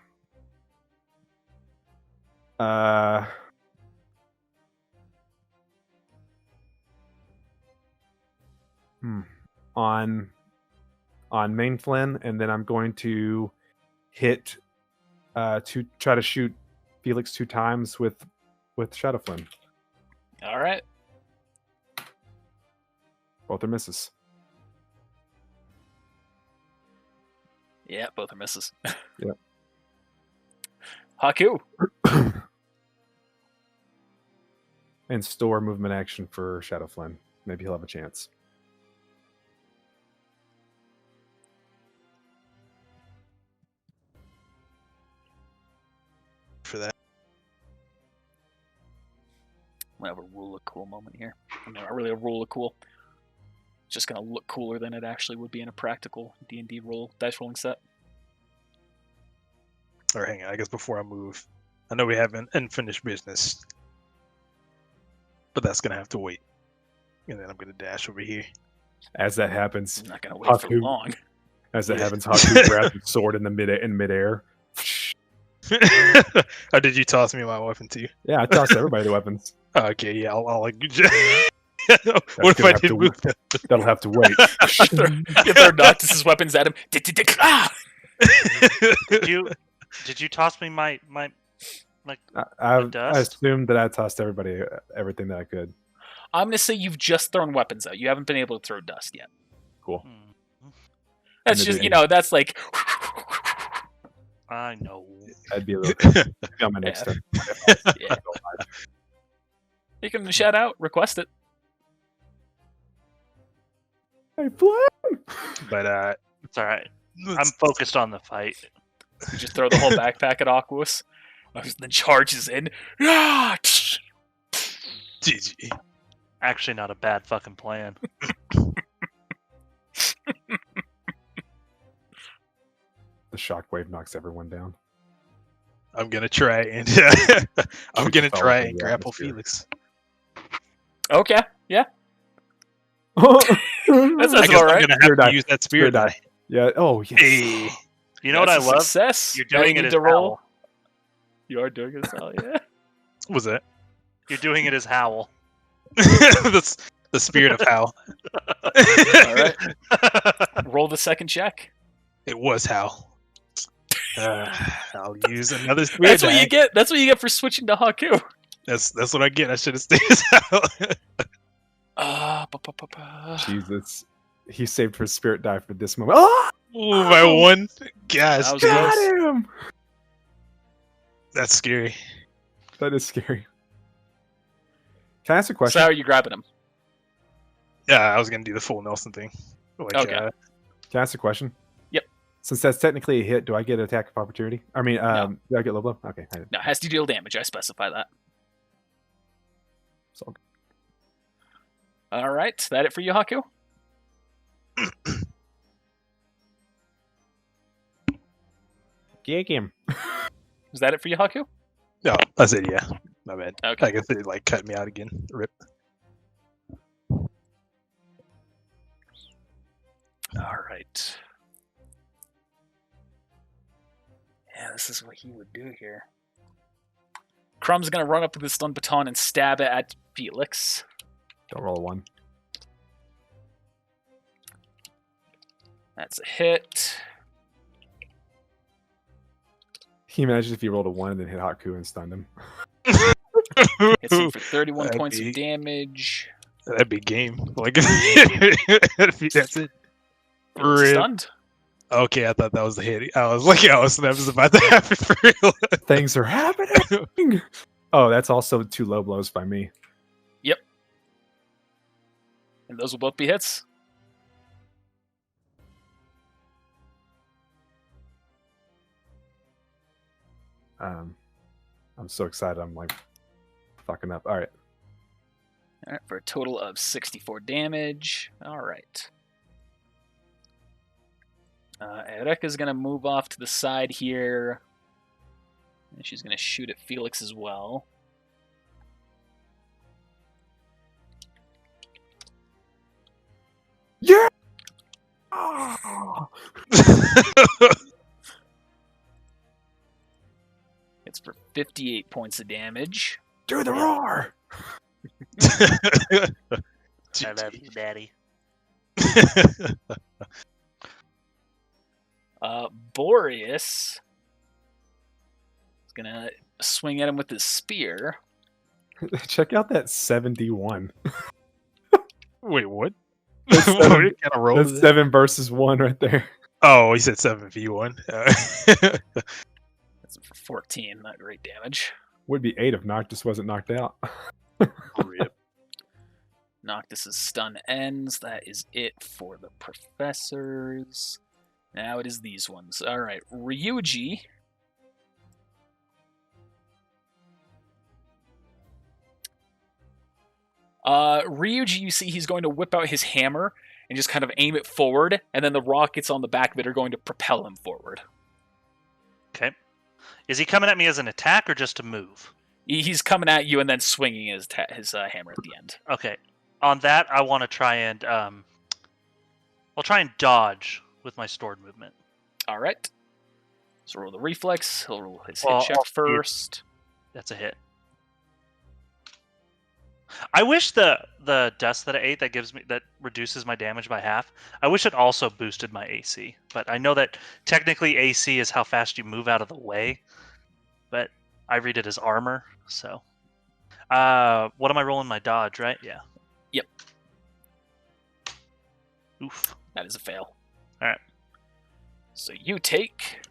Speaker 3: On main Flynn, and then I'm going to hit to try to shoot Felix 2 times with Shadow Flynn.
Speaker 1: All right.
Speaker 3: Both are misses.
Speaker 1: Yeah, both are misses.
Speaker 3: Yep.
Speaker 1: Haku.
Speaker 3: And store movement action for Shadow Flynn. Maybe he'll have a chance.
Speaker 4: For that.
Speaker 1: I'm gonna have a rule of cool moment here. I mean, not really a rule of cool. It's just gonna look cooler than it actually would be in a practical D&D dice rolling set.
Speaker 4: Or hang on, I guess before I move, I know we have an unfinished business, but that's gonna have to wait. And then I'm gonna dash over here.
Speaker 3: As that happens,
Speaker 1: I'm not gonna wait for
Speaker 3: Haku.
Speaker 1: long.
Speaker 3: Haku grabs his sword in midair.
Speaker 4: Or did you toss me my weapon too?
Speaker 3: Yeah, I tossed everybody the weapons.
Speaker 4: Okay, yeah, I'll like. What if
Speaker 3: gonna
Speaker 4: I
Speaker 3: have
Speaker 4: did
Speaker 3: to
Speaker 4: move?
Speaker 3: That'll have to wait.
Speaker 1: You throw Noctis's weapons at him. Ah!
Speaker 2: Did you toss me my
Speaker 3: I
Speaker 2: dust?
Speaker 3: assumed that I tossed everybody everything that I could.
Speaker 1: I'm gonna say you've just thrown weapons out. You haven't been able to throw dust yet.
Speaker 3: Cool.
Speaker 2: Hmm,
Speaker 1: That's
Speaker 3: And
Speaker 1: just,
Speaker 3: then-
Speaker 1: that's like.
Speaker 2: I know.
Speaker 3: That'd be a little on my next turn.
Speaker 1: Yeah. You can shout out, request it.
Speaker 3: Hey, Flynn!
Speaker 4: But
Speaker 2: It's all right. I'm focused on the fight.
Speaker 1: You just throw the whole backpack at Aquos. Then charges in. Ah!
Speaker 4: GG.
Speaker 2: Actually, not a bad fucking plan.
Speaker 3: The shockwave knocks everyone down.
Speaker 4: I'm gonna try and I'm
Speaker 3: Shoot
Speaker 4: gonna
Speaker 3: the
Speaker 4: try
Speaker 3: fellow
Speaker 4: and
Speaker 3: in the
Speaker 4: grapple
Speaker 3: atmosphere.
Speaker 4: Felix.
Speaker 1: Okay, yeah.
Speaker 3: That's
Speaker 1: That
Speaker 4: I
Speaker 1: sounds
Speaker 4: guess
Speaker 1: all right.
Speaker 4: I'm gonna have
Speaker 3: Spirit
Speaker 4: to
Speaker 3: die.
Speaker 4: use that spirit die.
Speaker 3: Yeah. Oh, yes.
Speaker 4: Hey.
Speaker 2: You know what I
Speaker 1: That's a
Speaker 2: love?
Speaker 1: Success.
Speaker 2: You're
Speaker 1: Now
Speaker 2: doing
Speaker 1: you
Speaker 2: it
Speaker 1: need
Speaker 2: as
Speaker 1: to roll.
Speaker 2: Howl.
Speaker 1: You are doing it as hell, yeah.
Speaker 4: What was that?
Speaker 2: You're doing it as Howl.
Speaker 4: That's the spirit of Hal.
Speaker 1: All right. Roll the second check.
Speaker 4: It was Hal. I'll use another spirit
Speaker 1: That's what
Speaker 4: die.
Speaker 1: you get. That's what you get for switching to Haku.
Speaker 4: That's what I get. I should have stayed as Hal.
Speaker 3: Jesus. He saved her spirit die for this moment. Oh!
Speaker 4: Ooh, by one. Gosh.
Speaker 1: That was
Speaker 3: Got
Speaker 1: close.
Speaker 3: him!
Speaker 4: That's scary.
Speaker 3: That is scary. Can I ask a
Speaker 1: So
Speaker 3: question?
Speaker 1: how are you grabbing him?
Speaker 4: Yeah, I was gonna do the full Nelson thing. Like,
Speaker 1: Okay.
Speaker 3: Can I ask a question?
Speaker 1: Yep.
Speaker 3: Since that's technically a hit, do I get attack of opportunity? I mean, do I get low blow? Okay.
Speaker 1: No, it has to deal damage. I specify that.
Speaker 3: So,
Speaker 1: All right, is that it for you, Haku?
Speaker 3: gig him.
Speaker 1: Is that it for you, Haku?
Speaker 4: no, I said yeah. My bad.
Speaker 1: Okay.
Speaker 4: I guess it like cut me out again. Rip.
Speaker 1: All right. Yeah, this is what he would do here. Crumb's gonna run up with the stun baton and stab it at Felix.
Speaker 3: Don't roll a 1.
Speaker 1: That's a hit.
Speaker 3: Can you imagine if he rolled a 1 and then hit Haku and stunned him?
Speaker 1: Hits him for 31
Speaker 4: That'd
Speaker 1: points
Speaker 4: be-
Speaker 1: of damage.
Speaker 4: That'd be game. Like that's it.
Speaker 1: Felix is
Speaker 4: Rip.
Speaker 1: stunned.
Speaker 4: Okay, I thought that was the hit. I was like, that was about to happen for real.
Speaker 3: Things are happening. Oh, that's also 2 low blows by me.
Speaker 1: And those will both be hits.
Speaker 3: I'm so excited. I'm like fucking up. All right.
Speaker 1: All right, for a total of 64 damage. All right. Ereka's going to move off to the side here. And she's going to shoot at Felix as well.
Speaker 3: Yeah. Oh.
Speaker 1: It's for 58 points of damage.
Speaker 3: Do the roar.
Speaker 2: I love you, Daddy.
Speaker 1: Boreas is going to swing at him with his spear.
Speaker 3: Check out that 71.
Speaker 4: Wait, what?
Speaker 3: That's
Speaker 4: What
Speaker 3: 7,
Speaker 4: kind of roll
Speaker 3: that's
Speaker 4: is that?
Speaker 3: 7 versus 1 right there.
Speaker 4: Oh, he said 7v1.
Speaker 1: That's for 14, not great damage.
Speaker 3: Would be 8 if Noctis wasn't knocked out.
Speaker 4: Rip.
Speaker 1: Noctis's stun ends. That is it for the professors. Now it is these ones. All right, Ryuji. Ryuji, you see he's going to whip out his hammer and just kind of aim it forward, and then the rockets on the back of it are going to propel him forward.
Speaker 2: Okay. Is he coming at me as an attack or just to move?
Speaker 1: He's coming at you and then swinging his hammer at the end.
Speaker 2: Okay. On that, I want to try and I'll try and dodge with my stored movement.
Speaker 1: All right. So roll the reflex. He'll roll his
Speaker 2: Well,
Speaker 1: hit check
Speaker 2: I'll see it.
Speaker 1: first.
Speaker 2: That's a hit. I wish the dust that I ate that reduces my damage by half. I wish it also boosted my AC, but I know that technically AC is how fast you move out of the way. But I read it as armor, so. What am I rolling my dodge? Right? Yeah.
Speaker 1: Yep.
Speaker 2: Oof.
Speaker 1: That is a fail.
Speaker 2: All right.
Speaker 1: So you take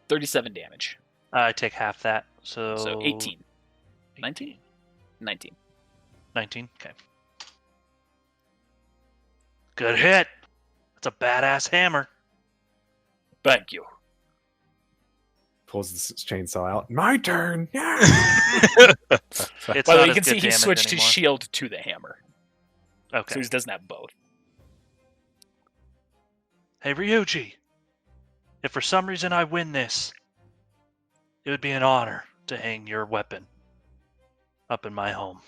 Speaker 1: 37 damage.
Speaker 2: I take half that, so.
Speaker 1: So 18. 19? 19.
Speaker 2: 19. Okay. Good hit. That's a badass hammer.
Speaker 1: Thank you.
Speaker 3: Pulls this chainsaw out. My turn. Yeah.
Speaker 2: It's
Speaker 1: By the way,
Speaker 2: not
Speaker 1: you
Speaker 2: as
Speaker 1: can see
Speaker 2: good
Speaker 1: he
Speaker 2: damage
Speaker 1: switched his
Speaker 2: anymore.
Speaker 1: shield to the hammer.
Speaker 2: Okay.
Speaker 1: So he doesn't have both.
Speaker 2: Hey, Ryuji. If for some reason I win this, it would be an honor to hang your weapon up in my home.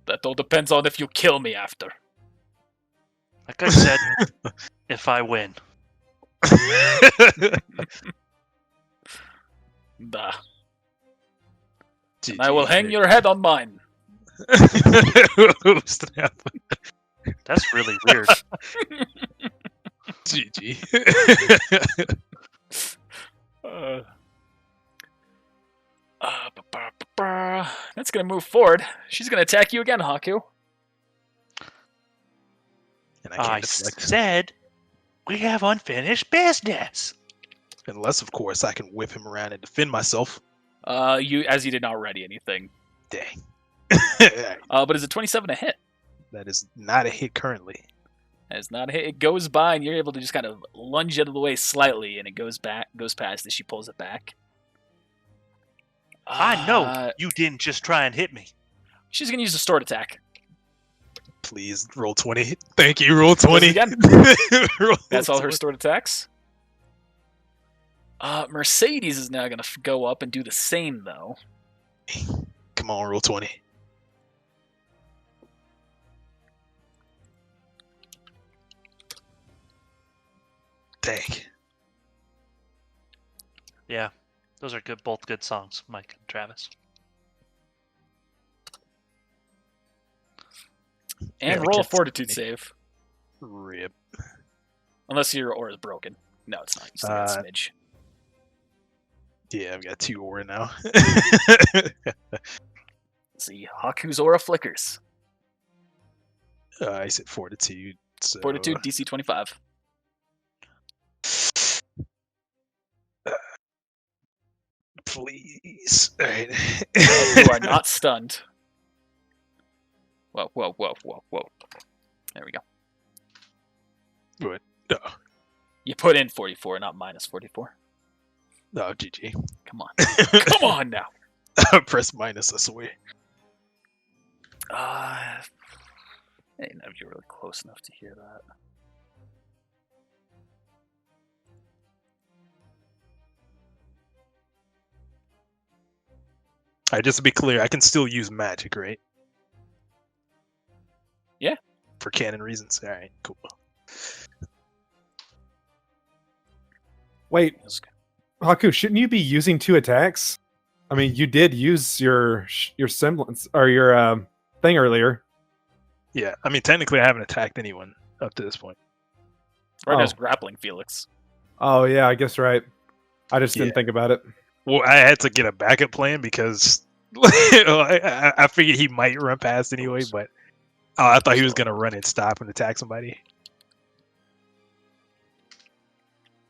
Speaker 1: That all depends on if you kill me after.
Speaker 2: Like I said, if I win.
Speaker 1: Bah. I will hang your head on mine.
Speaker 4: Snap.
Speaker 2: That's really weird.
Speaker 4: GG.
Speaker 1: That's gonna move forward. She's gonna attack you again, Haku.
Speaker 4: And
Speaker 2: I
Speaker 4: deflect.
Speaker 2: said We have unfinished business.
Speaker 4: Unless, of course, I can whip him around and defend myself.
Speaker 1: You did not ready anything.
Speaker 4: Dang.
Speaker 1: But is a 27 a hit?
Speaker 4: That is not a hit currently.
Speaker 1: That is not a hit. It goes by, and you're able to just kind of lunge out of the way slightly, and it goes past as she pulls it back.
Speaker 2: I know you didn't just try and hit me.
Speaker 1: She's gonna use a sword attack.
Speaker 4: Please roll 20. Thank you. Roll 20.
Speaker 1: again.
Speaker 4: Roll
Speaker 1: That's all her
Speaker 4: 20.
Speaker 1: sword attacks. Mercedes is now gonna go up and do the same, though.
Speaker 4: Come on, roll 20. Dang.
Speaker 2: Yeah, those are both good songs, Mike and Travis.
Speaker 1: And
Speaker 4: Yeah,
Speaker 1: roll a
Speaker 4: can't
Speaker 1: fortitude
Speaker 4: see
Speaker 1: save.
Speaker 4: Rip.
Speaker 1: Unless your aura is broken. No, it's not. You still got a smidge.
Speaker 4: Yeah, I've got 2 aura now.
Speaker 1: Let's see. Haku's aura flickers.
Speaker 4: I said fortitude. So...
Speaker 1: Fortitude, DC 25.
Speaker 4: Please. All right.
Speaker 1: You are not stunned. Whoa. There we go.
Speaker 4: What? No.
Speaker 1: You put in 44, not minus 44.
Speaker 4: No, GG.
Speaker 1: Come on. Come on now.
Speaker 4: Press minus, I swear.
Speaker 1: I didn't know you were really close enough to hear that.
Speaker 4: All right, just to be clear, I can still use magic, right?
Speaker 1: Yeah.
Speaker 4: For canon reasons. All right, cool.
Speaker 3: Wait, Haku, shouldn't you be using 2 attacks? I mean, you did use your semblance or your thing earlier.
Speaker 4: Yeah, I mean, technically, I haven't attacked anyone up to this point.
Speaker 1: Right now
Speaker 3: Oh.
Speaker 1: is grappling Felix.
Speaker 3: Oh yeah, I guess right. I just
Speaker 4: Yeah.
Speaker 3: didn't think about it.
Speaker 4: Well, I had to get a backup plan because I figured he might run past anyway, but I thought he was going to run and stop and attack somebody.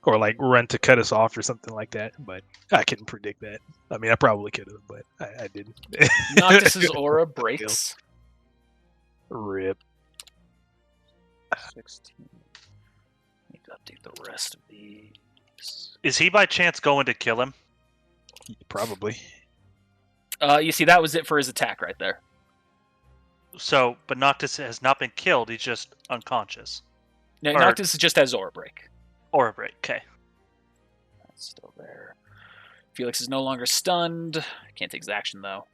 Speaker 4: Or like run to cut us off or something like that, but I couldn't predict that. I mean, I probably could have, but I didn't.
Speaker 1: Noctis's aura breaks.
Speaker 4: Rip.
Speaker 1: 16. Need to update the rest of these.
Speaker 2: Is he by chance going to kill him?
Speaker 4: Probably.
Speaker 1: You see, that was it for his attack right there.
Speaker 2: So, but Noctis has not been killed. He's just unconscious.
Speaker 1: No,
Speaker 2: Or-
Speaker 1: Noctis just has aura break.
Speaker 2: Aura break. Okay.
Speaker 1: That's still there. Felix is no longer stunned. Can't take his action, though.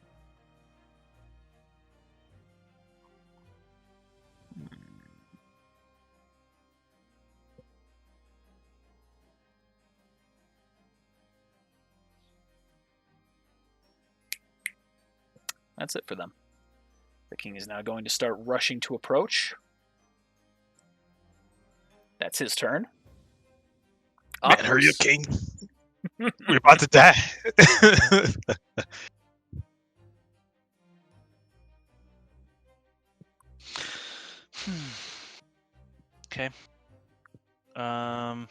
Speaker 1: That's it for them. The king is now going to start rushing to approach. That's his turn.
Speaker 4: Man, hurry up, King. We're about to die.
Speaker 2: Okay. I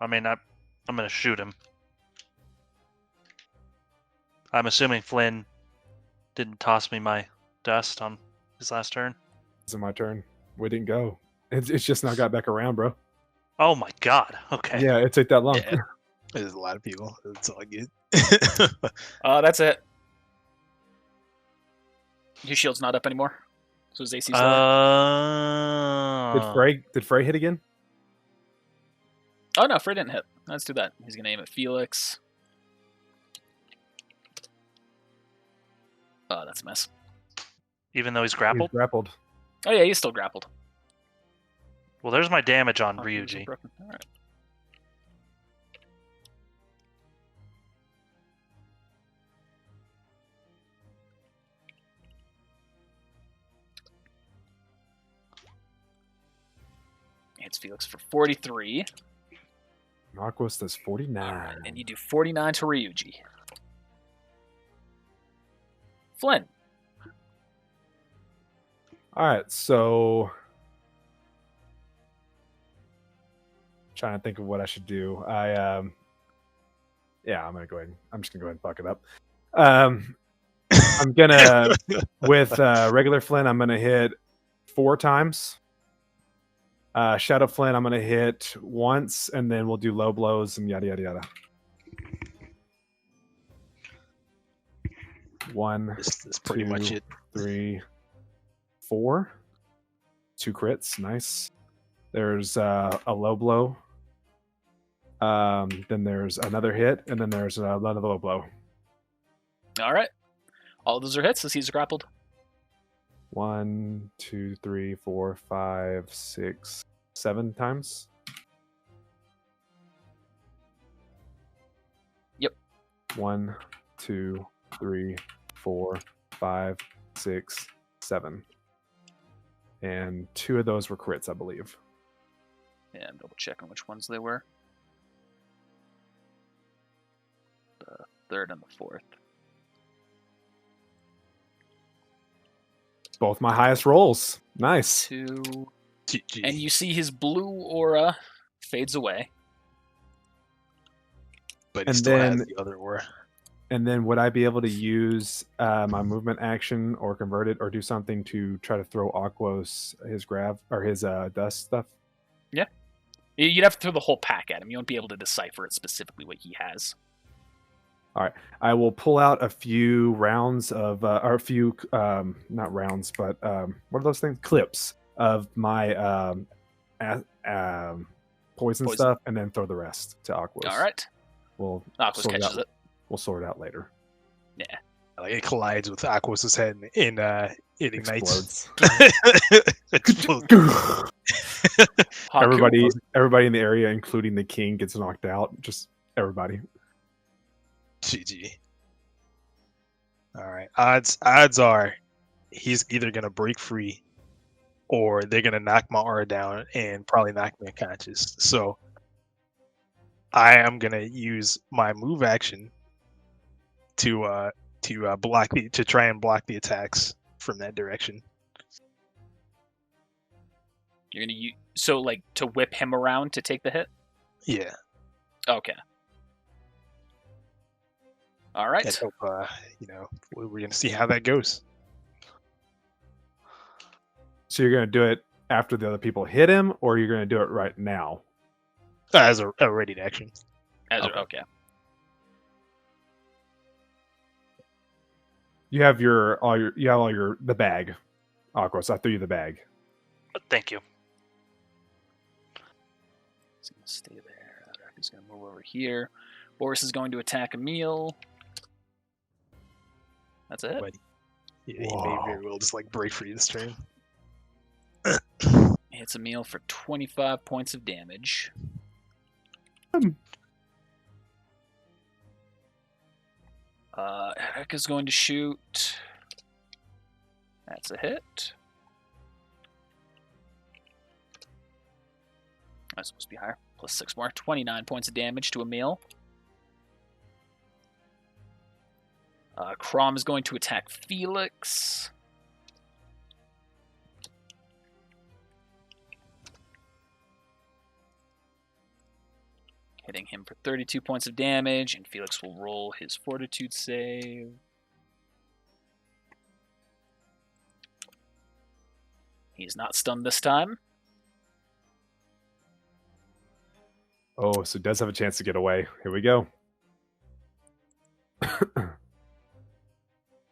Speaker 2: mean, I'm gonna shoot him. I'm assuming Flynn didn't toss me my dust on his last turn.
Speaker 3: It's my turn. We didn't go. It's just now got back around, bro.
Speaker 2: Oh my god. Okay.
Speaker 3: Yeah, it took that long.
Speaker 1: Yeah.
Speaker 4: There's a lot of people. That's all I get.
Speaker 1: That's it. His shield's not up anymore. So his AC's lower.
Speaker 3: Did Frey hit again?
Speaker 1: Oh no, Frey didn't hit. Let's do that. He's gonna aim at Felix. Oh, that's a mess.
Speaker 2: Even though he's
Speaker 3: He's
Speaker 2: grappled.
Speaker 3: grappled.
Speaker 1: Oh yeah, he's still grappled.
Speaker 2: Well, there's my damage on
Speaker 1: Oh, he was
Speaker 2: Ryuji.
Speaker 1: broken. All right. It's Felix for 43.
Speaker 3: Marquis does 49.
Speaker 1: And you do 49 to Ryuji. Flynn.
Speaker 3: All right, so trying to think of what I should do. Yeah, I'm just gonna go ahead and fuck it up. I'm gonna with regular Flint, I'm gonna hit 4 times. Shadow Flint, I'm gonna hit once, and then we'll do low blows and yada yada yada. 1,
Speaker 4: That's pretty
Speaker 3: 2,
Speaker 4: much it.
Speaker 3: 3, 4. 2 crits, nice. There's a low blow. Then there's another hit, and then there's another low blow.
Speaker 1: All right. All of those are hits as he's grappled.
Speaker 3: 1, 2, 3, 4, 5, 6, 7 times.
Speaker 1: Yep.
Speaker 3: 1, 2, 3, 4, 5, 6, 7. And 2 of those were crits, I believe.
Speaker 1: Yeah, I'm double checking which ones they were. The third and the fourth.
Speaker 3: Both my highest rolls. Nice.
Speaker 1: 2.
Speaker 4: GG.
Speaker 1: And you see his blue aura fades away.
Speaker 4: But he
Speaker 3: and
Speaker 4: still has
Speaker 3: then-
Speaker 4: the other aura.
Speaker 3: And then would I be able to use my movement action or convert it or do something to try to throw Aquos his grav or his dust stuff?
Speaker 1: You'd have to throw the whole pack at him. You won't be able to decipher it specifically what he has.
Speaker 3: I will pull out a few rounds of, or a few, not rounds, but what are those things? Clips of my poison stuff, and then throw the rest to Aquos.
Speaker 1: All right.
Speaker 3: We'll
Speaker 1: Aquos
Speaker 3: sort
Speaker 1: catches
Speaker 3: out,
Speaker 1: it.
Speaker 3: We'll sort it out later.
Speaker 4: Like it collides with Aquos' head and it ignites.
Speaker 3: Explodes.
Speaker 4: Explodes.
Speaker 1: Haku.
Speaker 3: Everybody in the area, including the king, gets knocked out. Just everybody.
Speaker 4: GG. All right. Odds are he's either gonna break free or they're gonna knock my aura down and probably knock me unconscious. So I am gonna use my move action to try and block the attacks from that direction.
Speaker 1: You're gonna use to whip him around to take the hit.
Speaker 4: Yeah.
Speaker 1: Okay. All right.
Speaker 4: And hope we're gonna see how that goes.
Speaker 3: So you're gonna do it after the other people hit him, or you're gonna do it right now?
Speaker 4: As a ready to action.
Speaker 1: Okay.
Speaker 3: You have the bag, Aquos. I threw you the bag.
Speaker 2: Thank you.
Speaker 1: He's gonna stay there. He's gonna move over here. Boris is going to attack Emil. That's it.
Speaker 4: But he may very well just like break free this turn.
Speaker 1: Hits Emil for 25 points of damage. Eric is going to shoot. That's a hit. That's supposed to be higher. Plus 6 more. 29 points of damage to Emil. Crom is going to attack Felix. Hitting him for 32 points of damage, and Felix will roll his fortitude save. He's not stunned this time.
Speaker 3: Oh, so it does have a chance to get away. Here we go.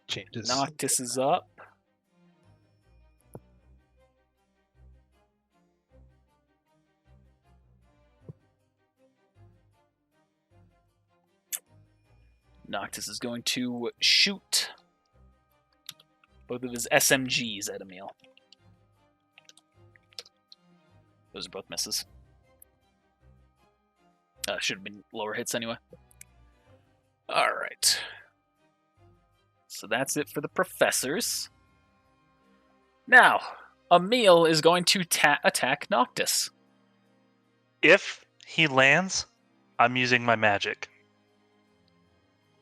Speaker 4: Changes.
Speaker 1: Noctis is up. Noctis is going to shoot both of his SMGs at Emil. Those are both misses. Should have been lower hits anyway. Alright. So that's it for the professors. Now, Emil is going to attack Noctis.
Speaker 2: If he lands, I'm using my magic.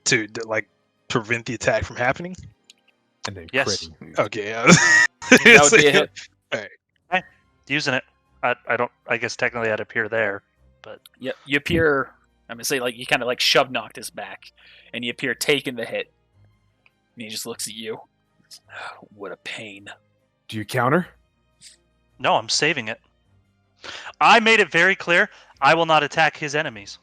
Speaker 4: To like prevent the attack from happening.
Speaker 3: And then
Speaker 2: Yes.
Speaker 3: critting.
Speaker 4: Okay.
Speaker 1: That would be a hit.
Speaker 2: Using it. I don't. I guess technically I'd appear there, but
Speaker 1: You appear. I'm gonna say like you kind of like shove Noctis back, and you appear taking the hit. And he just looks at you. What a pain.
Speaker 3: Do you counter?
Speaker 2: no, I'm saving it. I made it very clear I will not attack his enemies.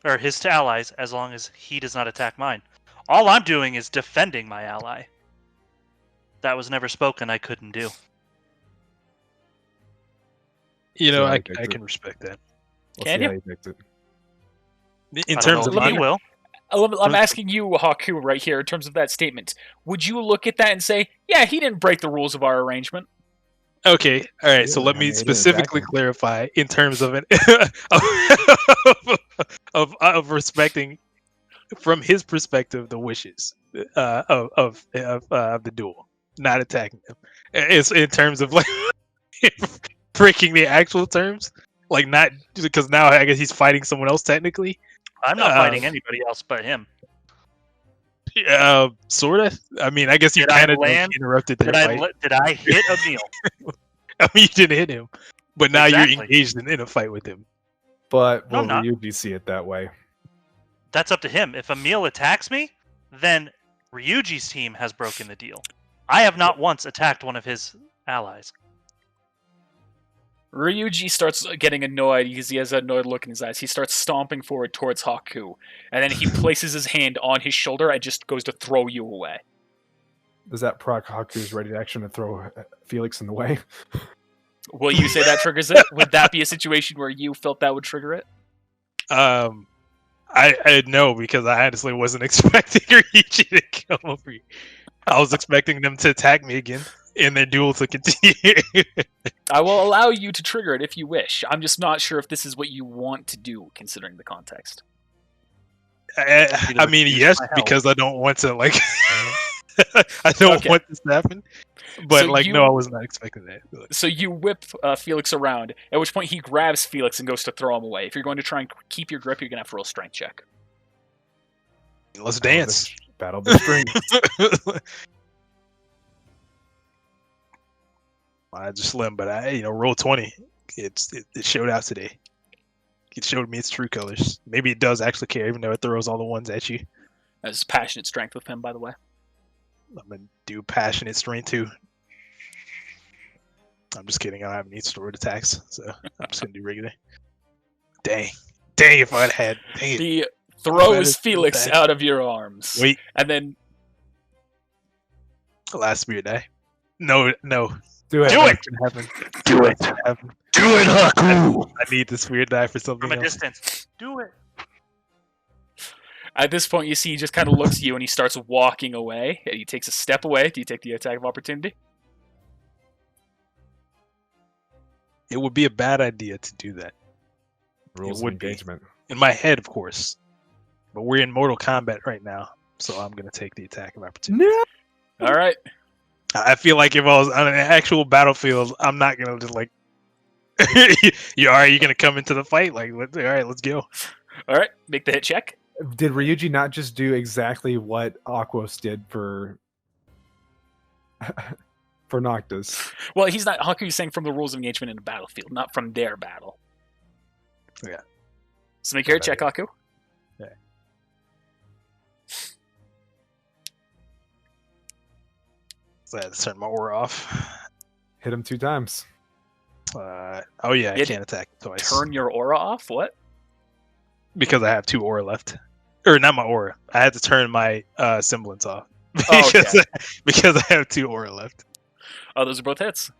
Speaker 2: Or his allies, as long as he does not attack mine. All I'm doing is defending my ally. That was never spoken I couldn't do.
Speaker 4: You know,
Speaker 3: So
Speaker 4: I
Speaker 3: takes
Speaker 4: can respect that.
Speaker 3: We'll
Speaker 1: Can
Speaker 3: see
Speaker 1: you?
Speaker 3: how he takes it.
Speaker 4: In
Speaker 2: I don't
Speaker 4: terms
Speaker 2: know
Speaker 4: of
Speaker 2: if he
Speaker 4: honor,
Speaker 2: will.
Speaker 1: I'm asking you, Haku, right here, in terms of that statement. Would you look at that and say, yeah, he didn't break the rules of our arrangement?
Speaker 4: okay, all right. So
Speaker 3: Yeah,
Speaker 4: let
Speaker 3: I
Speaker 4: me
Speaker 3: mean, he didn't
Speaker 4: specifically
Speaker 3: attack him.
Speaker 4: clarify in terms of an of respecting from his perspective the wishes of the duel, not attacking him. It's in terms of like breaking the actual terms, like not because now I guess he's fighting someone else technically.
Speaker 2: I'm not fighting anybody else but him.
Speaker 4: Sort of. I mean, I guess you
Speaker 2: Did I
Speaker 4: kind of
Speaker 2: land?
Speaker 4: interrupted their fight.
Speaker 2: Did I hit Emil?
Speaker 4: I mean, you didn't hit him, but now
Speaker 2: Exactly.
Speaker 4: you're engaged in a fight with him.
Speaker 3: But
Speaker 2: No,
Speaker 3: will
Speaker 2: I'm not.
Speaker 3: Ryuji see it that way?
Speaker 2: That's up to him. If Emil attacks me, then Ryuji's team has broken the deal. I have not once attacked one of his allies.
Speaker 1: Ryuji starts getting annoyed because he has an annoyed look in his eyes. He starts stomping forward towards Haku, and then he places his hand on his shoulder and just goes to throw you away.
Speaker 3: Does that proc Haku's ready to action to throw Felix in the way?
Speaker 1: Will you say that triggers it? Would that be a situation where you felt that would trigger it?
Speaker 4: I know because I honestly wasn't expecting Ryuji to come over here. I was expecting them to attack me again and their duel to continue.
Speaker 1: I will allow you to trigger it if you wish. I'm just not sure if this is what you want to do, considering the context.
Speaker 4: I mean, yes, because I don't want to like. I don't want this to happen. But
Speaker 1: So
Speaker 4: no, I was not expecting that.
Speaker 1: So you whip Felix around, at which point he grabs Felix and goes to throw him away. If you're going to try and keep your grip, you're going to have to roll a strength check.
Speaker 4: Let's dance.
Speaker 3: Battle the string.
Speaker 4: I just slim, but I roll 20. It showed out today. It showed me its true colors. Maybe it does actually care, even though it throws all the ones at you.
Speaker 1: That's passionate strength with him, by the way.
Speaker 4: I'm gonna do passionate strength too. I'm just kidding. I don't have any stored attacks, so I'm just gonna do regular. Dang! If I'd had. Dang it.
Speaker 1: He throws Felix out of your arms.
Speaker 4: Wait.
Speaker 1: And then
Speaker 4: Last spirit die. No.
Speaker 3: Do it.
Speaker 2: Do it!
Speaker 4: Do it!
Speaker 2: Do it, Haku!
Speaker 4: I need the spirit die for something
Speaker 2: From a
Speaker 4: else.
Speaker 2: distance. Do it.
Speaker 1: at this point, you see he just kind of looks at you and he starts walking away. He takes a step away. Do you take the attack of opportunity?
Speaker 4: It would be a bad idea to do that.
Speaker 3: Rules of
Speaker 4: would be.
Speaker 3: engagement.
Speaker 4: In my head, of course. But we're in Mortal Kombat right now, so I'm gonna take the attack of opportunity.
Speaker 3: No.
Speaker 1: All right.
Speaker 4: I feel like if I was on an actual battlefield, I'm not gonna just like. You are you gonna come into the fight? Like, all right, let's go.
Speaker 1: All right. Make the hit check.
Speaker 3: Did Ryuji not just do exactly what Aquos did for Noctis?
Speaker 1: Well, he's not. Haku's saying from the rules of engagement in a battlefield, not from their battle.
Speaker 4: Yeah.
Speaker 1: So make your hit check, Haku.
Speaker 4: So I had to turn my aura off.
Speaker 3: Hit him 2 times.
Speaker 4: Oh yeah, I can't attack twice.
Speaker 1: Turn your aura off? What?
Speaker 4: Because I have 2 aura left. Or not my aura. I had to turn my semblance off.
Speaker 1: Oh, okay.
Speaker 4: Because I have 2 aura left.
Speaker 1: Oh, those are both hits.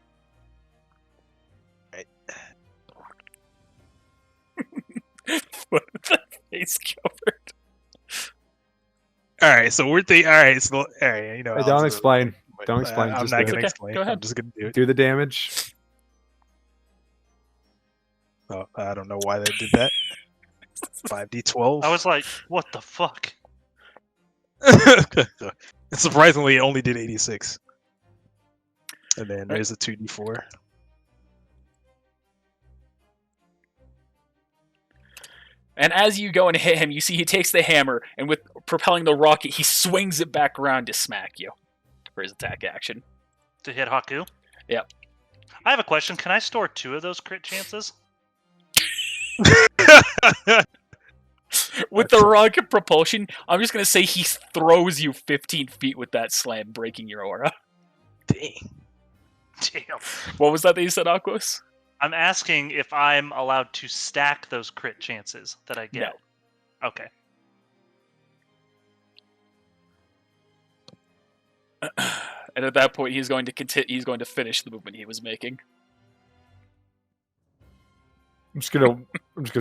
Speaker 4: Right.
Speaker 1: What the face covered?
Speaker 4: Alright, so we're alright, so alright, you know.
Speaker 3: Hey, don't explain. Don't explain.
Speaker 4: I'm
Speaker 3: Just
Speaker 4: not
Speaker 3: do
Speaker 4: gonna
Speaker 3: it.
Speaker 4: explain.
Speaker 1: Go ahead.
Speaker 4: I'm just gonna do it.
Speaker 3: Do the damage.
Speaker 4: Oh, I don't know why they did that. 5d12.
Speaker 2: I was like, what the fuck?
Speaker 4: Surprisingly, it only did 86. And then there's a 2d4.
Speaker 1: And as you go and hit him, you see he takes the hammer, and with propelling the rocket, he swings it back around to smack you for his attack action.
Speaker 2: To hit Haku?
Speaker 1: Yep.
Speaker 2: I have a question. Can I store 2 of those crit chances?
Speaker 1: With the rocket propulsion, I'm just gonna say he throws you 15 feet with that slam, breaking your aura.
Speaker 4: Dang.
Speaker 2: Damn.
Speaker 1: What was that you said, Aquos?
Speaker 2: I'm asking if I'm allowed to stack those crit chances that I get.
Speaker 1: No.
Speaker 2: Okay.
Speaker 1: And at that point, he's going to finish the movement he was making.
Speaker 3: I'm just gonna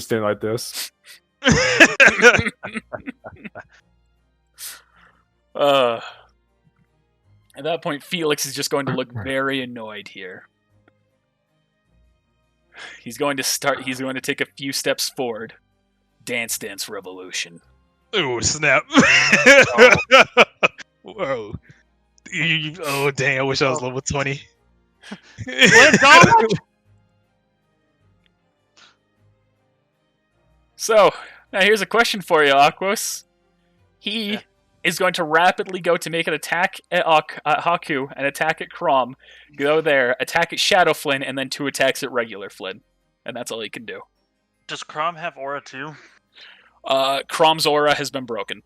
Speaker 3: stand like this.
Speaker 1: At that point, Felix is just going to look very annoyed here. He's going to take a few steps forward. Dance Dance Revolution.
Speaker 4: Ooh, snap. Whoa. Oh, dang, I wish I was level 20.
Speaker 1: So, now here's a question for you, Aquos. He is going to rapidly go to make an attack at Haku, an attack at Crom, go there, attack at Shadow Flynn, and then 2 attacks at regular Flynn. And that's all he can do.
Speaker 2: Does Crom have aura too?
Speaker 1: Crom's aura has been broken.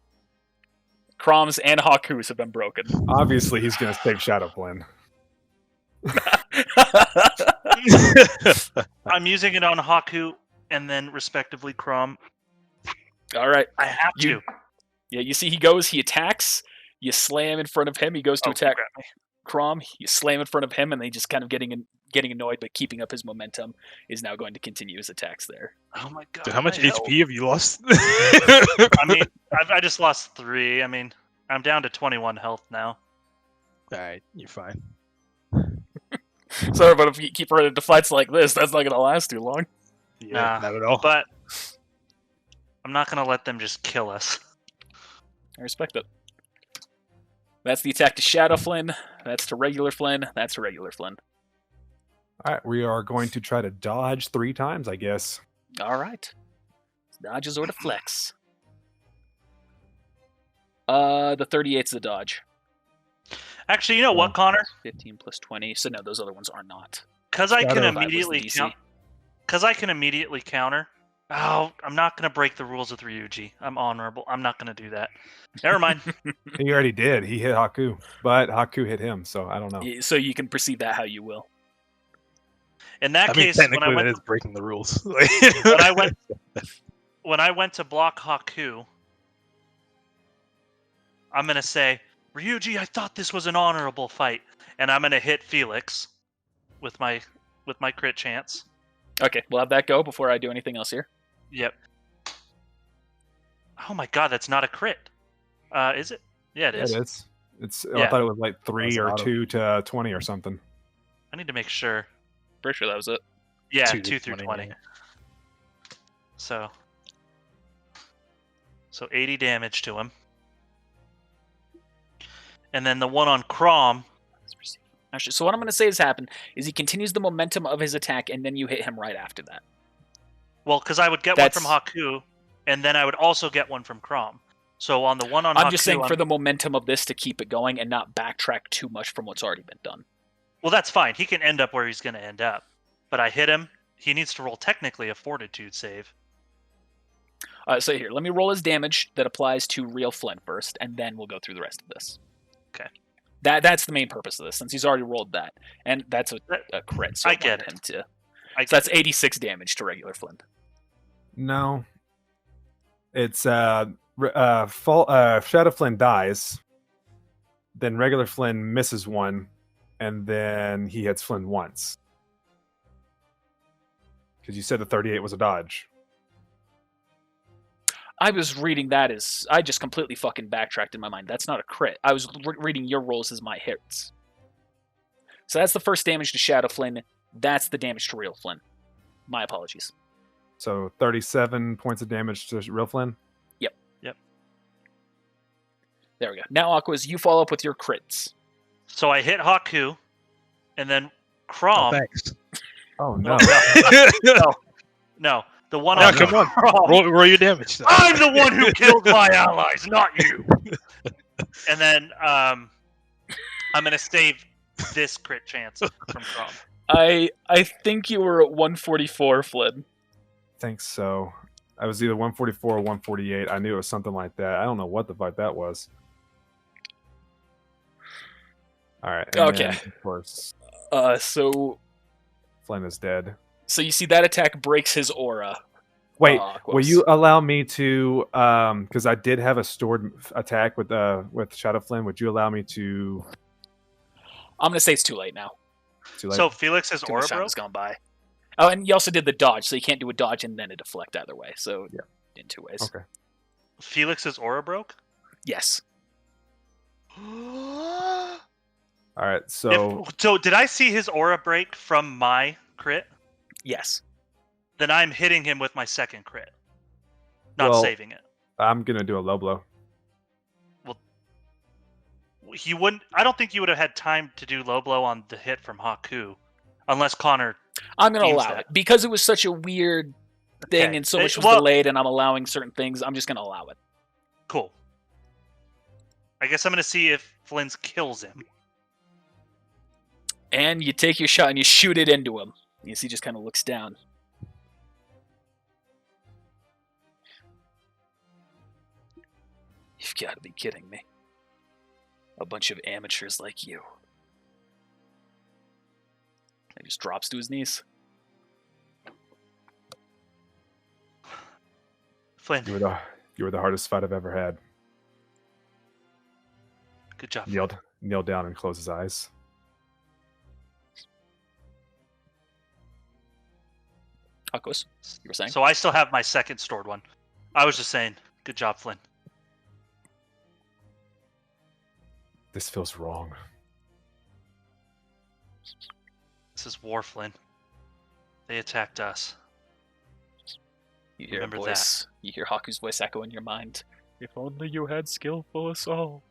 Speaker 1: Crom's and Haku's have been broken.
Speaker 3: Obviously, he's gonna save Shadow Flynn.
Speaker 2: I'm using it on Haku and then respectively Crom.
Speaker 1: All right.
Speaker 2: I have to.
Speaker 1: Yeah, you see he attacks, you slam in front of him, he goes to attack Crom, you slam in front of him, and they just kind of getting annoyed, but keeping up his momentum, is now going to continue his attacks there.
Speaker 2: Oh my god.
Speaker 4: Dude, how much HP have you lost?
Speaker 2: I mean, I just lost 3. I mean, I'm down to 21 health now.
Speaker 4: Alright, you're fine.
Speaker 1: Sorry, but if you keep running into fights like this, that's not going to last too long.
Speaker 4: Yeah, not at all.
Speaker 2: But I'm not going to let them just kill us.
Speaker 1: I respect it. That's the attack to Shadow Flynn. That's to regular Flynn. That's to regular Flynn.
Speaker 3: All right, we are going to try to dodge 3 times, I guess.
Speaker 1: All right. Dodges or to flex. The 38's the dodge.
Speaker 2: Actually, you know what, Connor?
Speaker 1: 15 plus 20. So no, those other ones are not.
Speaker 2: Because I can
Speaker 1: That was the
Speaker 2: immediately
Speaker 1: DC.
Speaker 2: count. Because I can immediately counter. Oh, I'm not going to break the rules with Ryuji. I'm honorable. I'm not going to do that. Never mind.
Speaker 3: He already did. He hit Haku, but Haku hit him, so I don't know.
Speaker 1: So you can perceive that how you will.
Speaker 2: In that
Speaker 4: I mean,
Speaker 2: case, when
Speaker 4: technically,
Speaker 2: I went
Speaker 4: that is breaking the rules.
Speaker 2: when I went to block Haku, I'm going to say, Ryuji, I thought this was an honorable fight. And I'm going to hit Felix with my crit chance.
Speaker 1: Okay, we'll have that go before I do anything else here.
Speaker 2: Yep. Oh my god, that's not a crit. Is it? Yeah, it is.
Speaker 3: It is. It's. I
Speaker 2: Yeah.
Speaker 3: thought it was like 3
Speaker 4: That's
Speaker 3: or
Speaker 4: auto.
Speaker 3: 2 to 20 or something.
Speaker 2: I need to make sure.
Speaker 1: Pretty sure that was it.
Speaker 2: Yeah,
Speaker 4: 2
Speaker 2: 2
Speaker 4: to
Speaker 2: through
Speaker 4: 20.
Speaker 2: 20. So 80 damage to him. And then the one on Crom.
Speaker 1: Actually, so what I'm going to say has happened is he continues the momentum of his attack, and then you hit him right after that.
Speaker 2: Well, because I would get one from Haku, and then I would also get one from Crom. So on the one on Haku,
Speaker 1: I'm just saying for the momentum of this to keep it going and not backtrack too much from what's already been done.
Speaker 2: Well, that's fine. He can end up where he's going to end up. But I hit him. He needs to roll technically a fortitude save.
Speaker 1: So here, let me roll his damage that applies to real Flynn first, and then we'll go through the rest of this.
Speaker 2: Okay.
Speaker 1: That's the main purpose of this, since he's already rolled that. And that's a crit, so
Speaker 2: I get
Speaker 1: wanted
Speaker 2: it.
Speaker 1: him to...
Speaker 2: I
Speaker 1: So that's 86 damage to regular Flynn.
Speaker 3: No. It's Shadow Flynn dies. Then regular Flynn misses one, and then he hits Flynn once. Because you said the 38 was a dodge.
Speaker 1: I was reading that as... I just completely fucking backtracked in my mind. That's not a crit. I was reading your rolls as my hits. So that's the first damage to Shadow Flynn. That's the damage to real Flynn. My apologies.
Speaker 3: So 37 points of damage to real Flynn.
Speaker 1: Yep.
Speaker 2: Yep.
Speaker 1: There we go. Now, Aquas, you follow up with your crits.
Speaker 2: So I hit Haku, and then Crom.
Speaker 4: Thanks.
Speaker 3: Oh, no.
Speaker 2: No, the one
Speaker 4: Now,
Speaker 2: on
Speaker 4: come on.
Speaker 2: Crom.
Speaker 4: Roll your damage. Now.
Speaker 2: I'm the one who killed my allies, not you. And then I'm gonna save this crit chance from Crom.
Speaker 1: I think you were at 144, Flynn.
Speaker 3: think so. I was either 144 or 148. I knew it was something like that. I don't know what the fuck that was. All right. And
Speaker 1: Okay.
Speaker 3: then, of course,
Speaker 1: So
Speaker 3: Flynn is dead.
Speaker 1: you see that attack breaks his aura.
Speaker 3: Wait, will
Speaker 1: whoops.
Speaker 3: you allow me to? Because I did have a stored attack with Shadow Flynn. Would you allow me to?
Speaker 1: I'm gonna say it's too late now.
Speaker 3: Too late?
Speaker 2: So Felix's
Speaker 1: Too
Speaker 2: aura
Speaker 1: much time
Speaker 2: broke.
Speaker 1: has gone by. Oh, and you also did the dodge, so you can't do a dodge and then a deflect either way. So
Speaker 3: Yeah.
Speaker 1: in 2 ways.
Speaker 3: Okay.
Speaker 2: Felix's aura broke.
Speaker 1: Yes.
Speaker 3: All right. So
Speaker 2: So did I see his aura break from my crit?
Speaker 1: Yes.
Speaker 2: Then I'm hitting him with my second crit, not
Speaker 3: Well-
Speaker 2: saving it.
Speaker 3: I'm gonna do a low blow.
Speaker 2: He wouldn't. I don't think you would have had time to do low blow on the hit from Haku, unless Connor.
Speaker 1: I'm gonna
Speaker 2: Deems
Speaker 1: allow
Speaker 2: that.
Speaker 1: it because it was such a weird thing
Speaker 2: Okay.
Speaker 1: and so much was
Speaker 2: Well-
Speaker 1: delayed, and I'm allowing certain things. I'm just gonna allow it.
Speaker 2: Cool. I guess I'm gonna see if Flynn's kills him.
Speaker 1: And you take your shot and you shoot it into him. You see, he just kind of looks down. You've got to be kidding me. A bunch of amateurs like you. He just drops to his knees.
Speaker 2: Flynn,
Speaker 3: You were the hardest fight I've ever had.
Speaker 2: good job.
Speaker 3: Kneel down and close his eyes.
Speaker 1: Akos, you were saying?
Speaker 2: So I still have my second stored one. I was just saying, good job, Flynn.
Speaker 3: This feels wrong.
Speaker 2: This is war, Flynn. They attacked us.
Speaker 1: You hear a
Speaker 2: remember
Speaker 1: voice. You hear Haku's voice echo in your mind. If only you had skillful assault.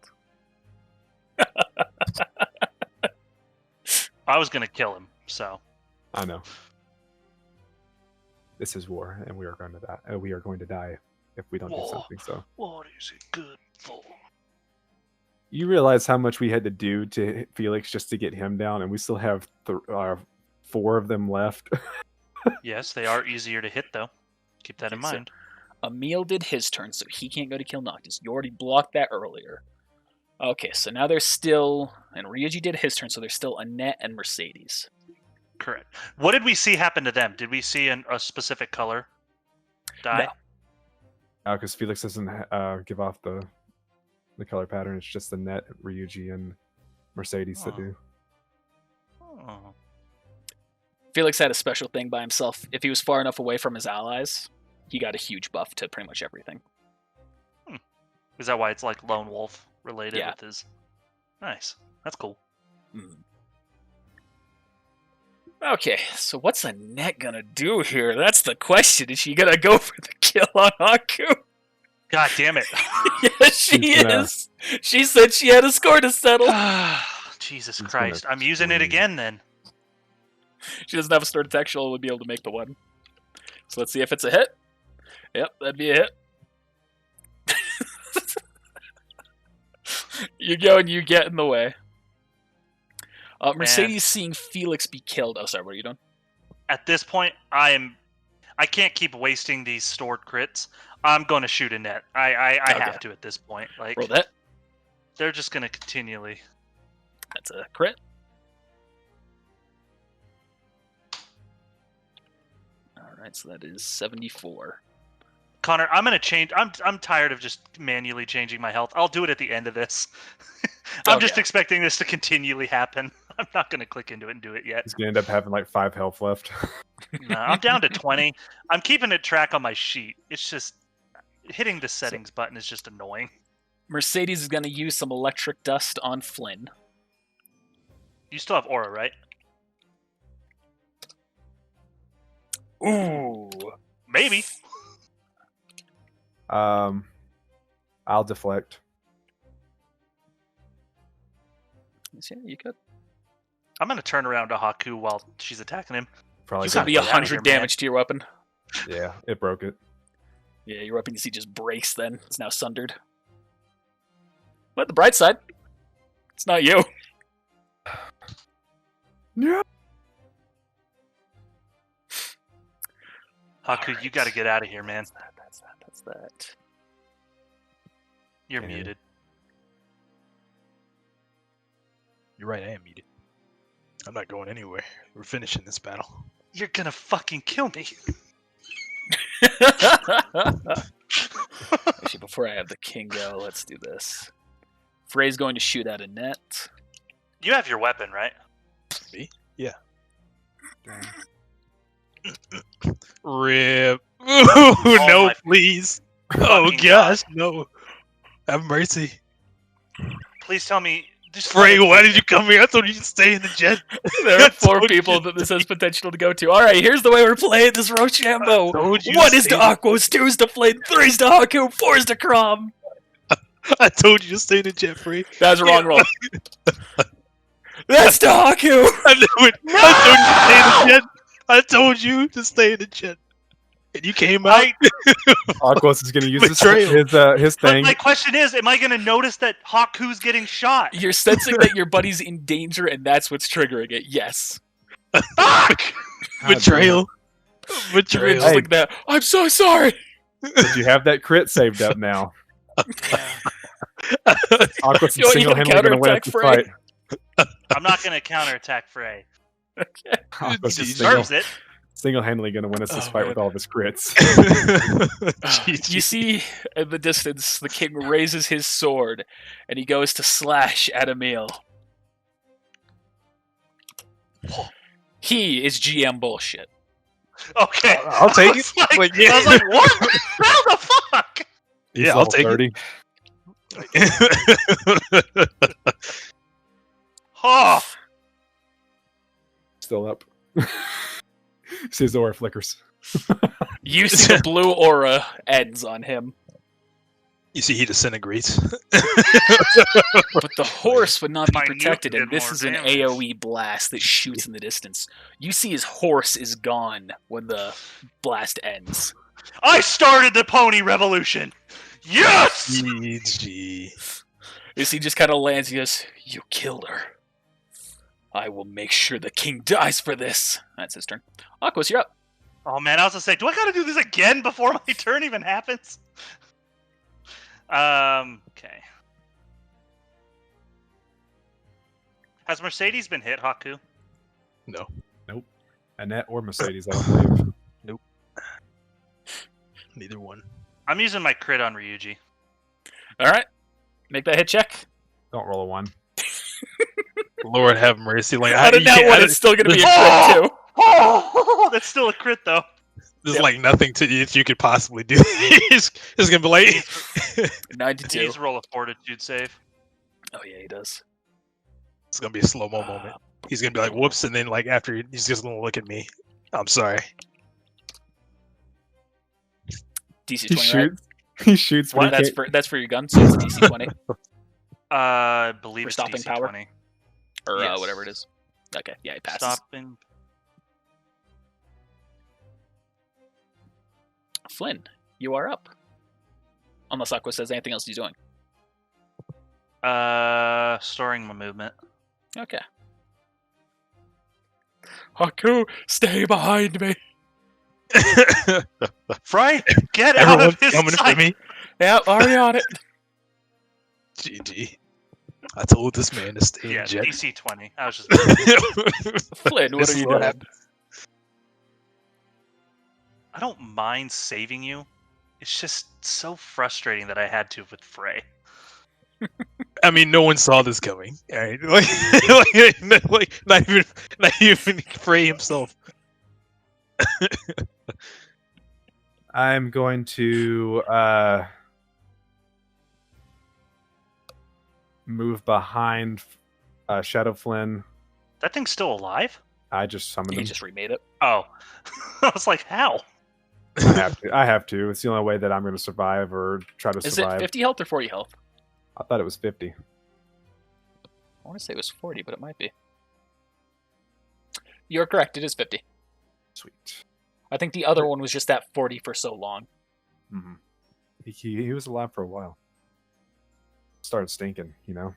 Speaker 2: I was gonna kill him, so
Speaker 3: I know. This is war, and we are going to die. We are going to die if we don't do
Speaker 2: War.
Speaker 3: something. So
Speaker 2: what is it good for?
Speaker 3: you realize how much we had to do to hit Felix just to get him down, and we still have 4 of them left.
Speaker 2: Yes, they are easier to hit though. Keep that in
Speaker 1: Okay, so-
Speaker 2: mind.
Speaker 1: Emil did his turn, so he can't go to kill Noctis. You already blocked that earlier. Okay, so now there's still... And Ryuji did his turn, so there's still Annette and Mercedes.
Speaker 2: Correct. What did we see happen to them? Did we see a specific color die?
Speaker 1: No.
Speaker 3: Because Felix doesn't give off the color pattern. It's just the net, Ryuji, and Mercedes that
Speaker 2: Oh.
Speaker 3: do.
Speaker 2: Oh.
Speaker 1: Felix had a special thing by himself. If he was far enough away from his allies, he got a huge buff to pretty much everything.
Speaker 2: Is that why it's like lone wolf related
Speaker 1: Yeah.
Speaker 2: with his? Nice. That's cool.
Speaker 1: Mm. Okay, so what's Annette gonna do here? That's the question. Is she gonna go for the kill on Haku?
Speaker 2: God damn it.
Speaker 1: Yes, she
Speaker 3: She's gonna-
Speaker 1: is. She said she had a score to settle.
Speaker 2: Jesus
Speaker 3: He's
Speaker 2: Christ.
Speaker 3: gonna
Speaker 2: I'm using it
Speaker 3: scream.
Speaker 2: again then.
Speaker 1: She doesn't have a start attack. She'll only be able to make the one. So let's see if it's a hit. Yep, that'd be a hit. You go and you get in the way. Mercedes seeing Felix be killed. Oh, sorry, what are you doing?
Speaker 2: At this point, I can't keep wasting these stored crits. I'm going to shoot a net. I
Speaker 1: Okay.
Speaker 2: have to at this point. Like
Speaker 1: Roll that.
Speaker 2: they're just going to continually.
Speaker 1: That's a crit. Alright, so that is 74.
Speaker 2: Connor, I'm going to change. I'm tired of just manually changing my health. I'll do it at the end of this. I'm just
Speaker 1: Okay.
Speaker 2: expecting this to continually happen. I'm not going to click into it and do it yet.
Speaker 3: He's gonna end up having like 5 health left.
Speaker 2: No, I'm down to 20. I'm keeping it track on my sheet. It's just hitting the settings button is just annoying.
Speaker 1: Mercedes is going to use some electric dust on Flynn.
Speaker 2: You still have aura, right?
Speaker 1: Ooh.
Speaker 2: Maybe.
Speaker 3: I'll deflect.
Speaker 1: Yeah, you could.
Speaker 2: I'm going to turn around to Haku while she's attacking him.
Speaker 3: Probably.
Speaker 1: This
Speaker 2: gotta
Speaker 1: would be
Speaker 2: get outta
Speaker 1: 100
Speaker 2: here, man.
Speaker 1: damage to your weapon.
Speaker 3: Yeah, it broke it.
Speaker 1: Yeah, your weapon you see just breaks then. It's now sundered. But the bright side, it's not you.
Speaker 3: Yeah.
Speaker 2: Haku, you
Speaker 1: Alright.
Speaker 2: got to get out of here, man.
Speaker 1: That's that.
Speaker 2: You're
Speaker 3: Okay.
Speaker 2: muted.
Speaker 4: You're right, I am muted. I'm not going anywhere. We're finishing this battle.
Speaker 2: You're gonna fucking kill me.
Speaker 1: Actually, before I have the king go, let's do this. Frey's going to shoot at a net.
Speaker 2: You have your weapon, right?
Speaker 4: Me? Yeah. Rip. Ooh, no,
Speaker 2: my
Speaker 4: please. Oh
Speaker 2: fucking
Speaker 4: gosh, no. Have mercy.
Speaker 2: Please tell me. Just
Speaker 4: Frey, why did you come here? I told you to stay in the jet.
Speaker 1: There
Speaker 4: I
Speaker 1: are 4
Speaker 4: told
Speaker 1: people
Speaker 4: you
Speaker 1: that
Speaker 4: to
Speaker 1: this has
Speaker 4: stay-
Speaker 1: potential to go to. Alright, here's the way we're playing this Rochambeau.
Speaker 4: told you
Speaker 1: 1
Speaker 4: to
Speaker 1: is to
Speaker 4: stay in-
Speaker 1: Aquos, 2 is to Flynn, 3 is to Haku, 4 is to Crom.
Speaker 4: I told you to stay in the jet, Frey.
Speaker 1: That was a wrong roll. That's to Haku!
Speaker 4: I knew it. No! I told you to stay in the jet. And you came out.
Speaker 3: Aquos is going to use
Speaker 4: Betrayal.
Speaker 3: his
Speaker 2: But
Speaker 3: thing.
Speaker 2: my question is, am I gonna notice that Haku's getting shot?
Speaker 1: You're sensing that your buddy's in danger and that's what's triggering it. Yes.
Speaker 2: Fuck!
Speaker 4: Betrayal.
Speaker 1: You're
Speaker 4: Betrayal.
Speaker 1: just like that. I'm so sorry.
Speaker 3: But you have that crit saved up now. Aquos
Speaker 1: You
Speaker 3: is
Speaker 1: want you to
Speaker 3: single-handedly going to win
Speaker 1: counterattack
Speaker 3: this
Speaker 1: Frey?
Speaker 3: fight.
Speaker 2: I'm not gonna counterattack Frey.
Speaker 3: Aquos
Speaker 2: He
Speaker 3: is
Speaker 2: deserves it.
Speaker 3: single-handedly going to win us this
Speaker 1: Oh,
Speaker 3: fight
Speaker 1: man.
Speaker 3: with all of his crits.
Speaker 1: You see in the distance, the king raises his sword and he goes to slash at Emil. He is GM bullshit.
Speaker 2: Okay.
Speaker 4: I'll take
Speaker 2: I
Speaker 4: it.
Speaker 2: was like,
Speaker 4: Like, yeah.
Speaker 2: I was like, what? How the fuck?
Speaker 3: He's
Speaker 4: Yeah, I'll
Speaker 3: level
Speaker 4: take
Speaker 3: 30.
Speaker 2: Oh,
Speaker 3: Still up. See his aura flickers.
Speaker 1: You see the blue aura ends on him,
Speaker 4: You see, he disintegrates.
Speaker 1: but the horse would not be
Speaker 2: My
Speaker 1: protected,
Speaker 2: nuke
Speaker 1: and
Speaker 2: did
Speaker 1: this
Speaker 2: more
Speaker 1: is an
Speaker 2: damage.
Speaker 1: AoE blast that shoots in the distance. You see his horse is gone when the blast ends.
Speaker 2: I started the pony revolution. Yes.
Speaker 4: GG.
Speaker 1: You see, he just kind of lands. He goes, "You killed her. I will make sure the king dies for this." That's his turn. Aquos, you're up.
Speaker 2: Oh man, I was gonna say, do I gotta do this again before my turn even happens? Okay. Has Mercedes been hit, Haku?
Speaker 4: No.
Speaker 3: Annette or Mercedes, I don't believe.
Speaker 4: Neither one.
Speaker 2: I'm using my crit on Ryuji.
Speaker 1: All right, make that hit check.
Speaker 3: Don't roll a 1.
Speaker 4: Lord have mercy. Like,
Speaker 1: Out of
Speaker 4: you
Speaker 1: that
Speaker 4: can't-
Speaker 1: one, it's still going to be a
Speaker 2: Oh!
Speaker 1: crit too.
Speaker 2: Oh, that's still a crit though.
Speaker 4: There's
Speaker 1: Yep.
Speaker 4: like nothing that you could possibly do. it's gonna be like
Speaker 2: He
Speaker 1: 92.
Speaker 2: needs to roll a fortitude save.
Speaker 1: Oh yeah, he does.
Speaker 4: it's gonna be a slow mo moment. He's gonna be like, "Whoops!" and then like after he's just gonna look at me. I'm sorry.
Speaker 1: DC 20,
Speaker 3: He
Speaker 1: right?
Speaker 3: shoots. He shoots.
Speaker 1: Well,
Speaker 3: But he can't-
Speaker 1: that's for your gun, so it's DC 20
Speaker 2: I believe
Speaker 1: For
Speaker 2: it's
Speaker 1: stopping
Speaker 2: DC
Speaker 1: power?
Speaker 2: 20.
Speaker 1: or
Speaker 2: Yes.
Speaker 1: whatever it is. Okay, yeah, he passes.
Speaker 2: Stopping.
Speaker 1: Flynn, you are up. Unless Aqua says anything else he's doing.
Speaker 2: Storing my movement.
Speaker 1: Okay. Haku, stay behind me.
Speaker 2: Frey, get out
Speaker 4: Everyone's
Speaker 2: of his
Speaker 4: coming
Speaker 2: sight.
Speaker 4: for me.
Speaker 1: Yep, already on it.
Speaker 4: GG. I told this man to stay
Speaker 2: Yeah,
Speaker 4: in jet.
Speaker 2: DC 20. I was just.
Speaker 1: Flynn, what
Speaker 4: This
Speaker 1: are
Speaker 4: is
Speaker 1: you
Speaker 4: what
Speaker 1: doing?
Speaker 4: happened.
Speaker 2: I don't mind saving you. It's just so frustrating that I had to with Frey.
Speaker 4: I mean, no one saw this coming. All right? like, not even Frey himself.
Speaker 3: I'm going to move behind Shadow Flynn.
Speaker 2: That thing's still alive?
Speaker 3: I just summoned
Speaker 1: He
Speaker 3: him.
Speaker 1: just remade it.
Speaker 2: Oh. I was like, how?
Speaker 3: I have to. It's the only way that I'm going to survive or try to
Speaker 1: Is
Speaker 3: survive.
Speaker 1: it 50 health or 40 health?
Speaker 3: I thought it was 50.
Speaker 1: I want to say it was 40, but it might be. You're correct. It is 50.
Speaker 3: Sweet.
Speaker 1: I think the other one was just at 40 for so long.
Speaker 3: Mm-hmm. He was alive for a while. Started stinking, you know.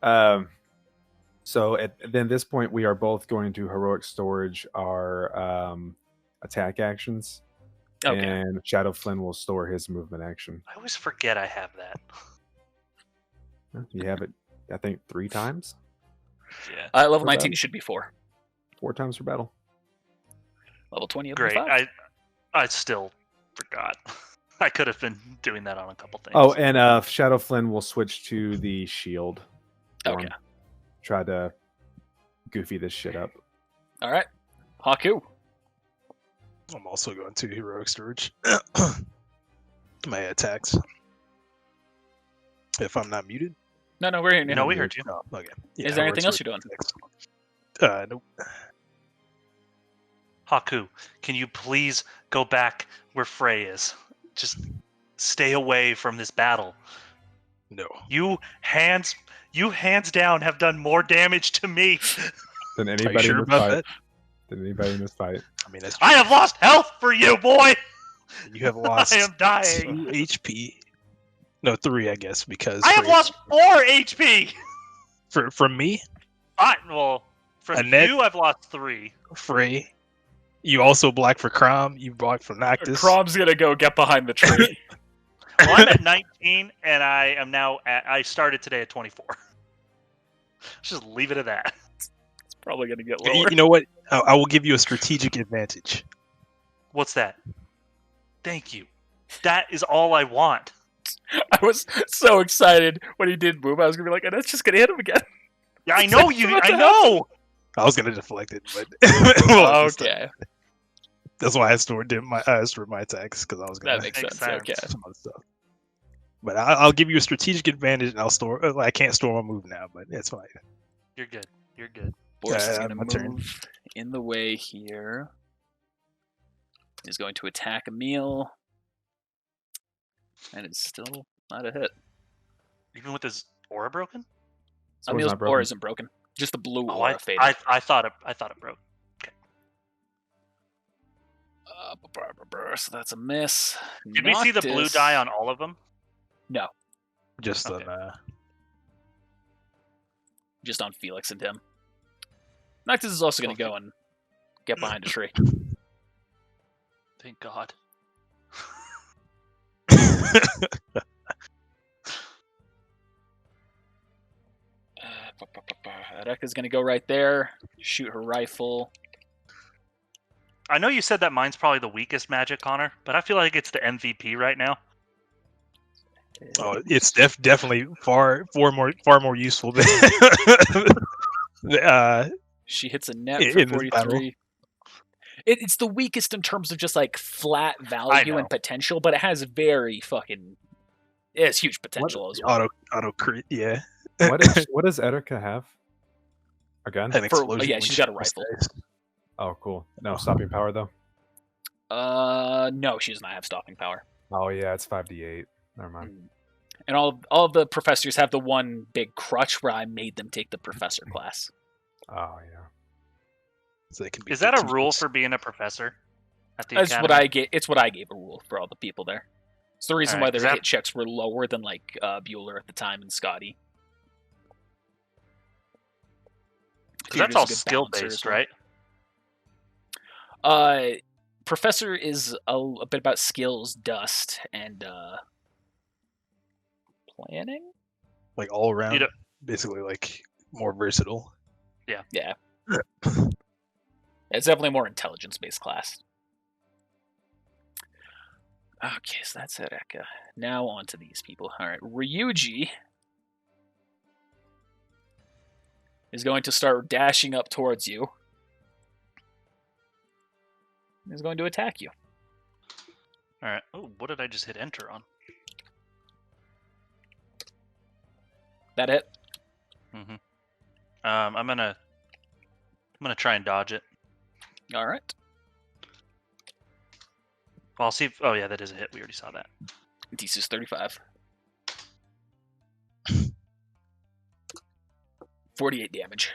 Speaker 1: Yeah.
Speaker 3: So then this point, we are both going to heroic storage our attack actions,
Speaker 1: Okay.
Speaker 3: and Shadow Flynn will store his movement action.
Speaker 2: I always forget I have that.
Speaker 3: You have it, I think, 3 times,
Speaker 2: Yeah.
Speaker 1: Level
Speaker 3: For
Speaker 1: 19
Speaker 3: battle?
Speaker 1: it should be 4.
Speaker 3: 4 times for battle.
Speaker 1: Level 20 it'll be
Speaker 2: Great.
Speaker 1: 5.
Speaker 2: I still forgot. I could have been doing that on a couple things.
Speaker 3: Oh, and Shadow Flynn will switch to the shield form.
Speaker 1: Okay.
Speaker 3: Try to goofy this shit up.
Speaker 1: All right. Haku.
Speaker 4: I'm also going to heroic storage. My attacks. If I'm not muted.
Speaker 1: No, we're here.
Speaker 2: No, we heard you.
Speaker 4: Oh, okay.
Speaker 1: Is there anything else you're doing?
Speaker 4: Nope.
Speaker 2: Haku, can you please go back where Frey is? Just stay away from this battle.
Speaker 4: No.
Speaker 2: You hands down have done more damage to me.
Speaker 3: Than
Speaker 4: Are you
Speaker 3: anybody
Speaker 4: sure
Speaker 3: in this
Speaker 4: about
Speaker 3: fight.
Speaker 4: that?
Speaker 3: Than anybody in this fight.
Speaker 4: I mean, that's
Speaker 2: I have lost health for you, boy.
Speaker 4: you have lost
Speaker 2: I am dying.
Speaker 4: 2 HP. No, 3, I guess, because
Speaker 2: I have
Speaker 4: Frey-
Speaker 2: lost 4 HP.
Speaker 4: from me,
Speaker 2: Well, from
Speaker 4: Annette-
Speaker 2: you, I've lost 3.
Speaker 4: Frey. You also blocked for Crom. You blocked for Noctis.
Speaker 1: Crom's gonna go get behind the tree.
Speaker 2: Well, I'm at 19, and I am now at. I started today at 24. Let's just leave it at that.
Speaker 1: It's probably gonna get
Speaker 4: You-
Speaker 1: lower.
Speaker 4: You know what? I will give you a strategic advantage.
Speaker 2: What's that? Thank you. That is all I want.
Speaker 1: I was so excited when he did move. I was gonna be like, and that's just gonna hit him again.
Speaker 2: Yeah, I know you.
Speaker 1: What
Speaker 2: I
Speaker 1: the
Speaker 2: know.
Speaker 4: I was gonna deflect it, but well,
Speaker 1: Okay,
Speaker 4: that's why I stored my attacks because I was gonna
Speaker 1: that makes
Speaker 2: Makes
Speaker 1: sense.
Speaker 2: sense.
Speaker 1: Okay.
Speaker 4: some other stuff. But I'll give you a strategic advantage, and I'll store. I can't store my move now, but it's fine.
Speaker 2: You're good. You're good.
Speaker 1: Boris is
Speaker 4: Yeah,
Speaker 1: gonna
Speaker 4: my turn.
Speaker 1: move in the way here. He's going to attack Emil, and it's still not a hit.
Speaker 2: Even with his aura broken.
Speaker 3: So
Speaker 1: Emil's
Speaker 3: not broken.
Speaker 1: aura isn't broken. Just the blue
Speaker 2: Oh,
Speaker 1: aura faded.
Speaker 2: I thought it broke.
Speaker 1: So that's a miss.
Speaker 2: Did we see the blue
Speaker 1: Noctis-
Speaker 2: die on all of them?
Speaker 1: No,
Speaker 4: Just
Speaker 2: Okay.
Speaker 4: on.
Speaker 1: just on Felix and him. Noctis is also going to go and get behind a tree.
Speaker 2: Thank God.
Speaker 1: Ereka's going to go right there, shoot her rifle.
Speaker 2: I know you said that mine's probably the weakest magic, Connor, but I feel like it's the MVP right now.
Speaker 4: Oh, it's definitely far more useful than.
Speaker 1: She hits a net
Speaker 4: In
Speaker 1: for
Speaker 4: this
Speaker 1: 43. It's the weakest in terms of just like flat value
Speaker 2: know.
Speaker 1: and potential, but it has very fucking. It has huge potential as well.
Speaker 4: auto crit, yeah.
Speaker 3: What does Erika have? A gun?
Speaker 4: An explosion
Speaker 1: yeah,
Speaker 4: when
Speaker 1: she's
Speaker 4: she
Speaker 1: got a rifle.
Speaker 4: stays.
Speaker 3: Oh, cool. No stopping power though.
Speaker 1: No, she does not have stopping power.
Speaker 3: Oh yeah, it's 5d8. Never mind.
Speaker 1: And all of the professors have the one big crutch where I made them take the professor class.
Speaker 3: Oh yeah.
Speaker 4: So they can be
Speaker 2: Is that a
Speaker 4: good
Speaker 2: rule
Speaker 4: teachers.
Speaker 2: for being a professor at the
Speaker 1: That's
Speaker 2: academy?
Speaker 1: what I gave. It's what I gave a rule for all the people there. It's the reason
Speaker 2: Alright,
Speaker 1: why their
Speaker 2: 'cause that-
Speaker 1: hit checks were lower than like Bueller at the time and Scotty.
Speaker 2: 'Cause that's all
Speaker 1: Peter's a good
Speaker 2: skill
Speaker 1: balancer
Speaker 2: based,
Speaker 1: as well.
Speaker 2: right?
Speaker 1: Professor is a bit about skills, dust, and planning.
Speaker 4: Like all around,
Speaker 2: don't-
Speaker 4: basically like more versatile.
Speaker 1: Yeah, it's definitely a more intelligence-based class. Okay, so that's Ereka. Now on to these people. All right, Ryuji is going to start dashing up towards you. He's going to attack you.
Speaker 2: All right. Oh, what did I just hit enter on?
Speaker 1: That it?
Speaker 2: Mm-hmm. I'm gonna try and dodge it.
Speaker 1: All right.
Speaker 2: Well, I'll see if. Oh yeah, that is a hit. We already saw that.
Speaker 1: DC's 35. 48 damage.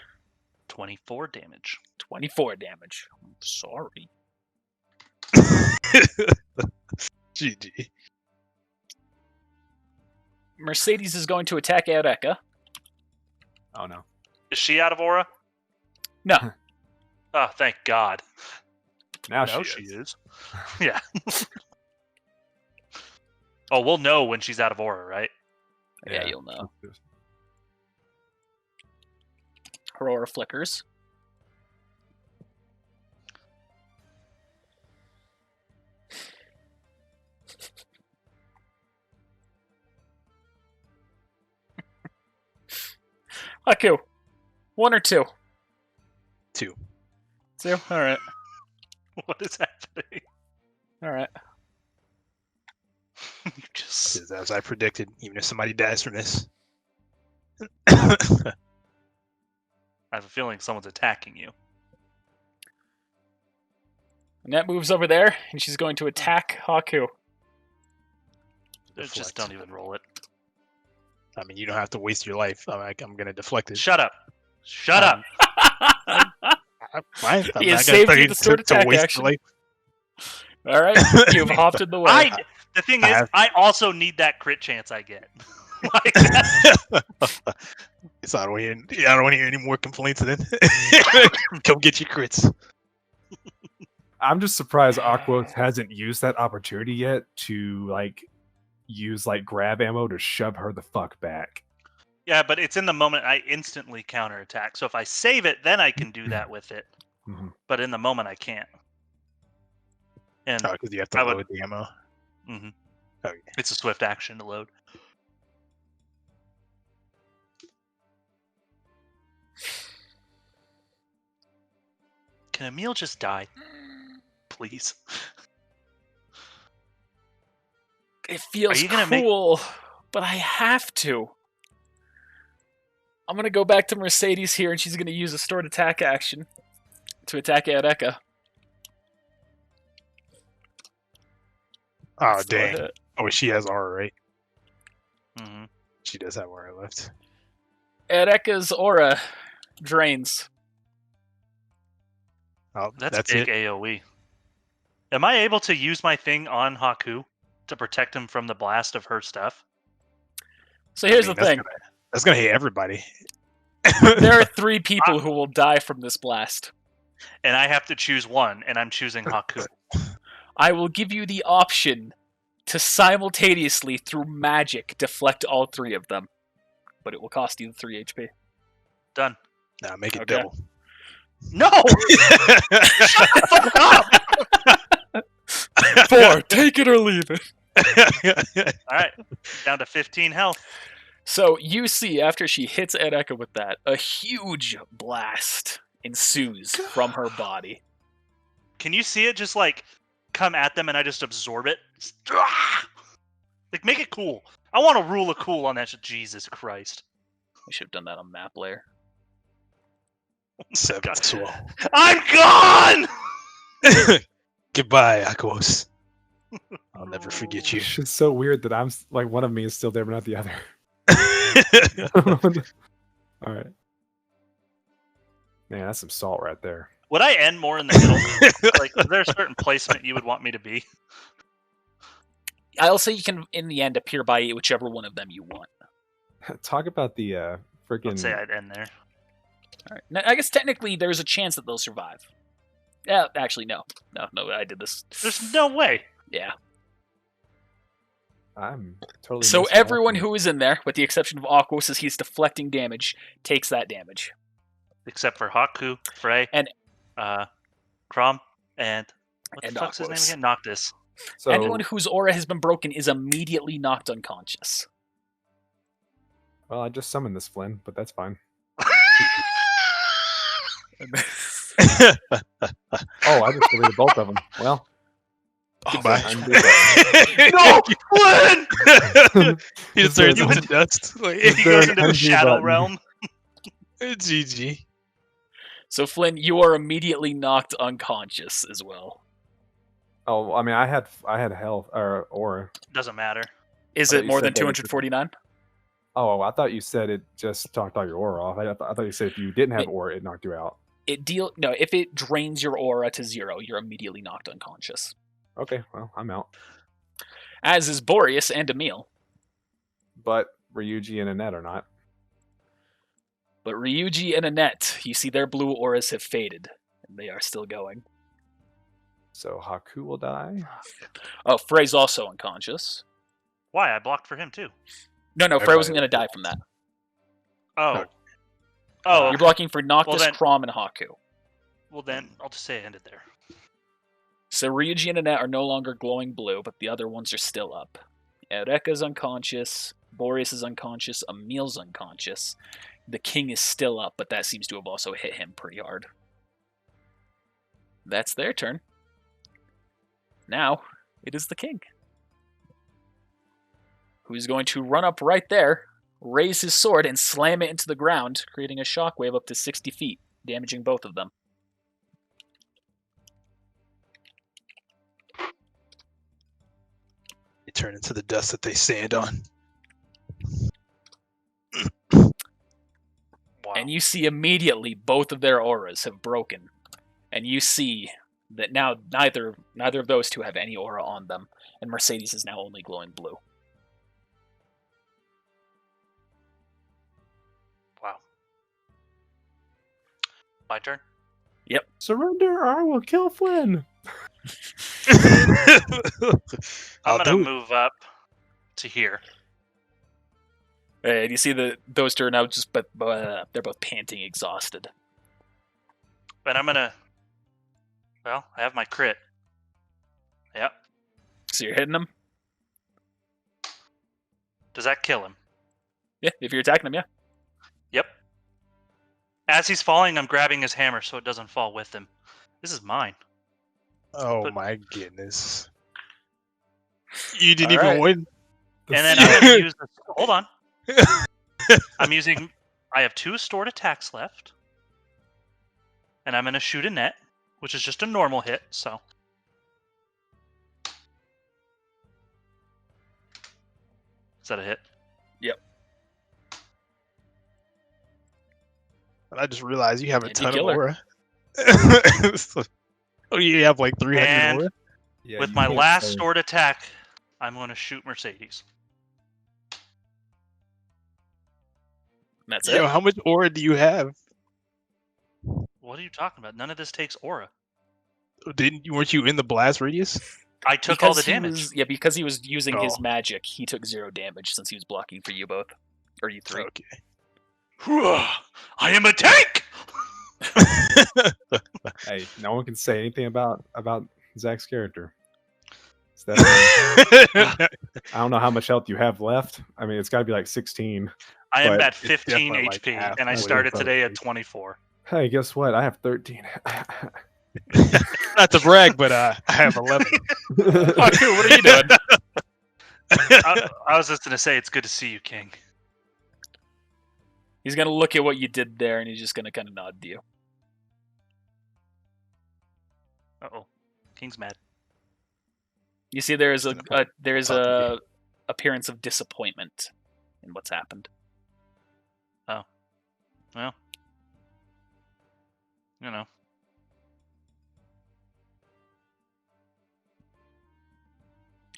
Speaker 2: 24 damage.
Speaker 1: 24 damage. I'm sorry.
Speaker 4: GG.
Speaker 1: Mercedes is going to attack Eureka.
Speaker 3: Oh no.
Speaker 2: Is she out of aura?
Speaker 1: No.
Speaker 2: Oh, thank God.
Speaker 3: Now
Speaker 2: No,
Speaker 3: she
Speaker 2: she
Speaker 3: is.
Speaker 2: is. Yeah. Oh, we'll know when she's out of aura, right?
Speaker 1: Yeah, you'll know. Her aura flickers. Haku, 1 or 2?
Speaker 4: 2.
Speaker 1: 2? Alright.
Speaker 2: What is happening?
Speaker 1: Alright.
Speaker 2: You just...
Speaker 4: Because as I predicted, even if somebody dies from this,
Speaker 2: I have a feeling someone's attacking you.
Speaker 1: Annette moves over there, and she's going to attack Haku.
Speaker 2: Just
Speaker 4: deflect.
Speaker 2: don't even roll it.
Speaker 4: I mean, you don't have to waste your life. I'm gonna deflect it.
Speaker 2: Shut up. Shut up.
Speaker 4: Fine. I'm
Speaker 1: He
Speaker 4: not
Speaker 1: has
Speaker 4: gonna
Speaker 1: saved
Speaker 4: tell
Speaker 1: you
Speaker 4: you
Speaker 1: the sword
Speaker 4: to
Speaker 1: attack
Speaker 4: waste
Speaker 1: action.
Speaker 4: your life.
Speaker 1: Alright, you've hopped in the way.
Speaker 2: The thing
Speaker 4: I
Speaker 2: is,
Speaker 4: have-
Speaker 2: I also need that crit chance I get. Like that.
Speaker 4: So I don't want to hear any more complaints then. Come get your crits.
Speaker 3: I'm just surprised Aquos hasn't used that opportunity yet to like use like grab ammo to shove her the fuck back.
Speaker 2: Yeah, but it's in the moment I instantly counterattack. So if I save it, then I can do that with it.
Speaker 3: Mhm.
Speaker 2: But in the moment, I can't. And
Speaker 4: Oh, because you have to
Speaker 2: I would-
Speaker 4: load the ammo.
Speaker 2: mhm.
Speaker 4: Okay.
Speaker 2: It's a swift action to load. Can Emil just die? Please.
Speaker 1: It feels
Speaker 2: you gonna make-
Speaker 1: cool, but I have to. I'm gonna go back to Mercedes here, and she's gonna use a stored attack action to attack Ereka.
Speaker 4: Oh,
Speaker 1: Still a
Speaker 4: dang.
Speaker 1: hit.
Speaker 4: Oh, she has aura, right?
Speaker 2: hmm
Speaker 4: She does have aura left.
Speaker 1: Ereka's aura drains.
Speaker 4: Oh,
Speaker 2: That's
Speaker 4: it.
Speaker 2: big AoE. Am I able to use my thing on Haku to protect him from the blast of her stuff?
Speaker 1: So here's
Speaker 4: I mean,
Speaker 1: the thing.
Speaker 4: That's gonna hit everybody.
Speaker 1: There are 3 people who will die from this blast.
Speaker 2: And I have to choose one, and I'm choosing Haku.
Speaker 1: I will give you the option to simultaneously, through magic, deflect all 3 of them. But it will cost you 3 HP.
Speaker 2: Done.
Speaker 4: Nah, make it
Speaker 1: Okay.
Speaker 4: double.
Speaker 2: No! Shut the fuck up!
Speaker 1: 4, take it or leave it.
Speaker 2: Alright, down to 15 health.
Speaker 1: So you see, after she hits Ereka with that, a huge blast ensues from her body.
Speaker 2: Can you see it just like come at them and I just absorb it? Like, make it cool. I want a rule of cool on that shit. Jesus Christ.
Speaker 1: We should have done that on map layer.
Speaker 4: 7
Speaker 2: God.
Speaker 4: swell.
Speaker 2: I'm gone!
Speaker 4: Goodbye, Aquos. I'll never forget you.
Speaker 3: It's just so weird that I'm like one of me is still there but not the other. All right. Man, that's some salt right there.
Speaker 2: Would I end more in the middle? Like, is there a certain placement you would want me to be?
Speaker 1: I'll say you can, in the end, appear by whichever one of them you want.
Speaker 3: Talk about the freaking.
Speaker 2: Let's say I'd end there.
Speaker 1: All right. Now, I guess technically there's a chance that they'll survive. Yeah, actually, no. No, I did this.
Speaker 2: There's no way.
Speaker 1: Yeah.
Speaker 3: I'm totally.
Speaker 1: So
Speaker 3: missing
Speaker 1: everyone
Speaker 3: that.
Speaker 1: who is in there, with the exception of Aquos, as he's deflecting damage, takes that damage.
Speaker 2: Except for Haku, Frey,
Speaker 1: And-
Speaker 2: Crom, and what
Speaker 1: And
Speaker 2: the fuck's his name
Speaker 1: Aquos.
Speaker 2: again? Noctis.
Speaker 3: So
Speaker 1: Anyone whose aura has been broken is immediately knocked unconscious.
Speaker 3: well, I just summoned this Flynn, but that's fine. Oh, I just deleted both of them. Well,
Speaker 4: Goodbye.
Speaker 3: undo that.
Speaker 2: No! Flynn!
Speaker 4: He just
Speaker 3: Is
Speaker 4: turns
Speaker 3: there-
Speaker 4: into dust. Like,
Speaker 3: Is
Speaker 2: He
Speaker 3: there
Speaker 2: goes
Speaker 3: an
Speaker 2: into the
Speaker 3: undo
Speaker 2: shadow
Speaker 3: button?
Speaker 2: realm.
Speaker 4: GG.
Speaker 1: So Flynn, you are immediately knocked unconscious as well.
Speaker 3: Oh, I mean, I had health or aura.
Speaker 2: Doesn't matter.
Speaker 1: Is
Speaker 3: I thought
Speaker 1: it
Speaker 3: you
Speaker 1: more
Speaker 3: said
Speaker 1: than
Speaker 3: that was
Speaker 1: 249?
Speaker 3: Oh, I thought you said it just knocked all your aura off. I thought you said if you didn't have
Speaker 1: Wait.
Speaker 3: aura, it knocked you out.
Speaker 1: If it drains your aura to 0, you're immediately knocked unconscious.
Speaker 3: Okay, well, I'm out.
Speaker 1: As is Boreas and Emil.
Speaker 3: But Ryuji and Annette are not.
Speaker 1: But Ryuji and Annette, you see their blue auras have faded, and they are still going.
Speaker 3: So Haku will die.
Speaker 1: Oh, Frey's also unconscious.
Speaker 2: Why? I blocked for him too.
Speaker 1: No, Frey
Speaker 4: Everybody
Speaker 1: wasn't going to die from that.
Speaker 2: Oh.
Speaker 4: Okay.
Speaker 2: Oh.
Speaker 1: You're blocking for Noctis,
Speaker 2: then-
Speaker 1: Chrom, and Haku.
Speaker 2: Well then, I'll just say it ended there.
Speaker 1: So Ryuji and Annette are no longer glowing blue, but the other ones are still up. Eureka's unconscious. Boreas is unconscious. Emil's unconscious. The king is still up, but that seems to have also hit him pretty hard. That's their turn. Now, it is the king, who's going to run up right there, raise his sword, and slam it into the ground, creating a shockwave up to 60 feet, damaging both of them.
Speaker 4: They turn into the dust that they stand on.
Speaker 2: Wow.
Speaker 1: And you see immediately both of their auras have broken. And you see that now neither of those two have any aura on them, and Mercedes is now only glowing blue.
Speaker 2: Wow. My turn?
Speaker 3: Surrender, or I will kill Flynn.
Speaker 2: I'm
Speaker 4: I'll
Speaker 2: gonna
Speaker 4: do it.
Speaker 2: move up to here.
Speaker 1: And you see that those two are now just, they're both panting, exhausted.
Speaker 2: But I'm gonna... Well, I have my crit. Yep.
Speaker 1: So you're hitting them?
Speaker 2: Does that kill him?
Speaker 1: Yeah, if you're attacking them, yeah.
Speaker 2: Yep. As he's falling, I'm grabbing his hammer so it doesn't fall with him. This is mine.
Speaker 4: Oh
Speaker 2: But-
Speaker 4: my goodness. You didn't
Speaker 1: All
Speaker 4: even
Speaker 1: right.
Speaker 4: win.
Speaker 2: And then I'm gonna use this... Hold on. I'm using... I have 2 stored attacks left. And I'm gonna shoot a net, which is just a normal hit, so... Is that a hit?
Speaker 4: And I just realized you have a
Speaker 1: And you
Speaker 4: ton of
Speaker 1: kill her.
Speaker 4: aura. Oh, you have like 300
Speaker 2: And-
Speaker 4: aura?
Speaker 3: Yeah,
Speaker 2: With
Speaker 3: you
Speaker 2: my
Speaker 3: can't
Speaker 2: last
Speaker 3: say-
Speaker 2: stored attack, I'm going to shoot Mercedes.
Speaker 1: That's
Speaker 4: Yo,
Speaker 1: it.
Speaker 4: how much aura do you have?
Speaker 2: What are you talking about? None of this takes aura.
Speaker 4: Weren't you in the blast radius?
Speaker 2: I took all the
Speaker 1: he
Speaker 2: damage.
Speaker 1: because he was using his
Speaker 4: Oh.
Speaker 1: magic, he took 0 damage since he was blocking for you both. Or you 3.
Speaker 4: Okay.
Speaker 2: I am a tank!
Speaker 3: Hey, no one can say anything about Zach's character. It's definitely- I don't know how much health you have left. I mean, it's got to be like 16.
Speaker 2: I am
Speaker 3: But
Speaker 2: at
Speaker 4: it's
Speaker 2: 15
Speaker 4: definitely like
Speaker 2: HP,
Speaker 4: half
Speaker 2: and I
Speaker 3: what
Speaker 2: started
Speaker 3: you're
Speaker 2: today at
Speaker 3: focused.
Speaker 2: 24.
Speaker 3: Hey, guess what? I have 13.
Speaker 4: Not to brag, but I have 11.
Speaker 1: Haku, what are you doing?
Speaker 2: I was just going to say, it's good to see you, King.
Speaker 1: He's going to look at what you did there, and he's just going to kind of nod to you.
Speaker 2: Uh-oh. King's mad.
Speaker 1: You see, there is
Speaker 4: Fucking
Speaker 1: a appearance of disappointment in what's happened.
Speaker 2: Well. You know.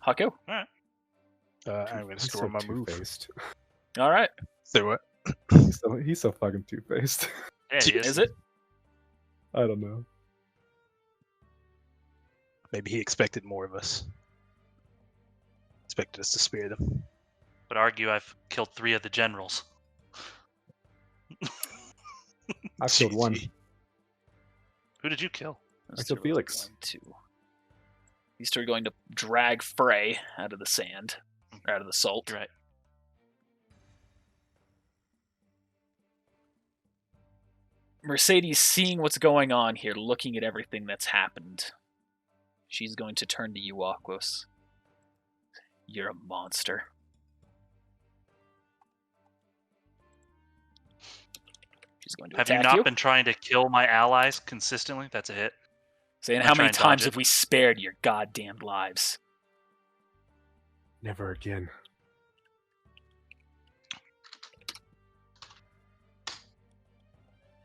Speaker 1: Haku,
Speaker 4: I'm going to
Speaker 3: He's
Speaker 4: store
Speaker 3: so
Speaker 4: my move.
Speaker 3: two-faced.
Speaker 1: all right,
Speaker 4: Say what?
Speaker 3: He's so fucking two-faced.
Speaker 2: Yeah, he
Speaker 1: is it?
Speaker 3: I don't know.
Speaker 4: Maybe he expected more of us. Expected us to spare them.
Speaker 2: But argue I've killed 3 of the generals.
Speaker 3: I killed one.
Speaker 4: GG.
Speaker 2: Who did you kill?
Speaker 3: I killed Felix.
Speaker 1: These two are going to drag Frey out of the sand, or out of the salt.
Speaker 2: You're right.
Speaker 1: Mercedes, seeing what's going on here, looking at everything that's happened, she's going to turn to you, Aquos. You're a monster. She's going to
Speaker 2: Have you
Speaker 1: attack
Speaker 2: not been trying to kill my allies consistently? That's a hit.
Speaker 1: Saying,
Speaker 2: I'm
Speaker 1: how
Speaker 2: trying
Speaker 1: many
Speaker 2: to
Speaker 1: times
Speaker 2: dodge
Speaker 1: have
Speaker 2: it.
Speaker 1: we spared your goddamn lives?
Speaker 3: Never again.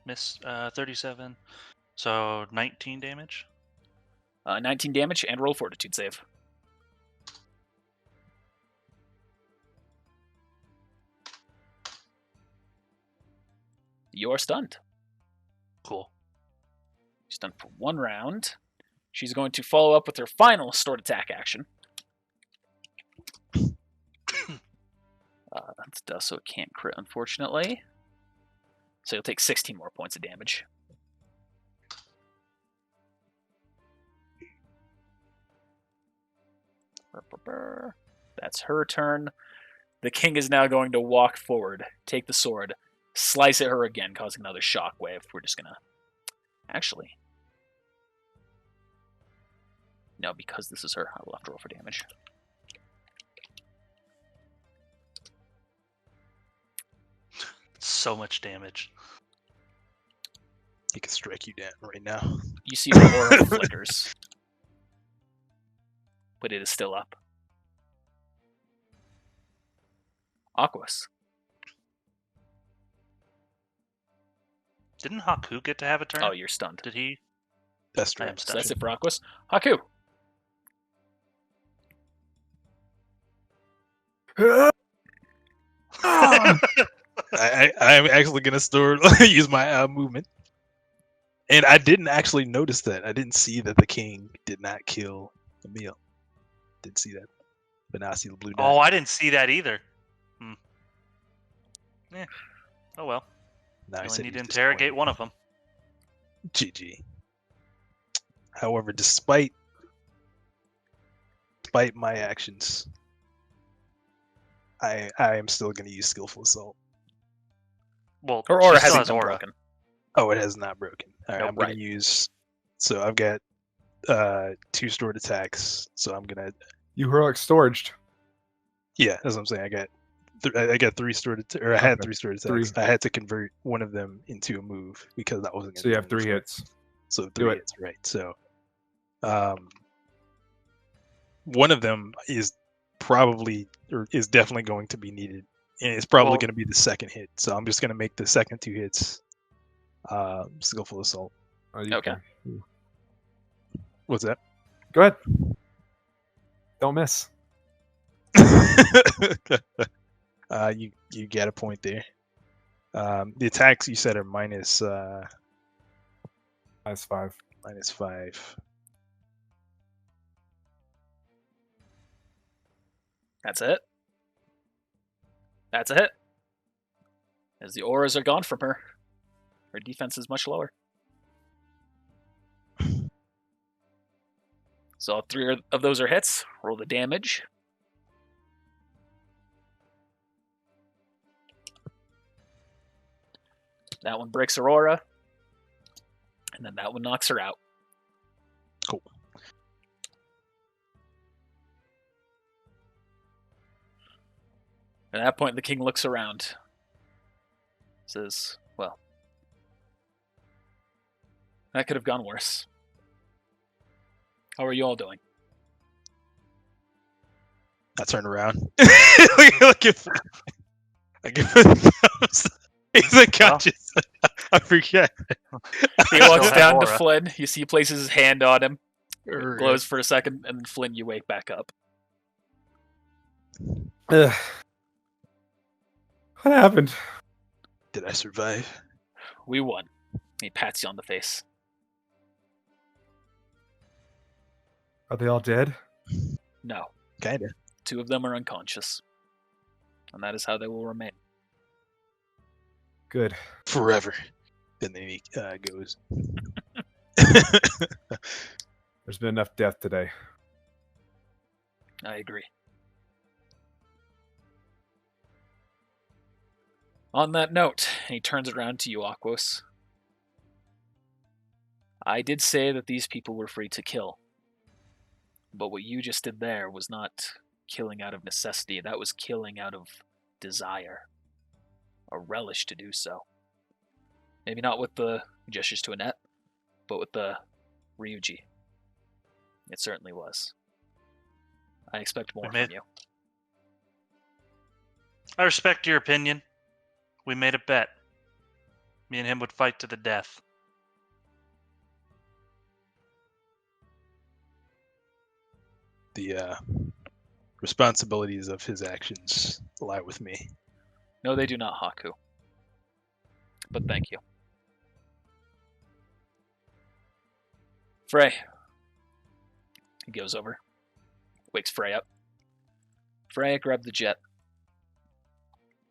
Speaker 2: Miss 37. So 19 damage.
Speaker 1: 19 damage and roll fortitude save. You're stunned.
Speaker 2: Cool.
Speaker 1: Stunned for 1 round. She's going to follow up with her final sword attack action. That's dust, so it can't crit, unfortunately. So you'll take 16 more points of damage. That's her turn. The king is now going to walk forward, take the sword, slice at her again, causing another shockwave. We're just gonna... Actually... No, because this is her, I will have to roll for damage.
Speaker 2: So much damage.
Speaker 4: He can strike you down right now.
Speaker 1: You see the aura flickers. But it is still up. Aquas.
Speaker 2: Didn't Haku get to have a turn?
Speaker 1: Oh, you're stunned.
Speaker 2: Did he?
Speaker 4: That's
Speaker 2: I
Speaker 4: true.
Speaker 2: am
Speaker 1: So
Speaker 2: stunned.
Speaker 1: that's it for Aquas. Haku.
Speaker 4: I'm actually gonna use my movement, and I didn't actually notice that. I didn't see that the king did not kill Emil. Didn't see that, but now I see the blue dot.
Speaker 2: Oh, I didn't see that either. Oh well.
Speaker 4: Now
Speaker 2: You
Speaker 4: he
Speaker 2: only
Speaker 4: said
Speaker 2: need
Speaker 4: he
Speaker 2: to
Speaker 4: was
Speaker 2: interrogate one of them.
Speaker 4: GG. However, despite my actions, I am still going to use skillful assault.
Speaker 2: Well,
Speaker 1: Her
Speaker 2: she
Speaker 1: aura
Speaker 2: still
Speaker 1: hasn't
Speaker 2: has
Speaker 1: been
Speaker 2: aura.
Speaker 1: broken.
Speaker 4: Oh, it has not broken. All right,
Speaker 1: Nope,
Speaker 4: I'm going
Speaker 1: right.
Speaker 4: to use. So I've got 2 stored attacks. So I'm gonna.
Speaker 3: You heroic storaged.
Speaker 4: Yeah, that's what I'm saying. I got 3 stored or I had
Speaker 3: Okay,
Speaker 4: 3 stored
Speaker 3: three.
Speaker 4: attacks. I had to convert one of them into a move because that wasn't.
Speaker 3: So
Speaker 4: gonna
Speaker 3: you
Speaker 4: do
Speaker 3: have 3
Speaker 4: anything.
Speaker 3: hits.
Speaker 4: So
Speaker 3: Do
Speaker 4: 3
Speaker 3: it.
Speaker 4: hits, right? So, one of them is probably or is definitely going to be needed, and it's probably
Speaker 2: Well-
Speaker 4: going to be the second hit. So I'm just going to make the second 2 hits skillful assault.
Speaker 3: Oh, you
Speaker 1: Okay.
Speaker 3: can.
Speaker 4: What's that?
Speaker 3: Go ahead. Don't miss.
Speaker 4: You get a point there. The attacks you said are minus
Speaker 3: That's 5.
Speaker 4: minus 5.
Speaker 1: That's it. That's a hit. As the auras are gone from her, her defense is much lower. So all 3 of those are hits. Roll the damage. That one breaks her aura. And then that one knocks her out.
Speaker 4: Cool.
Speaker 1: At that point, the king looks around. Says, well, that could have gone worse. How are you all doing?
Speaker 4: I turn around. Look at I give him a thumbs. He's unconscious. I forget.
Speaker 1: He walks
Speaker 2: have
Speaker 1: down to
Speaker 2: aura.
Speaker 1: Flynn. You see he places his hand on him. It
Speaker 4: Alright.
Speaker 1: glows for a second, and then Flynn, you wake back up.
Speaker 3: Ugh. What happened?
Speaker 4: Did I survive?
Speaker 1: We won. He pats you on the face.
Speaker 3: Are they all dead?
Speaker 1: No.
Speaker 4: Kinda.
Speaker 1: 2 of them are unconscious. And that is how they will remain.
Speaker 3: Good.
Speaker 4: Forever. Then he goes.
Speaker 3: There's been enough death today.
Speaker 1: I agree. On that note, he turns around to you, Aquos. I did say that these people were free to kill. But what you just did there was not killing out of necessity. That was killing out of desire. A relish to do so. Maybe not with the gestures to Annette, but with the Ryuji. It certainly was. I expect more
Speaker 2: made-
Speaker 1: from you.
Speaker 2: I respect your opinion. We made a bet. Me and him would fight to the death.
Speaker 4: The responsibilities of his actions lie with me.
Speaker 1: No, they do not, Haku. But thank you. Frey, He goes over, wakes Frey up. Frey, grab the jet.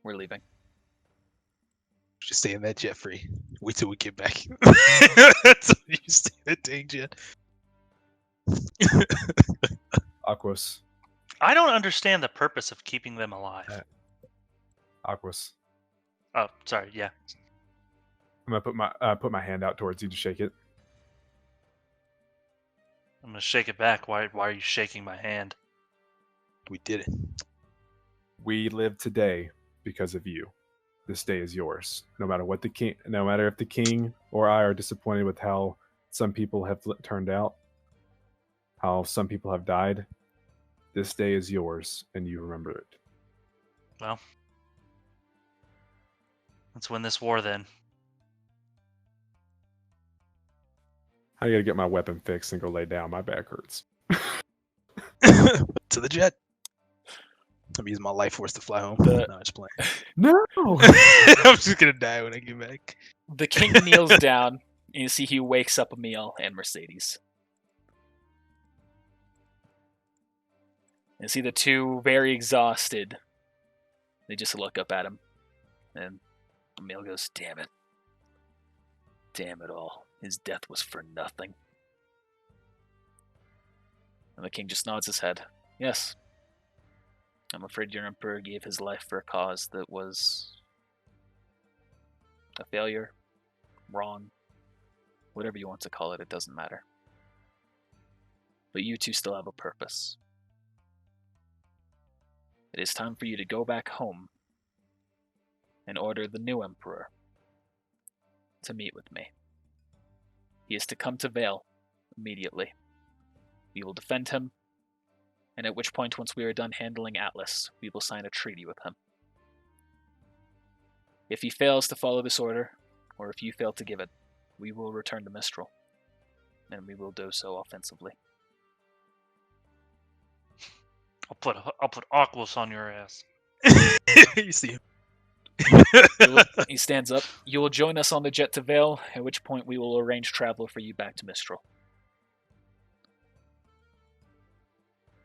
Speaker 1: We're leaving.
Speaker 4: Just stay in that jet, free. Wait till we get back. So you stay in that dang jet.
Speaker 3: Aquas.
Speaker 2: I don't understand the purpose of keeping them alive.
Speaker 3: Aquas.
Speaker 2: Oh, sorry. Yeah.
Speaker 3: I'm gonna put my hand out towards you to shake it.
Speaker 2: I'm gonna shake it back. Why are you shaking my hand?
Speaker 4: We did it.
Speaker 3: We live today because of you. This day is yours. No matter what no matter if the king or I are disappointed with how some people have turned out, how some people have died, this day is yours, and you remember it.
Speaker 2: Well, let's win this war then.
Speaker 3: I gotta get my weapon fixed and go lay down. My back hurts.
Speaker 4: To the jet. I'm using my life force to fly home.
Speaker 1: The-
Speaker 4: No, I'm just playing.
Speaker 3: No.
Speaker 4: I'm just gonna die when I get back.
Speaker 1: The king kneels down, and you see he wakes up Emil and Mercedes. And see the two very exhausted. They just look up at him. And Emil goes, damn it. Damn it all. His death was for nothing. And the king just nods his head. Yes. I'm afraid your emperor gave his life for a cause that was a failure, wrong, whatever you want to call it, it doesn't matter. But you two still have a purpose. It is time for you to go back home and order the new emperor to meet with me. He is to come to Vale immediately. We will defend him, and at which point, once we are done handling Atlas, we will sign a treaty with him. If he fails to follow this order, or if you fail to give it, we will return to Mistral, and we will do so offensively.
Speaker 2: I'll put Aquos on your ass.
Speaker 4: You see him.
Speaker 1: He stands up. You will join us on the jet to Vale, at which point we will arrange travel for you back to Mistral.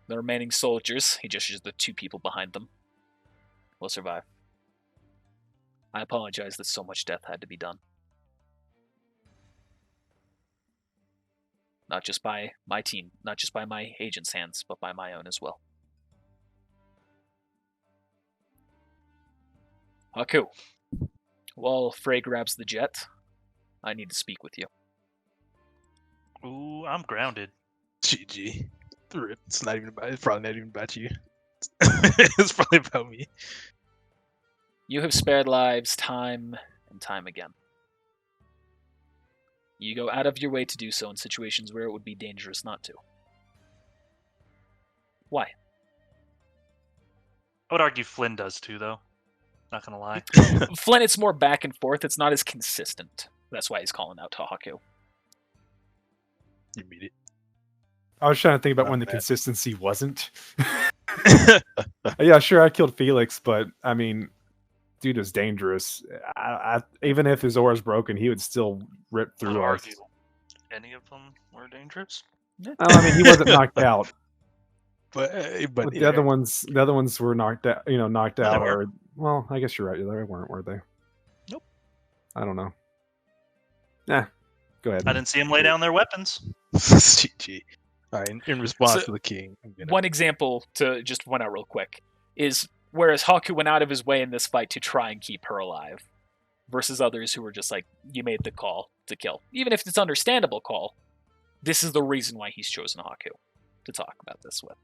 Speaker 1: The remaining soldiers, he gestures the two people behind them, will survive. I apologize that so much death had to be done. Not just by my team, not just by my agent's hands, but by my own as well. Haku, while Frey grabs the jet, I need to speak with you.
Speaker 2: Ooh, I'm grounded.
Speaker 4: GG. Rip. It's not even about. It's probably not even about you. It's probably about me.
Speaker 1: You have spared lives time and time again. You go out of your way to do so in situations where it would be dangerous not to. Why?
Speaker 2: I would argue Flynn does too, though. Not gonna lie.
Speaker 1: Flynn, it's more back and forth. It's not as consistent. That's why he's calling out to Haku.
Speaker 4: You meet it.
Speaker 3: I was trying to think about
Speaker 4: Not
Speaker 3: when the
Speaker 4: bad.
Speaker 3: consistency wasn't. Yeah, sure, I killed Felix, but I mean, dude is dangerous. Even if his aura's broken, he would still rip
Speaker 2: I
Speaker 3: through
Speaker 2: would
Speaker 3: us.
Speaker 2: argue any of them were dangerous.
Speaker 3: I mean, he wasn't knocked out.
Speaker 4: But
Speaker 3: But the
Speaker 4: yeah,
Speaker 3: other ones were knocked out. Knocked
Speaker 2: No, they
Speaker 3: out.
Speaker 2: weren't.
Speaker 3: Or well, I guess you're right. They weren't, were they?
Speaker 2: Nope.
Speaker 3: I don't know. Nah, go ahead.
Speaker 2: I didn't see him lay down their weapons.
Speaker 4: GG. All right. In response
Speaker 1: So,
Speaker 4: to the king, I'm gonna-
Speaker 1: One example to just point out real quick is whereas Haku went out of his way in this fight to try and keep her alive, versus others who were just like, you made the call to kill. Even if it's understandable call, this is the reason why he's chosen Haku to talk about this with.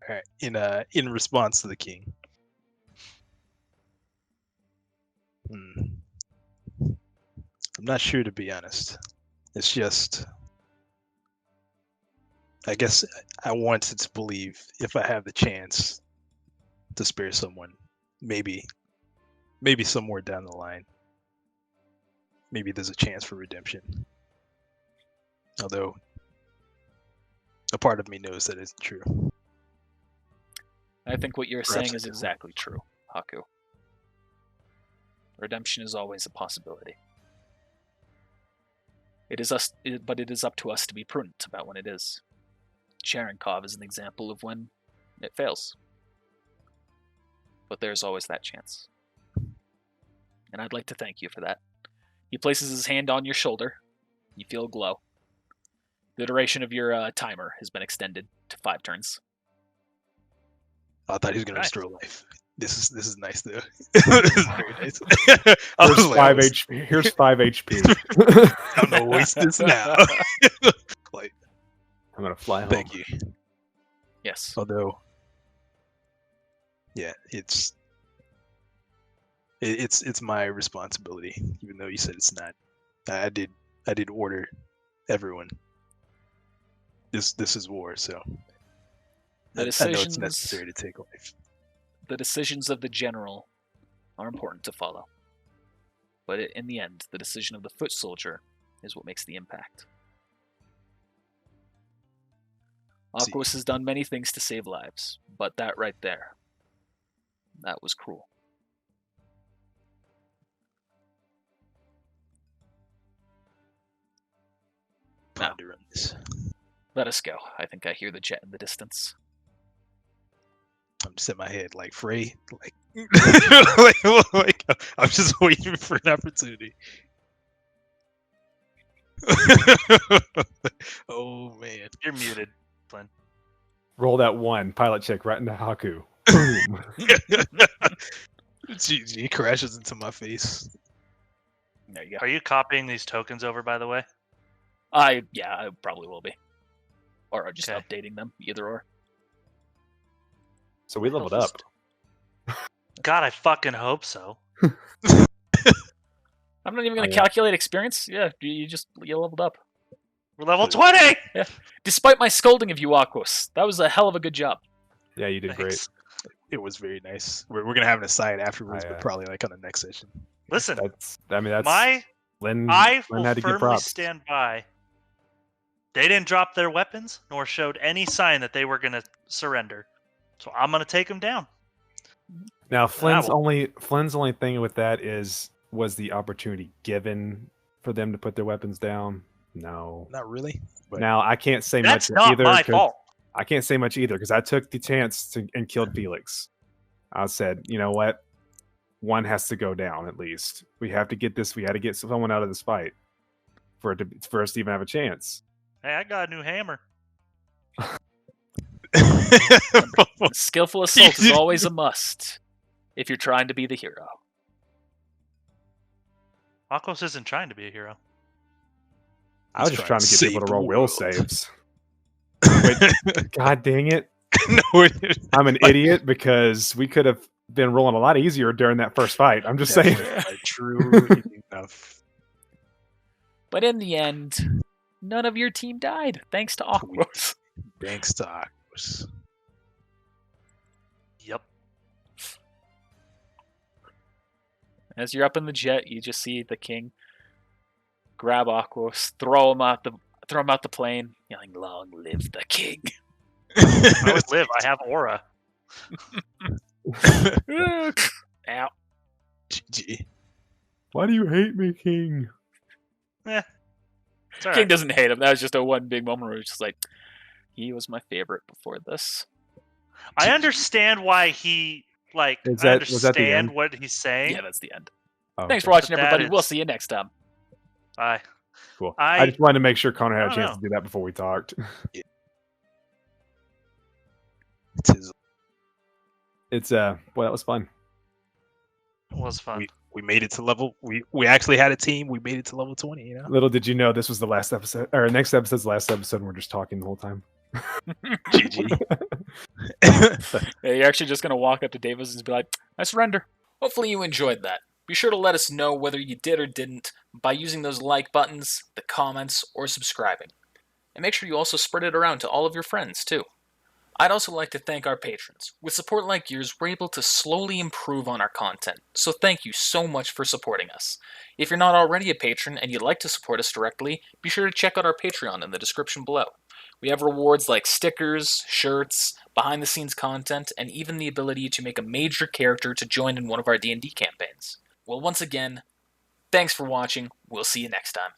Speaker 4: All right. In response to the king. I'm not sure, to be honest. It's just, I guess I wanted to believe if I have the chance to spare someone, maybe somewhere down the line, maybe there's a chance for redemption. Although a part of me knows that isn't true.
Speaker 1: I think what you're
Speaker 4: Perhaps
Speaker 1: saying
Speaker 4: I
Speaker 1: is
Speaker 4: do.
Speaker 1: exactly true, Haku. Redemption is always a possibility. but it is up to us to be prudent about when it is. Cherenkov is an example of when it fails. But there's always that chance. And I'd like to thank you for that. He places his hand on your shoulder. You feel a glow. The duration of your timer has been extended to 5 turns.
Speaker 4: I thought he was gonna
Speaker 2: Nice.
Speaker 4: restore life. This is nice though. This is very nice. I was
Speaker 3: Here's
Speaker 4: like, I
Speaker 3: 5
Speaker 4: was-
Speaker 3: HP. Here's 5 HP.
Speaker 4: I'm gonna waste this now. Like,
Speaker 3: I'm gonna fly home.
Speaker 4: thank you.
Speaker 1: Yes.
Speaker 4: Although, yeah, it's my responsibility, even though you said it's not. I did order everyone. This is war, so
Speaker 1: The
Speaker 4: I know it's
Speaker 1: decisions-
Speaker 4: necessary to take life.
Speaker 1: The decisions of the general are important to follow. But in the end, the decision of the foot soldier is what makes the impact.
Speaker 4: See.
Speaker 1: Aquos has done many things to save lives, but that right there, that was cruel.
Speaker 4: Ponder on this.
Speaker 1: Let us go. I think I hear the jet in the distance.
Speaker 4: I'm just in my head like Frey, like, like I'm just waiting for an opportunity. Oh man.
Speaker 2: You're muted.
Speaker 3: Roll that 1 pilot check right into Haku. Boom.
Speaker 4: GG crashes into my face.
Speaker 1: There you go.
Speaker 2: Are you copying these tokens over, by the way?
Speaker 1: I probably will be. Or just
Speaker 2: Okay.
Speaker 1: updating them, either or.
Speaker 3: So we leveled up.
Speaker 2: God, I fucking hope so.
Speaker 1: I'm not even going to
Speaker 3: yeah.
Speaker 1: calculate experience. Yeah, you leveled up.
Speaker 2: We're level 20!
Speaker 1: Despite my scolding of you, Aquos, that was a hell of a good job.
Speaker 3: Yeah, you did great.
Speaker 2: Thanks.
Speaker 4: It was very nice. We're gonna have an aside afterwards,
Speaker 3: I,
Speaker 4: but probably like on the next session.
Speaker 2: Listen,
Speaker 3: That's Lynn.
Speaker 2: I
Speaker 3: Lynn
Speaker 2: will
Speaker 3: had to give
Speaker 2: firmly
Speaker 3: props.
Speaker 2: stand by. They didn't drop their weapons, nor showed any sign that they were going to surrender. So I'm going to take them down.
Speaker 3: Now Flynn's
Speaker 2: will.
Speaker 3: only thing with that was the opportunity given for them to put their weapons down. No.
Speaker 4: Not really. But
Speaker 3: Now I can't say
Speaker 2: That's
Speaker 3: much
Speaker 2: not
Speaker 3: either.
Speaker 2: my
Speaker 3: 'cause-
Speaker 2: fault.
Speaker 3: I can't say much either because I took the chance and killed Felix. I said, you know what? One has to go down at least. We have to get this. We had to get someone out of this fight for us to even have a chance.
Speaker 2: Hey, I got a new hammer.
Speaker 1: Skillful assault is always a must if you're trying to be the hero.
Speaker 2: Akos isn't trying to be a hero.
Speaker 3: I was just trying to get people
Speaker 4: save
Speaker 3: to
Speaker 4: the
Speaker 3: roll will
Speaker 4: world.
Speaker 3: saves. God dang it!
Speaker 4: No, it-
Speaker 3: I'm an idiot because we could have been rolling a lot easier during that first fight. I'm just saying.
Speaker 4: True enough.
Speaker 1: But in the end, none of your team died, thanks to Aquos.
Speaker 4: Thanks to Aquos.
Speaker 2: Yep.
Speaker 1: As you're up in the jet, you just see the king grab Aquos, throw him out the plane, yelling, "Long live the king!"
Speaker 2: I would live. I have aura.
Speaker 1: Ow.
Speaker 4: GG.
Speaker 3: Why do you hate me, King?
Speaker 2: It's all
Speaker 1: King
Speaker 2: right.
Speaker 1: doesn't hate him. That was just a one big moment where it's just like, he was my favorite before this.
Speaker 2: I understand why he I
Speaker 3: Was that the
Speaker 2: understand
Speaker 3: end?
Speaker 2: what he's saying.
Speaker 1: Yeah, that's the end.
Speaker 3: Oh,
Speaker 1: Thanks
Speaker 3: okay.
Speaker 1: for watching,
Speaker 2: But that
Speaker 1: everybody. We'll
Speaker 2: is-
Speaker 1: see you next time.
Speaker 2: Bye.
Speaker 3: Cool.
Speaker 2: I-
Speaker 3: I just wanted to make sure Connor had
Speaker 2: I
Speaker 3: a
Speaker 2: don't
Speaker 3: chance
Speaker 2: know.
Speaker 3: to do that before we talked.
Speaker 4: It's his.
Speaker 3: It's well, that was fun.
Speaker 2: It was fun.
Speaker 4: We made it to level. We actually had a team. We made it to level 20. You know.
Speaker 3: Little did you know this was the last episode, or next episode's the last episode, and we're just talking the whole time.
Speaker 4: GG.
Speaker 1: Yeah, you're actually just going to walk up to Davis and be like, I surrender. Hopefully you enjoyed that. Be sure to let us know whether you did or didn't by using those like buttons, the comments, or subscribing. And make sure you also spread it around to all of your friends, too. I'd also like to thank our patrons. With support like yours, we're able to slowly improve on our content, so thank you so much for supporting us. If you're not already a patron and you'd like to support us directly, be sure to check out our Patreon in the description below. We have rewards like stickers, shirts, behind-the-scenes content, and even the ability to make a major character to join in one of our D&D campaigns. Well, once again, thanks for watching. We'll see you next time.